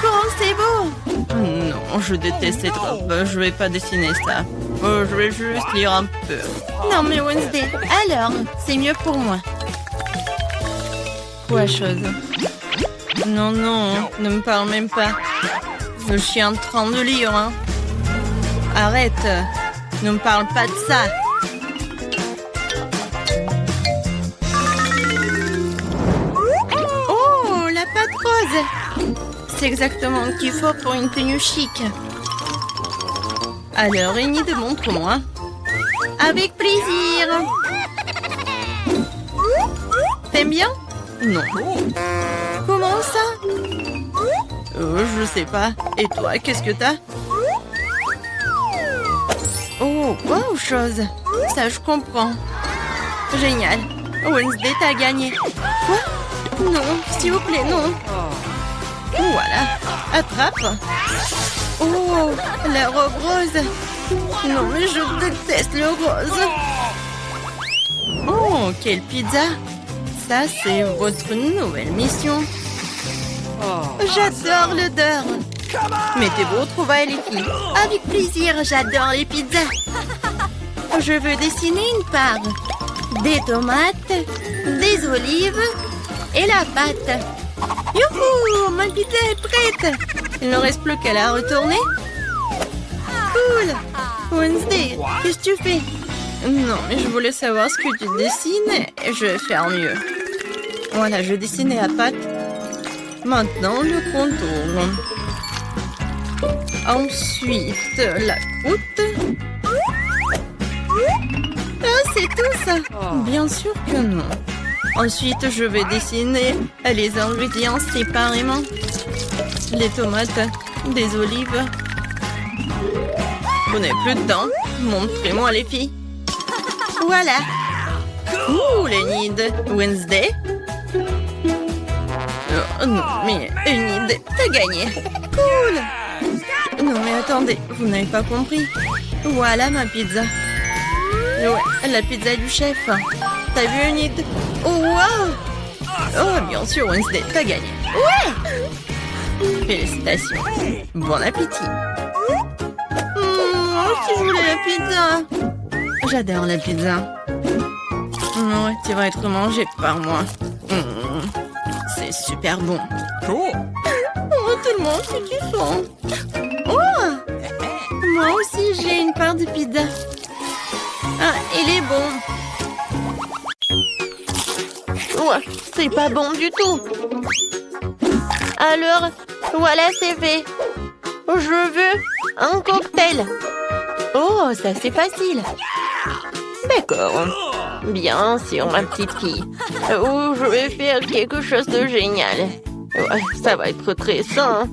Comment c'est beau. Non, je déteste cette robe. Je vais pas dessiner ça. Je vais juste lire un peu. Non, mais Wednesday, alors, c'est mieux pour moi. Quoi, chose? Non, ne me parle même pas. Je suis en train de lire, hein. Arrête. Ne me parle pas de ça. Oh, la pâte rose. C'est exactement ce qu'il faut pour une tenue chic. Alors, Enid, montre-moi. Avec plaisir. T'aimes bien? Non. Comment ça? Je sais pas. Et toi, qu'est-ce que t'as? Oh, wow, chose. Ça, je comprends. Génial. Wednesday, t'as gagné. Quoi? Non, s'il vous plaît, non. Voilà. Attrape. Oh, la robe rose. Non, mais je déteste le rose. Oh, quelle pizza. Ça, c'est votre nouvelle mission. J'adore l'odeur. Mettez vos trouvailles, les filles. Avec plaisir, j'adore les pizzas. Je veux dessiner une part. Des tomates, des olives et la pâte. Youhou, ma pizza est prête. Il ne reste plus qu'à la retourner. Cool. Wednesday, qu'est-ce que tu fais? Non, mais je voulais savoir ce que tu dessines et je vais faire mieux. Voilà, je dessinais la pâte. Maintenant, le contour. Ensuite, la croûte. Ah, c'est tout ça? Bien sûr que non. Ensuite, je vais dessiner les ingrédients séparément. Les tomates, des olives. Vous n'avez plus de temps. Montrez-moi, les filles. Voilà. Cool, Enid. Wednesday. Oh, non, mais Enid, t'as gagné. Cool. Non, mais attendez, vous n'avez pas compris. Voilà ma pizza. Ouais, la pizza du chef. T'as vu, Enid? Oh, wow. Oh, bien sûr, Wednesday, t'as gagné. Ouais. Félicitations. Bon appétit. Moi aussi, je voulais la pizza. J'adore la pizza. Ouais, tu vas être mangé par moi. C'est super bon. Cool. Oh, tout le monde fait du son. Oh, moi aussi, j'ai une part de pizza. Ah, il est bon. Ouais, c'est pas bon du tout. Alors, voilà, c'est fait. Je veux un cocktail. Oh, ça c'est facile. D'accord. Bien sûr, ma petite fille. Oh, je vais faire quelque chose de génial. Ouais, ça va être très sain.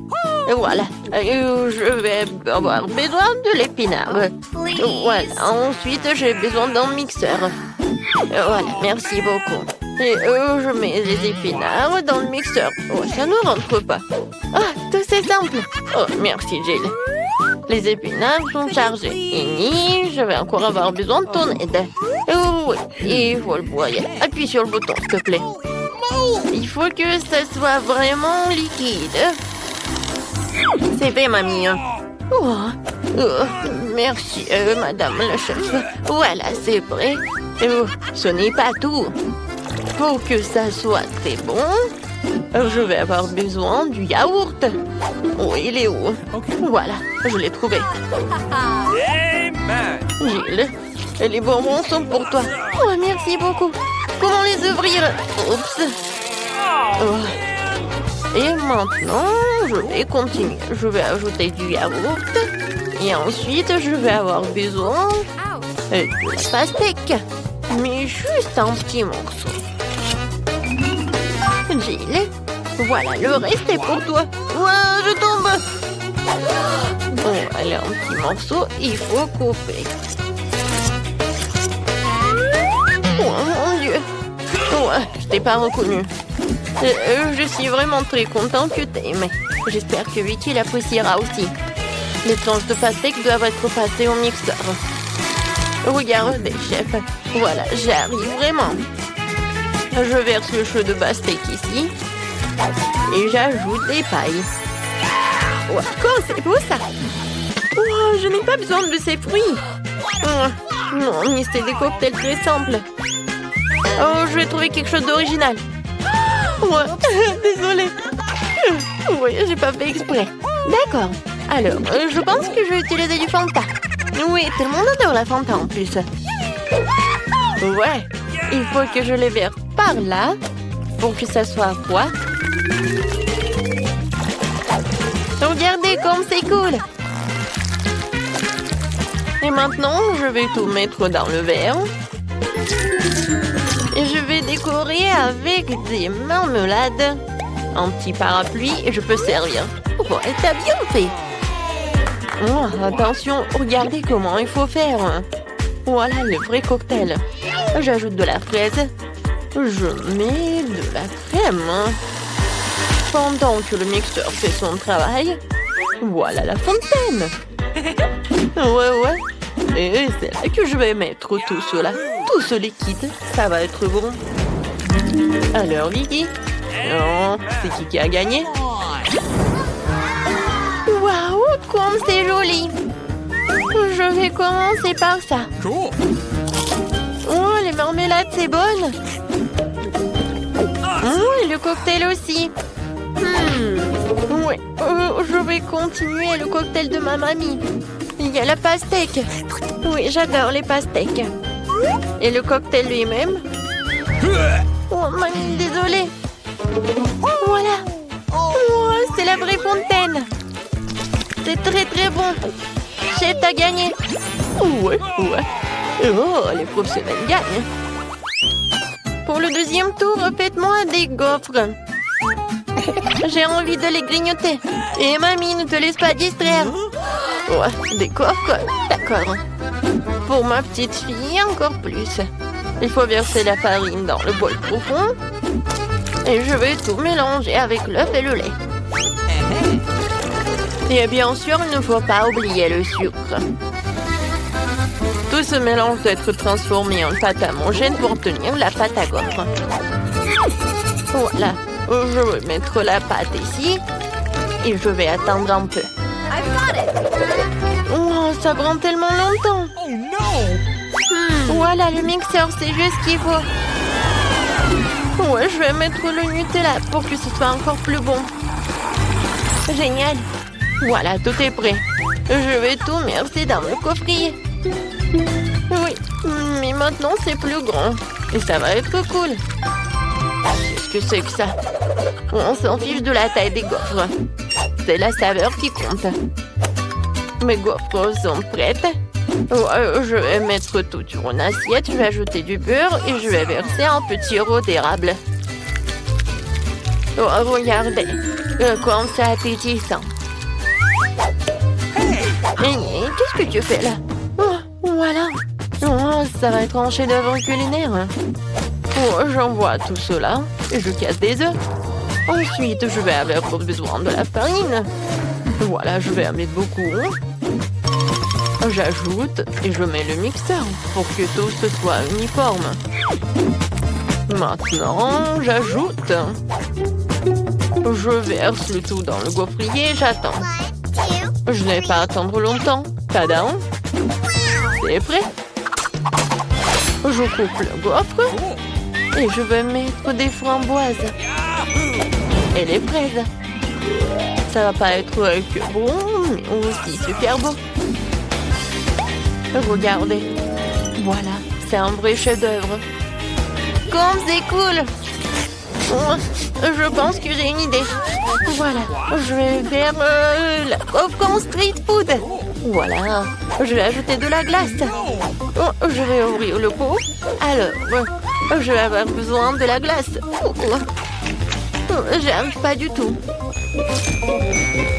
Voilà. Je vais avoir besoin de l'épinard. Voilà. Ensuite, j'ai besoin d'un mixeur. Voilà, merci beaucoup. Et je mets les épinards dans le mixeur. Oh, ça ne rentre pas. Ah, tout c'est simple. Oh, merci, Jill. Les épinards sont chargés. Eni, je vais encore avoir besoin de ton aide. Oh, oui, il faut le broyer. Appuie sur le bouton, s'il te plaît. Il faut que ça soit vraiment liquide. C'est fait, mamie. Oh, merci, madame la chef. Voilà, c'est prêt. Oh, ce n'est pas tout. Pour que ça soit très bon, je vais avoir besoin du yaourt. Oh, il est où? Voilà, je l'ai trouvé. Amen. Jill, les bonbons sont pour toi. Oh, merci beaucoup. Comment les ouvrir? Oups. Oh. Et maintenant, je vais continuer. Je vais ajouter du yaourt. Et ensuite, je vais avoir besoin de pastèque. Mais juste un petit morceau. Jill, voilà, le reste est pour toi. Ouah, je tombe. Bon, allez, un petit morceau, il faut couper. Oh mon Dieu. Ouais, je t'ai pas reconnu. Je suis vraiment très contente que t'aimes. J'espère que Vicky l'appréciera aussi. Les tranches de pastèque doivent être passées au mixeur. Regardez, chef. Voilà, j'arrive vraiment. Je verse le chaud de pastèque ici. Et j'ajoute des pailles. Wow, c'est beau ça. Oh, je n'ai pas besoin de ces fruits. Oh, non, mais c'est des cocktails très simples. Oh, je vais trouver quelque chose d'original. Ouais, désolée. Oui, j'ai pas fait exprès. D'accord. Alors, je pense que je vais utiliser du Fanta. Oui, tout le monde adore la Fanta en plus. Ouais, il faut que je les verse par là pour que ça soit froid. Regardez comme c'est cool. Et maintenant, je vais tout mettre dans le verre. Et je vais décorer avec des marmelades. Un petit parapluie et je peux servir. Oh, et t'as bien fait. Oh, attention, regardez comment il faut faire. Voilà le vrai cocktail. J'ajoute de la fraise. Je mets de la crème. Pendant que le mixeur fait son travail, voilà la fontaine. Ouais. Et c'est là que je vais mettre tout cela. Tout ce liquide, ça va être bon. Alors, Vicky, oh, c'est qui a gagné? Waouh, comme c'est joli! Je vais commencer par ça. Cool. Oh, les marmelades, c'est bonne. Oh, et le cocktail aussi. Oui, je vais continuer le cocktail de ma mamie. Il y a la pastèque. Oui, j'adore les pastèques. Et le cocktail lui-même. Oh, mamie, désolée. Voilà. Oh, c'est la vraie fontaine. C'est très très bon. Chef, t'as gagné. Ouais. Oh, les professionnels gagnent. Pour le deuxième tour, faites-moi des gaufres. J'ai envie de les grignoter. Et mamie, ne te laisse pas distraire. Ouais, des gaufres, d'accord. Pour ma petite fille, encore plus. Il faut verser la farine dans le bol profond. Et je vais tout mélanger avec l'œuf et le lait. Et bien sûr, il ne faut pas oublier le sucre. Tout ce mélange doit être transformé en pâte à monger pour tenir la pâte à gaufres. Voilà, je vais mettre la pâte ici et je vais attendre un peu. Oh, ça prend tellement longtemps. Oh no! Voilà, le mixeur, c'est juste ce qu'il faut. Ouais, je vais mettre le Nutella pour que ce soit encore plus bon. Génial. Voilà, tout est prêt. Je vais tout verser dans le coffrier. Oui, mais maintenant c'est plus grand. Et ça va être cool. Qu'est-ce que c'est que ça? On s'en fiche de la taille des gaufres. C'est la saveur qui compte. Mes gaufres sont prêtes. Je vais mettre tout sur une assiette. Je vais ajouter du beurre et je vais verser un petit sirop d'érable. Oh, regardez. Comme c'est appétissant. Qu'est-ce que tu fais là? Oh, voilà. Oh, ça va être un chef-d'œuvre culinaire. Oh, j'envoie tout cela et je casse des œufs. Ensuite, je vais avoir besoin de la farine. Voilà, je vais en mettre beaucoup. J'ajoute et je mets le mixeur pour que tout ce soit uniforme. Maintenant, j'ajoute. Je verse le tout dans le gaufrier et j'attends. Je n'ai pas à attendre longtemps. Tadam! C'est prêt. Je coupe le gaufre et je vais mettre des framboises et les fraises. Ça va pas être que bon, mais aussi super beau. Regardez. Voilà, c'est un vrai chef-d'œuvre. Comme c'est cool! Je pense que j'ai une idée. Voilà, je vais faire la gaufre en street food. Voilà, je vais ajouter de la glace. Oh, je vais ouvrir le pot. Alors, je vais avoir besoin de la glace. J'y arrive pas du tout.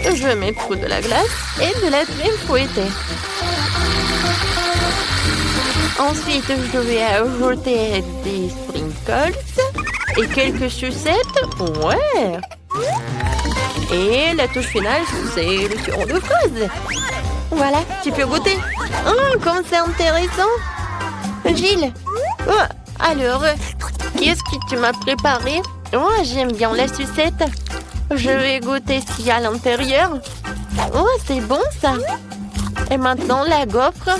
Je vais mettre de la glace et de la crème fouettée. Ensuite, je vais ajouter des sprinkles et quelques sucettes. Ouais. Et la touche finale, c'est le sirop de fraise. Voilà, tu peux goûter. Oh, comme c'est intéressant. Gilles, alors, qu'est-ce que tu m'as préparé? Oh, j'aime bien la sucette. Je vais goûter ce qu'il y a à l'intérieur. Oh, c'est bon ça. Et maintenant, la gaufre.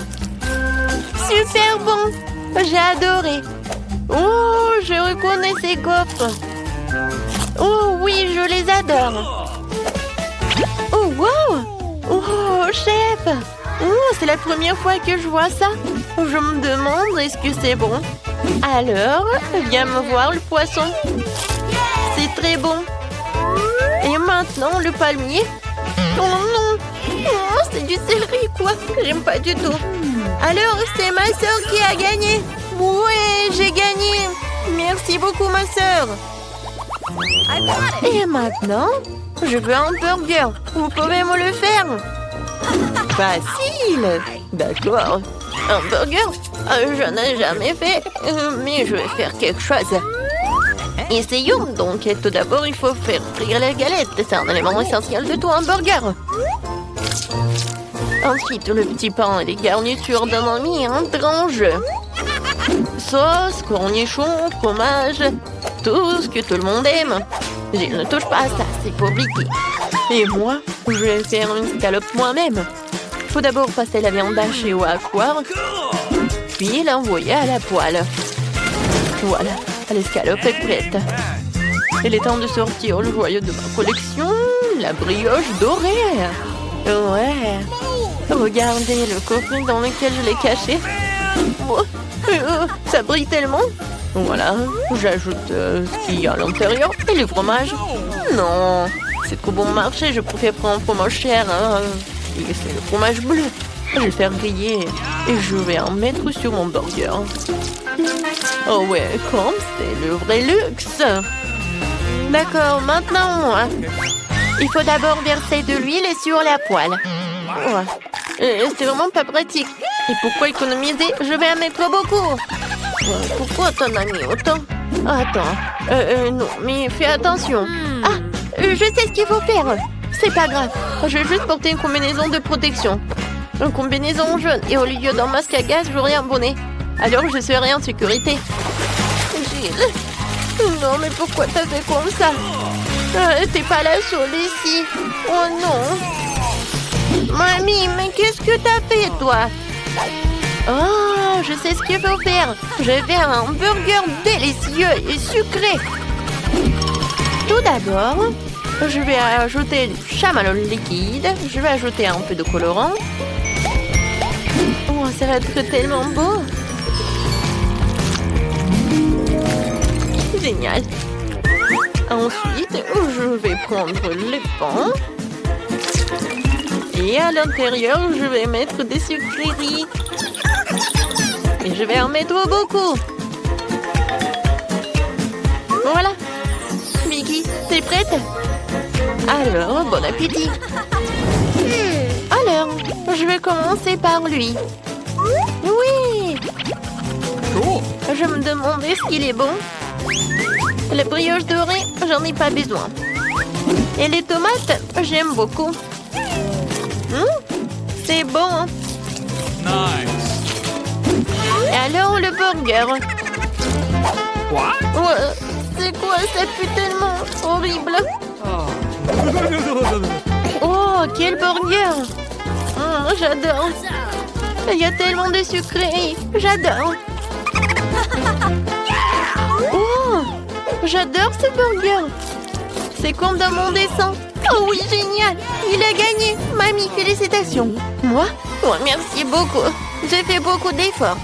Super bon. J'ai adoré. Oh, je reconnais ces gaufres. Oh oui, je les adore. Oh, wow. Oh, chef. Oh, c'est la première fois que je vois ça. Je me demande, est-ce que c'est bon? Alors, viens me voir le poisson. C'est très bon. Et maintenant, le palmier. Oh non. Oh, c'est du céleri, quoi. J'aime pas du tout. Alors, c'est ma sœur qui a gagné. Ouais, j'ai gagné. Merci beaucoup, ma sœur. Et maintenant, je veux un burger. Vous pouvez me le faire? Facile. D'accord. Un burger? Je n'ai jamais fait, mais je vais faire quelque chose. Essayons donc. Tout d'abord, il faut faire frire les galettes. C'est un élément essentiel de tout hamburger. Ensuite, le petit pain et les garnitures de mamie entrent en jeu. Sauce, cornichons, fromage, tout ce que tout le monde aime. Je ne touche pas à ça, c'est pour Vicky. Et moi, je vais faire une scalope moi-même. Il faut d'abord passer la viande hachée au hachoir, puis l'envoyer à la poêle. Voilà, l'escalope est prête. Il est temps de sortir le joyau de ma collection, la brioche dorée. Ouais. Regardez le coffret dans lequel je l'ai caché. Oh, ça brille tellement. Voilà, j'ajoute ce qu'il y a à l'intérieur et le fromage. Non, c'est trop bon marché, je préfère prendre un fromage cher. Hein. Et c'est le fromage bleu. Je vais le faire griller et je vais en mettre sur mon burger. Oh ouais, comme c'est le vrai luxe. D'accord, maintenant moi. Il faut d'abord verser de l'huile sur la poêle. Ouais. C'est vraiment pas pratique. Et pourquoi économiser? Je vais en mettre beaucoup. Pourquoi t'en as mis autant? Attends. Non, mais fais attention. Ah, je sais ce qu'il faut faire. C'est pas grave. Je vais juste porter une combinaison de protection. Une combinaison jaune. Et au lieu d'un masque à gaz, j'aurai un bonnet. Alors je serai en sécurité. Gilles. Non, mais pourquoi t'as fait comme ça? T'es pas la seule ici. Oh non. Mamie, mais qu'est-ce que t'as fait, toi? Oh, je sais ce qu'il faut faire. Je vais faire un burger délicieux et sucré. Tout d'abord, je vais ajouter du chamallow liquide. Je vais ajouter un peu de colorant. Oh, ça va être tellement beau. Génial. Ensuite, je vais prendre les pans. Et à l'intérieur, je vais mettre des sucreries. Et je vais en mettre beaucoup. Voilà. Vicky, t'es prête? Alors, bon appétit. Alors, je vais commencer par lui. Oui. Je me demandais ce qu'il est bon. La brioche dorée, j'en ai pas besoin. Et les tomates, j'aime beaucoup. C'est bon. Nice. Et alors le burger. What? Ouais, c'est quoi? Ça pue tellement horrible. Oh, quel burger. J'adore. Il y a tellement de sucreries. J'adore. Oh, j'adore ce burger. C'est comme dans mon dessin. Oh oui, génial. Il a gagné. Mamie, félicitations. Moi? Oh, merci beaucoup. J'ai fait beaucoup d'efforts.